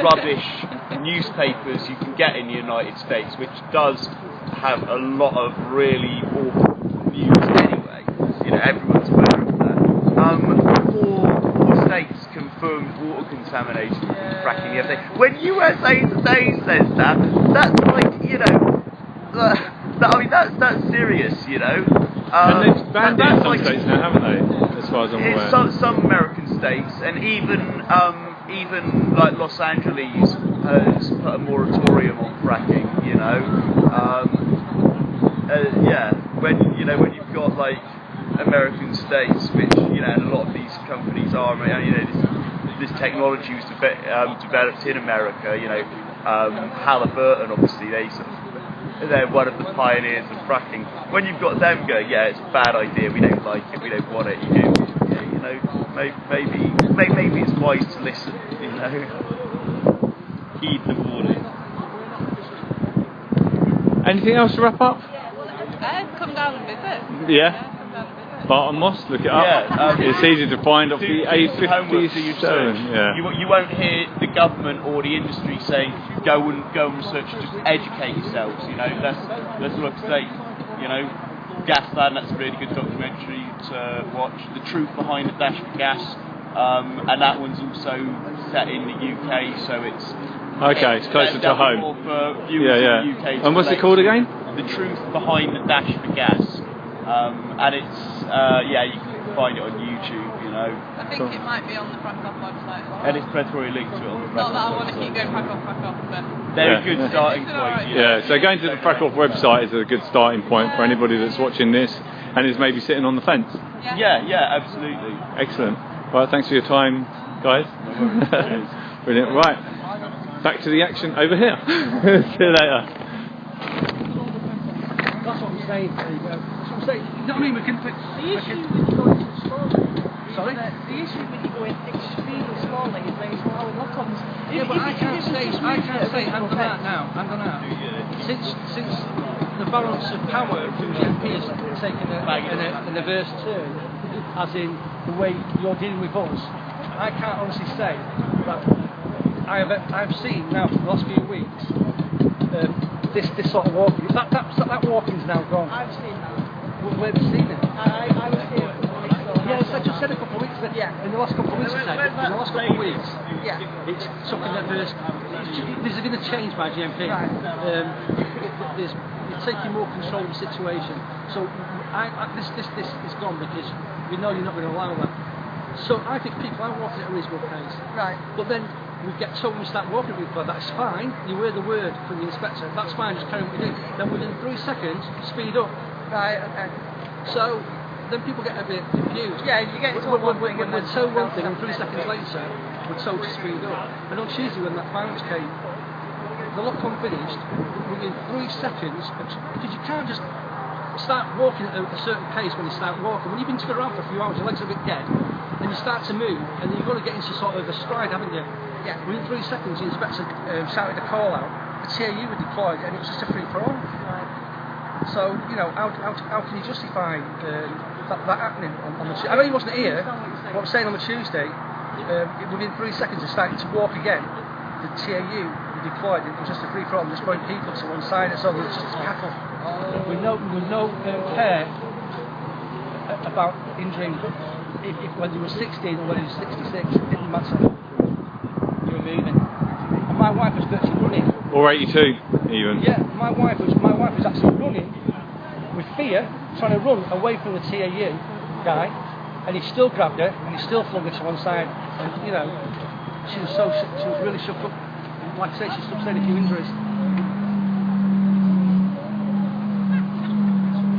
S18: rubbish newspapers you can get in the United States, which does have a lot of really awful news anyway. Everyone's aware of that. 4 states confirmed water contamination from fracking the other day. When USA Today says that, that's like, that's serious,
S1: And they've banned it in some states now, haven't they? As far as I'm aware.
S18: Some American states, and even like Los Angeles has put a moratorium on fracking. When you've got like American states, which and a lot of these companies are, this technology was developed in America. Halliburton, obviously, they're one of the pioneers of fracking. When you've got them going, it's a bad idea, we don't like it, we don't want it, maybe it's wise to listen, heed the warning.
S1: Anything else to wrap up?
S16: Come down and visit.
S1: Yeah. Barton Moss, look it up. It's easy to find off the A57. Yeah.
S18: You won't hear the government or the industry saying go and research, just educate yourselves. Let's look straight. Gasland, that's a really good documentary to watch. The Truth Behind the Dash for Gas, and that one's also set in the UK, so it's
S1: closer to home.
S18: More for viewers in the UK.
S1: And what's it called again?
S18: The Truth Behind the Dash for Gas. And it's you can find it on YouTube,
S16: I think it might be on the Frack Off website as well.
S18: And it's predatory linked to it on the Frack Off.
S16: Not that I want to keep going Frack Off, but
S18: they're a good starting point.
S1: So going to the Frack Off website is a good starting point for anybody that's watching this and is maybe sitting on the fence.
S18: Yeah, absolutely.
S1: Excellent. Well, thanks for your time, guys. Brilliant. Right, back to the action over here. See you later.
S6: That's what I'm saying. You know what I mean? We can fix.
S7: The issue with going too slowly. Sorry? The issue with you going extremely slowly is that it's allowing lock-ons.
S6: Yeah, but I can't say, hang on out. Since the balance of power from GP has taken a reverse turn, as in the way you're dealing with us, I can't honestly say that I've seen now for the last few weeks this sort of walking. That walking's now gone.
S5: I've seen that.
S6: Where have you seen it?
S5: I was here a couple of weeks ago.
S6: Yes, I just said a couple of weeks ago.
S5: Yeah.
S6: In the last couple of weeks, in the last couple of weeks,
S5: Yeah.
S6: it's something that this is going to change by GMP.
S5: Right.
S6: You're taking more control of the situation. So this is gone because we know you're not going to allow that. So I think people are walking at a reasonable pace.
S5: Right.
S6: But then we get told we start walking with people, that's fine. You hear the word from the inspector, that's fine, just carry on what you do. Then within 3 seconds, speed up.
S5: Right, okay.
S6: So then people get a bit confused.
S5: Yeah, you get told one thing and
S6: we're
S5: then
S6: told one thing, and
S5: something
S6: 3 seconds later, we're told to speed up. And on Tuesday when that finance came, the lock-on finished within 3 seconds, because you can't just start walking at a certain pace when you start walking. When you've been together around for a few hours, your legs are a bit dead, and you start to move, and then you've got to get into sort of a stride, haven't you?
S5: Yeah.
S6: Within 3 seconds, the inspector shouted a call out, the TAU were deployed, and it was just a free-for-all.
S5: Right.
S6: So, you know, how can you justify that happening on the Tuesday? I know he wasn't here, what I'm saying on the Tuesday, within 3 seconds of starting to walk again, the TAU were deployed, and it was just a free-for-all, and just throwing people to one side, and so there was just cattle. With no care about injuring, whether you were 16 or whether you were 66, it didn't matter. You were moving. And my wife was virtually running.
S1: Or 82 even.
S6: Yeah, my wife was actually running with fear, trying to run away from the TAU guy, and he still grabbed her and he still flung her to one side. And you know, she was really shook up. Like I say, she sustained a few injuries.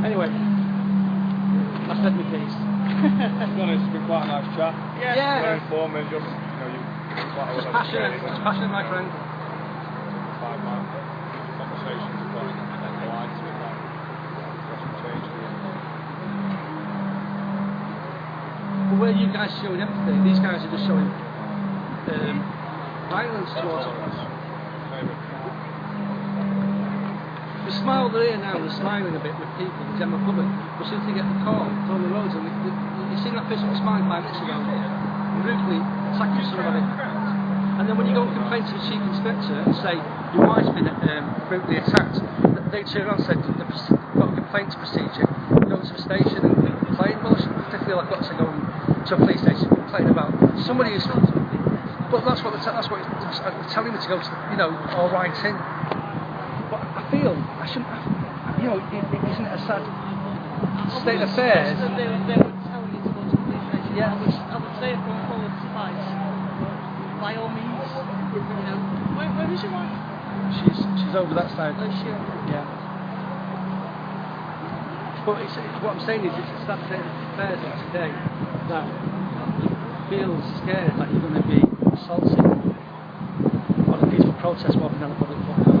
S6: Anyway, I said my piece.
S9: To be honest, it's been quite a nice chat.
S6: Yeah.
S9: Very informative, just, you know, you've quite a
S6: It's
S9: lot
S6: passionate, my friend.
S9: 5 months, conversations are going and then lines with that. What's change for you?
S6: But where you guys showing empathy, these guys are just showing violence towards us. The smile they're here now, they're smiling a bit with people, the general public, but as soon as they get the call, they're on the roads, and you've seen that person smiling 5 minutes ago, brutally attacking somebody. And then when you go and complain to the chief inspector and say your wife's been brutally attacked, they turn around and say they've got a complaints procedure, go to the station and complain. Well, I feel I've got to go to a police station and complain about somebody who's. But that's what they're telling me to go to, you know, or write in. But I feel I shouldn't have, you know, isn't it a sad state of affairs?
S16: They would tell you to go to the police station.
S6: Yeah.
S16: I would say a phone call would suffice. By all means, you know. Where is your wife?
S6: She's over that side.
S16: Oh, she?
S6: Yeah. But what I'm saying is, it's a sad state of affairs today that you feel scared that you're going to be assaulted on a peaceful protest walking down a public footpath.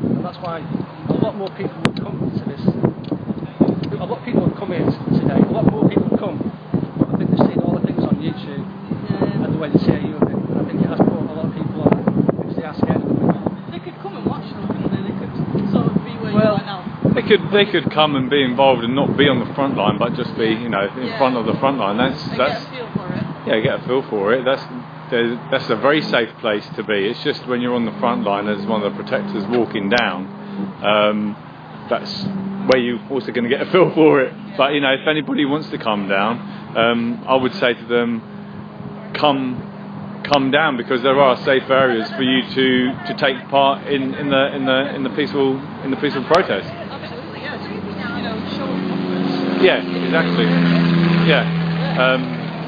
S6: And that's why a lot more people will come to this. A lot of people have come here today. A lot more people come. I think they've seen all the things on YouTube and the way the TAU have been. And I think it has brought a lot of people on because they are scared of them.
S16: They could come and watch them, couldn't they? They could sort of be where you are now.
S1: They could come and be involved and not be on the front line, but just be, you know, in front of the front line. That's
S16: get a feel for it.
S1: Yeah, get a feel for it. That's a very safe place to be. It's just when you're on the front line as one of the protectors walking down, that's where you're also going to get a feel for it. But you know, if anybody wants to come down, I would say to them, come down, because there are safe areas for you to take part in the peaceful protest.
S16: Absolutely, yeah. You know, show confidence.
S1: Yeah, exactly. Yeah.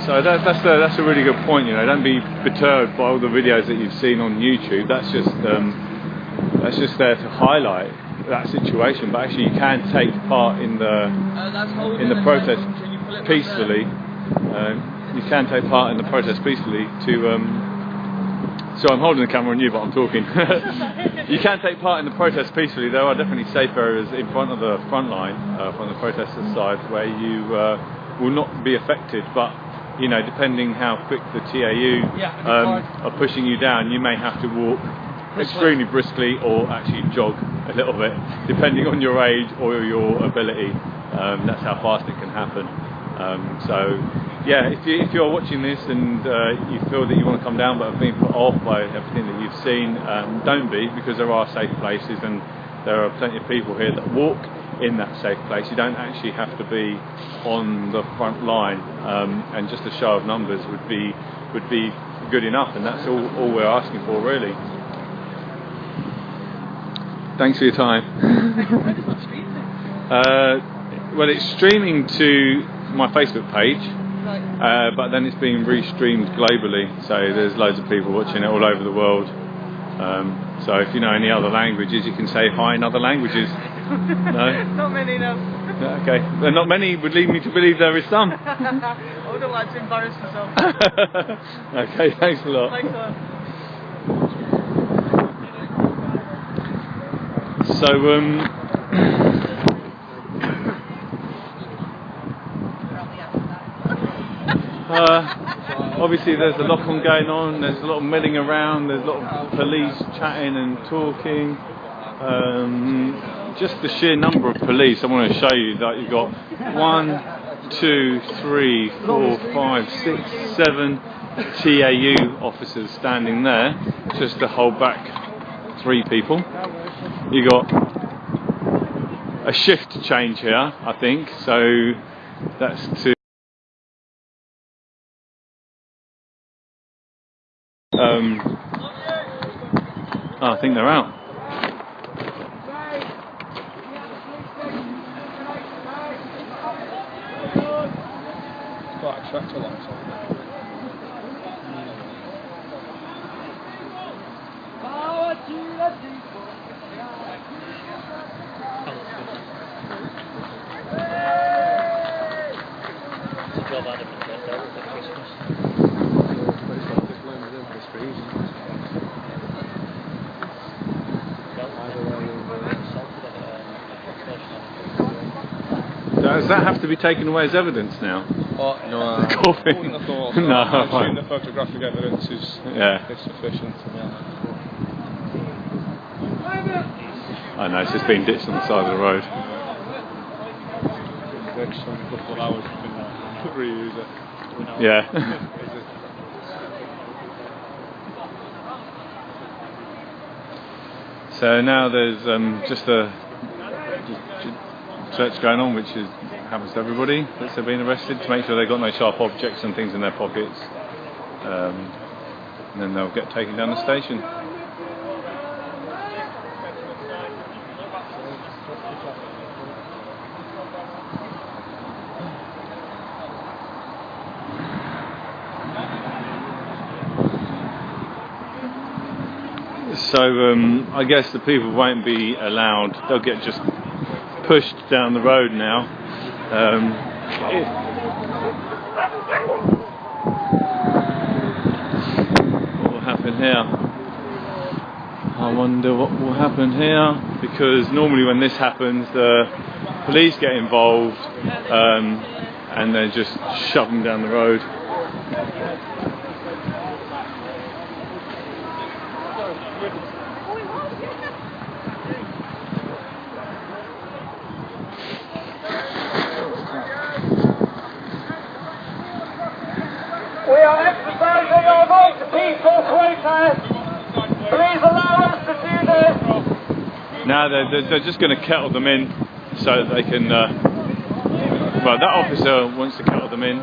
S1: So that's a really good point. You know, don't be perturbed by all the videos that you've seen on YouTube. That's just there to highlight that situation. But actually, you can take part in the protest peacefully. You can take part in the protest peacefully so I'm holding the camera on you, but I'm talking. You can take part in the protest peacefully. There are definitely safe areas in front of the front line, from the protesters' side, where you will not be affected. But you know, depending how quick the TAU are pushing you down, you may have to walk extremely briskly or actually jog a little bit, depending on your age or your ability. That's how fast it can happen. So yeah, if you're watching this and you feel that you want to come down but have been put off by everything that you've seen, don't be, because there are safe places and there are plenty of people here that walk in that safe place. You don't actually have to be on the front line, and just a show of numbers would be good enough, and that's all we're asking for, really. Thanks for your time. Well, it's streaming to my Facebook page, but then it's being restreamed globally, so there's loads of people watching it all over the world. So if you know any other languages, you can say hi in other languages. No?
S16: Not many, no.
S1: Okay, well, not many would lead me to believe there is some.
S16: I wouldn't like to embarrass myself.
S1: Okay, thanks a lot.
S16: Thanks a lot.
S1: So, obviously there's a lot on going on, there's a lot of milling around, there's a lot of police chatting and talking. Just the sheer number of police, I want to show you that you've got 1, 2, 3, 4, 5, 6, 7 TAU officers standing there just to hold back 3 people. You got a shift change here, I think, so that's to I think they're out.
S2: It's quite a tractor line.
S1: Does that have to be taken away as evidence now?
S2: Oh, no,
S1: Coffee?
S2: I thought,
S1: No,
S2: I
S1: fine.
S2: assume the photographic evidence is sufficient.
S1: I know, it's just been ditched on the side of the road.
S2: Next couple of hours you can reuse it.
S1: Yeah. So now there's just a search going on, which happens to everybody that's been arrested, to make sure they've got no sharp objects and things in their pockets, and then they'll get taken down the station. So I guess the people won't be allowed, they'll get just pushed down the road now. What will happen here? I wonder what will happen here, because normally when this happens the police get involved and they just shove them down the road.
S9: We are exercising our right to peaceful protest. Please allow us to do this.
S1: Now they're just going to kettle them in so that they can. Well, that officer wants to kettle them in.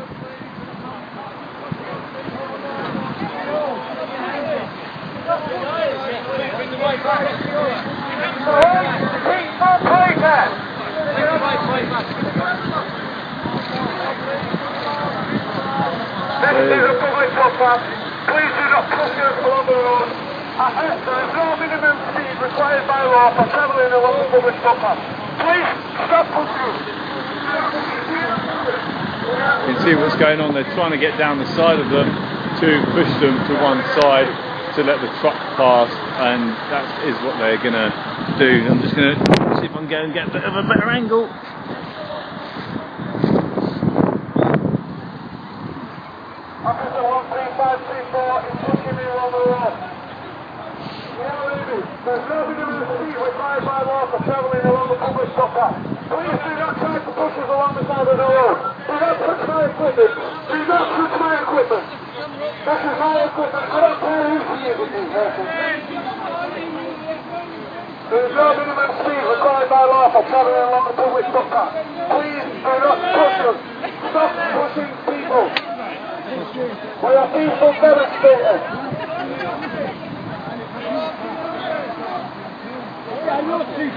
S9: Peaceful protest. This is a public footpath. Please do not push us along the road. There is no minimum speed required by law for travelling along the public footpath. Please stop pushing.
S1: You can see what's going on. They're trying to get down the side of them to push them to one side to let the truck pass, and that is what they're going to do. I'm just going to see if I can go and get a bit of a better angle.
S9: Officer 13534 is pushing me along the road. There's no minimum speed required by law for travelling along the public footpath. Please do not try to bushes along the side of the road. Do not touch my equipment. Do not touch my equipment. This is my equipment. Do not tear into you with these vehicles. There is no minimum speed required by law for travelling along the public footpath. Please do not push us. Stop pushing people. We are peaceful demonstrators. One, two,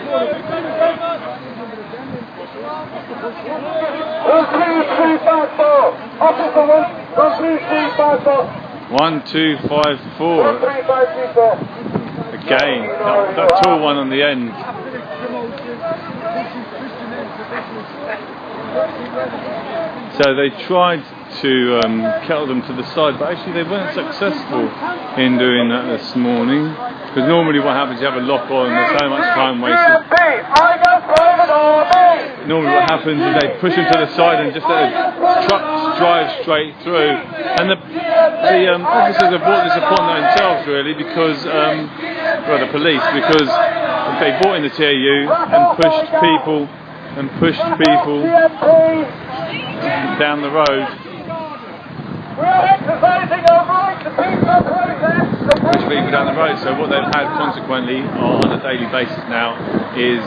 S9: three, five, four. Officer
S1: 1254.
S9: 1354.
S1: Again, that tall one on the end. So they tried to kettle them to the side, but actually they weren't successful in doing that this morning. Because normally what happens, you have a lock on, there's so much time wasted. Normally what happens is they push them to the side and just let the trucks drive straight through. And the officers have brought this upon themselves really because, well, the police, because they brought in the TAU and pushed people down the road.
S9: We are exercising our right to peaceful protest.
S1: Push people down the road. So what they've had consequently on a daily basis now is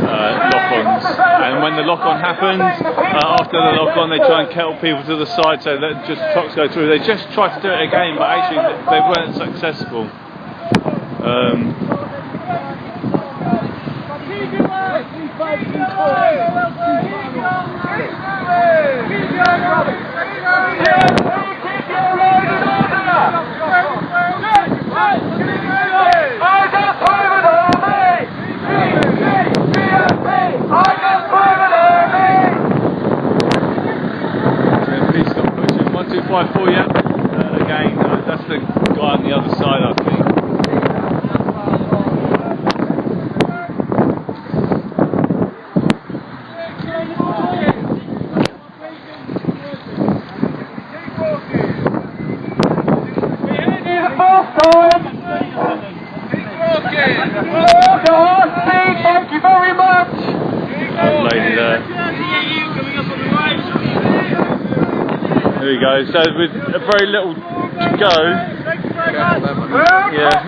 S1: lock-ons. And when the lock-on happens, after the lock-on they try and kettle people to the side so that just trucks go through. They just tried to do it again, but actually they weren't successful. Please stop pushing. 1254, yeah. Again, that's the guy on the other side, I think.
S9: Thank you very much.
S1: Lady there. There we go. So with very little to go,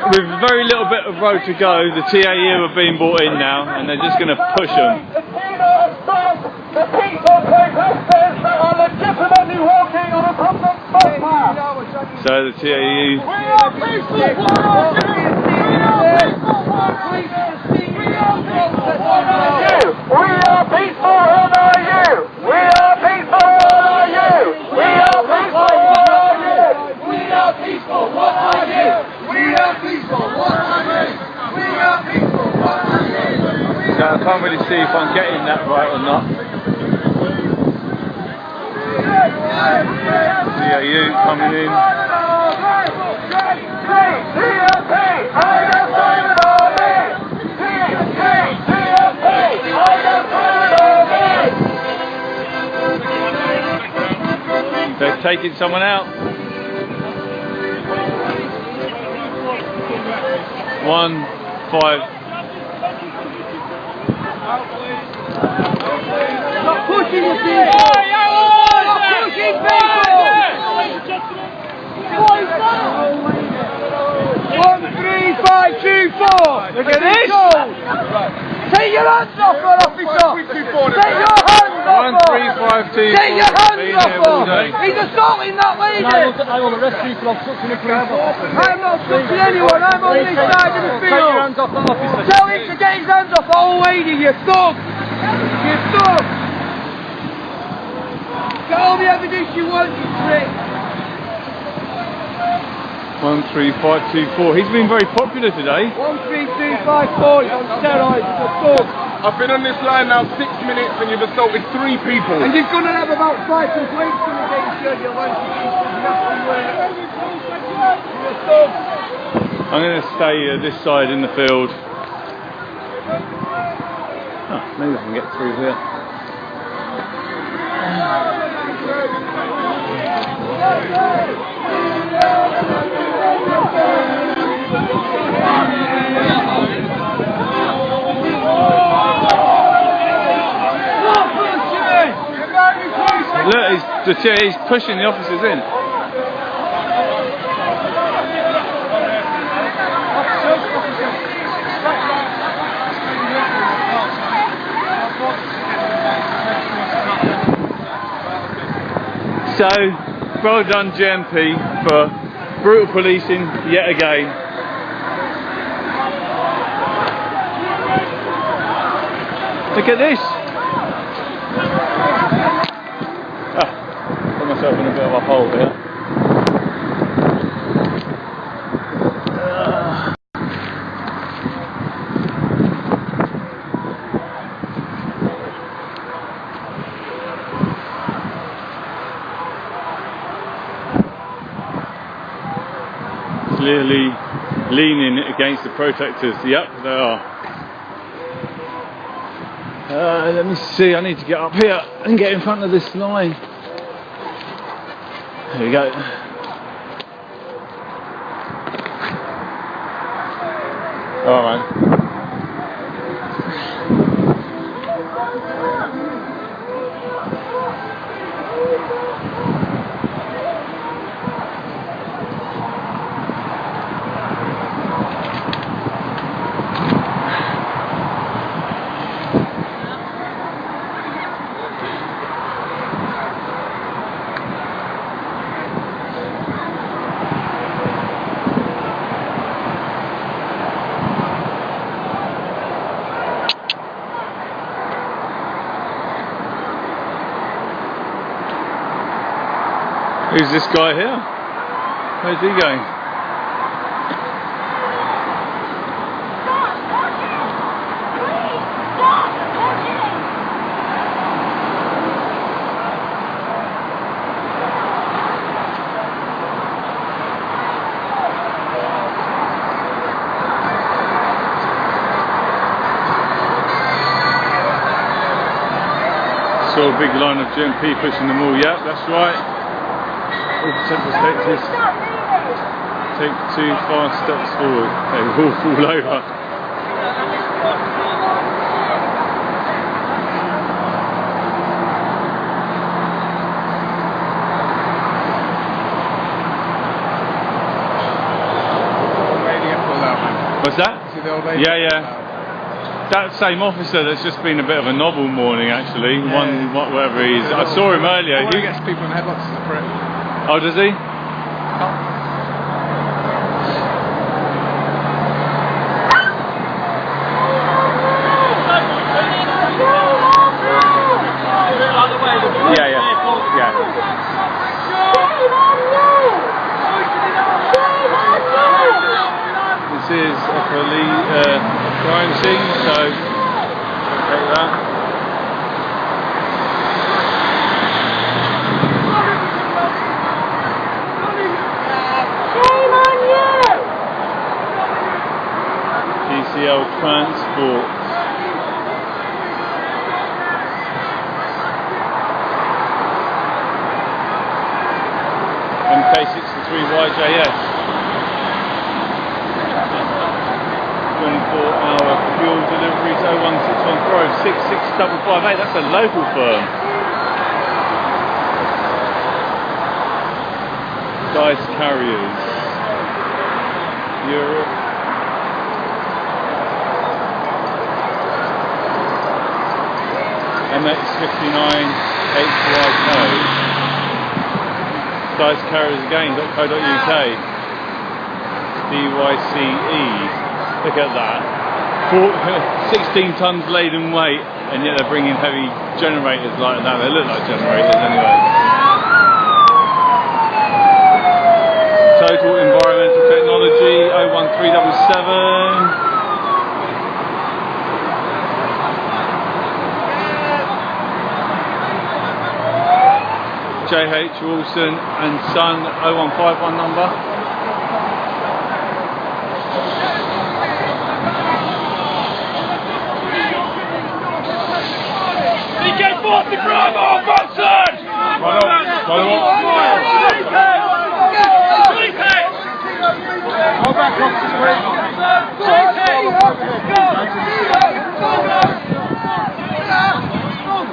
S1: with very little bit of road to go, the TAU are being brought in now, and they're just going to push them.
S9: The peaceful protesters that are legitimately walking on a public footpath.
S1: So the TAU.
S9: We are peaceful warriors. We are peaceful, what are you? We are peaceful, what are you? We are peaceful, what are you? We are peaceful, what are you? We are peaceful, what are you? We are peaceful, what are you?
S1: So I can't really see if I'm getting that right or not. TAU coming in. They're taking someone out. 1, 5.
S10: Stop pushing the people! Stop pushing people! 13524! Look at this! Take your hands off her, officer! Take your hands off her!
S1: 1352.
S10: Take your hands off her! He's assaulting that lady!
S15: I will arrest you for obstructing a police officer.
S10: I'm not touching anyone, I'm on this side of the field!
S15: Take your hands off that officer.
S10: Tell him to get his hands off that old lady, you thug! You thug! Get all the evidence you want, you prick!
S1: 13524. He's been very popular today.
S10: 13254, he's on steroids, the thug!
S17: I've been on this line now 6 minutes and you've assaulted 3 people.
S10: And you're going to have about 5 complaints coming against you, you like
S1: I'm going to stay this side in the field. Oh, maybe I can get through here. Look, he's pushing the officers in. So, well done GMP for brutal policing yet again. Look at this! Put myself in a bit of a hole here. Clearly leaning against the protectors. Yep, they are. Let me see, I need to get up here and get in front of this line. There we go. Alright. Who's this guy here? Where's he going? Saw a big line of GMP pushing them all. Yep, that's right. All perspectives. Take 2 fast steps forward. They will fall over. What's that? Yeah. That same officer that's just been a bit of a novel morning actually. Whatever he is. I saw him earlier.
S2: He gets people in headlocks for it.
S1: Oh, does he? Yeah. This is a crime scene, so take that. Transport. MK63YJS. 24-hour fuel deliveries 01614 66558. That's a local firm. Dice Carriers. Europe. MX59HY code. Dice Carriers again.co.uk. DYCE. Look at that. 16 tons laden weight, and yet they're bringing heavy generators like that. They look like generators anyway. Total Environmental Technology 01377. JH Wilson and Son 0151 number. DK40 Bravo, Bunsen! Go back off the screen.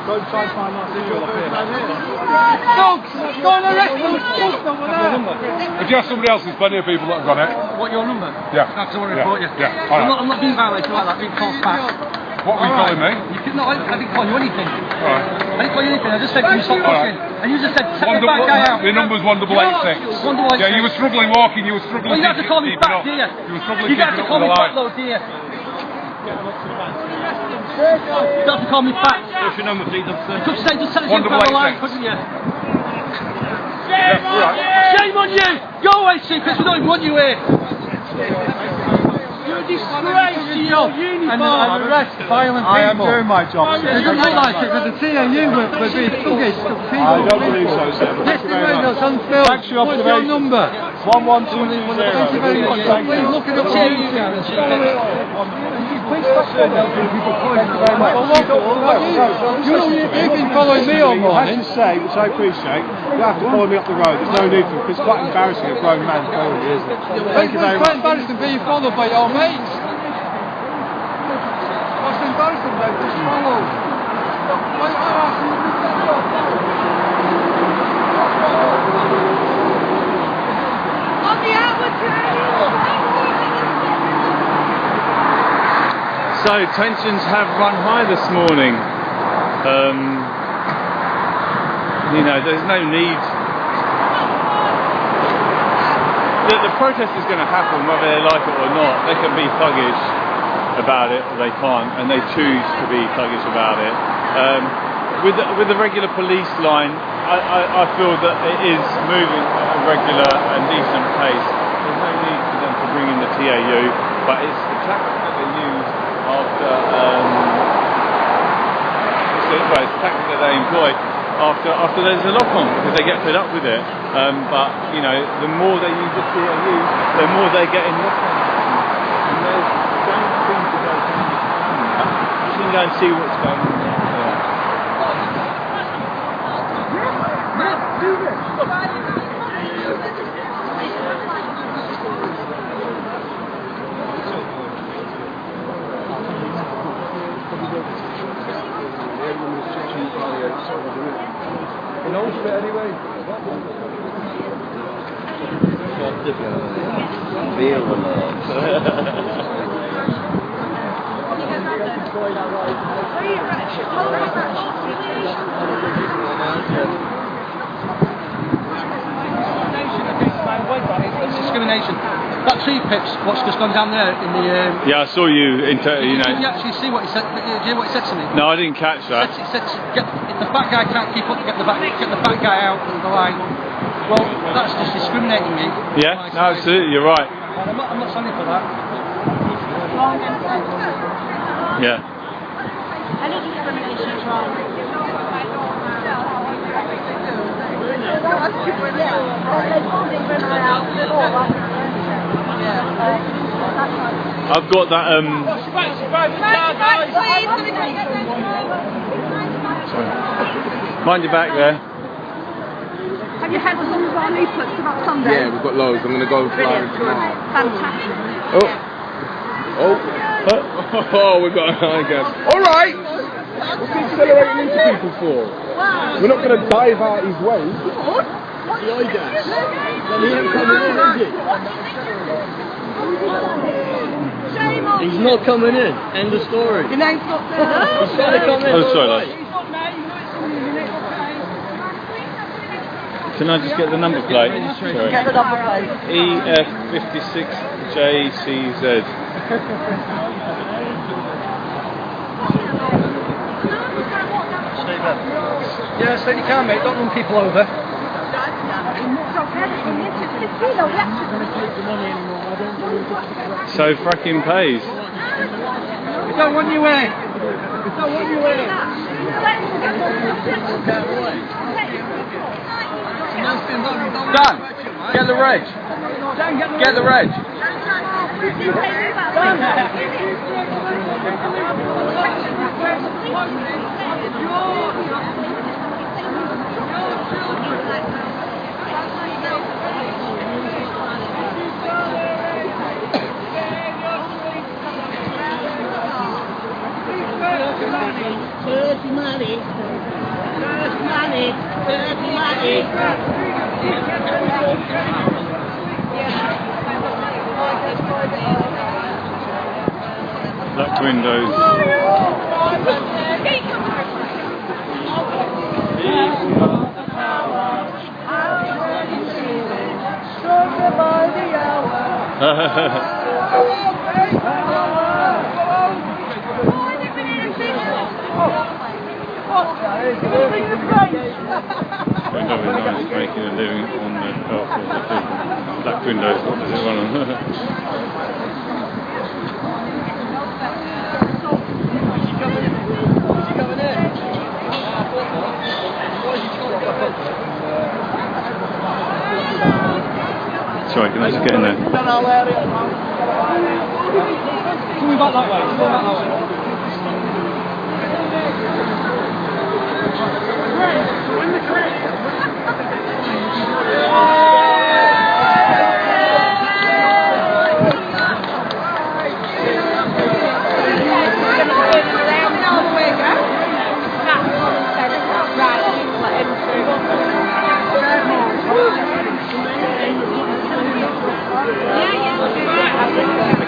S9: Go and try and find that video up here.
S10: Dogs! Go and arrest those dogs over there!
S9: If you ask somebody else, there's plenty of people that have got it.
S6: What, your number?
S9: Yeah.
S6: No, 'cause I want to report you.
S9: Yeah.
S6: I'm not being violated like that, being called back.
S9: What were you calling me?
S6: No, I didn't call you anything.
S9: Alright.
S6: I didn't call you anything, I just said you stop pushing. And you just said, set the back guy out.
S9: The number's 1886.
S6: 1886.
S9: Yeah, you were struggling walking, you were struggling.
S6: Well, you have to call me back, do you?
S9: You were struggling
S6: You have to
S9: keeping
S6: call
S9: up
S6: me
S9: with the
S6: back,
S9: line.
S6: though, do you? You have to call me back.
S15: What's your number, please, officer?
S6: You could say, just set the thing on the line, couldn't you? Shame on you! Go away, secrets, we don't even want you here. You're a disgrace to your uniform.
S10: And arrest violent people.
S9: I am doing my job.
S10: It doesn't look like it, but the TAU were being thuggish.
S9: I don't believe so, sir.
S10: Yes, they were, that's on film.
S9: Thanks for your
S10: What's your
S9: observation.
S10: number?
S9: 11220.
S10: Thank you very much. Please look it up on YouTube. Please stop following people calling you very much. You've been following me all morning.
S9: I have to say, which I appreciate, you don't have to follow me up the road. There's no need for it, because it's quite embarrassing a grown man following you, isn't it? Thank you very
S10: It's
S9: much.
S10: quite embarrassing being followed by your mates. What's embarrassing about just follow?
S16: On the outward journey.
S1: So tensions have run high this morning. You know, there's no need. The protest is going to happen whether they like it or not. They can be thuggish about it or they can't, and they choose to be thuggish about it. With the regular police line, I feel that it is moving at a regular and decent pace. There's no need for them to bring in the TAU, but it's the tactic that they use after it's the tactic that they employ after there's a lock on, because they get fed up with it. But you know, the more they use the TAU, the more they get in lock on. And there's don't seem to go down that. You can go and see what's going on there.
S6: Discrimination. That tree pitch, what's just gone down there in the.
S1: Yeah, I saw you. You know.
S6: Did you actually see what he said? Did you hear what he said to me?
S1: No, I didn't catch that.
S6: He said, if the fat guy can't keep up, get the fat guy out of the line. Well, that's just discriminating me.
S1: Yeah, no, absolutely, you're right.
S6: I'm not standing for that.
S1: Yeah.
S3: Any discrimination is wrong.
S1: I've got that. Sorry. Mind your back there.
S16: Have you had some of our leaflets about Sunday?
S17: Yeah, we've got loads. I'm going to go fly them tomorrow.
S16: Fantastic.
S17: Oh, we've got I guess. Alright! What's he accelerating into people for? We're not going to dive out his way.
S15: The eye gas. Then he ain't coming in, is he? He's not coming in. End of story.
S5: Your name's not there.
S15: He's trying to come in.
S1: Oh, sorry, love. Can I just get the number plate? Sorry.
S5: Get the number plate.
S1: EF56JCZ.
S6: Yeah, so you can, mate. Don't run people over.
S1: So fracking pays.
S6: We don't want you in. We don't want you in.
S18: Dan, get the reg. Get the reg.
S15: Dirty money.
S1: Black windows. Window is nice, making a living on the health of the people. Black windows, what does it run on? Sorry, can I just get in there?
S6: Coming back that way, coming back that way.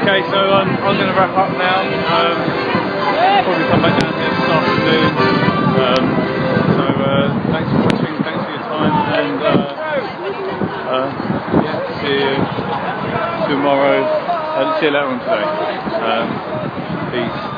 S1: Okay, so I'm going to wrap up now. Probably come back down here this afternoon. So thanks for watching, thanks for your time, and yeah, see you tomorrow. See you later on today. Peace.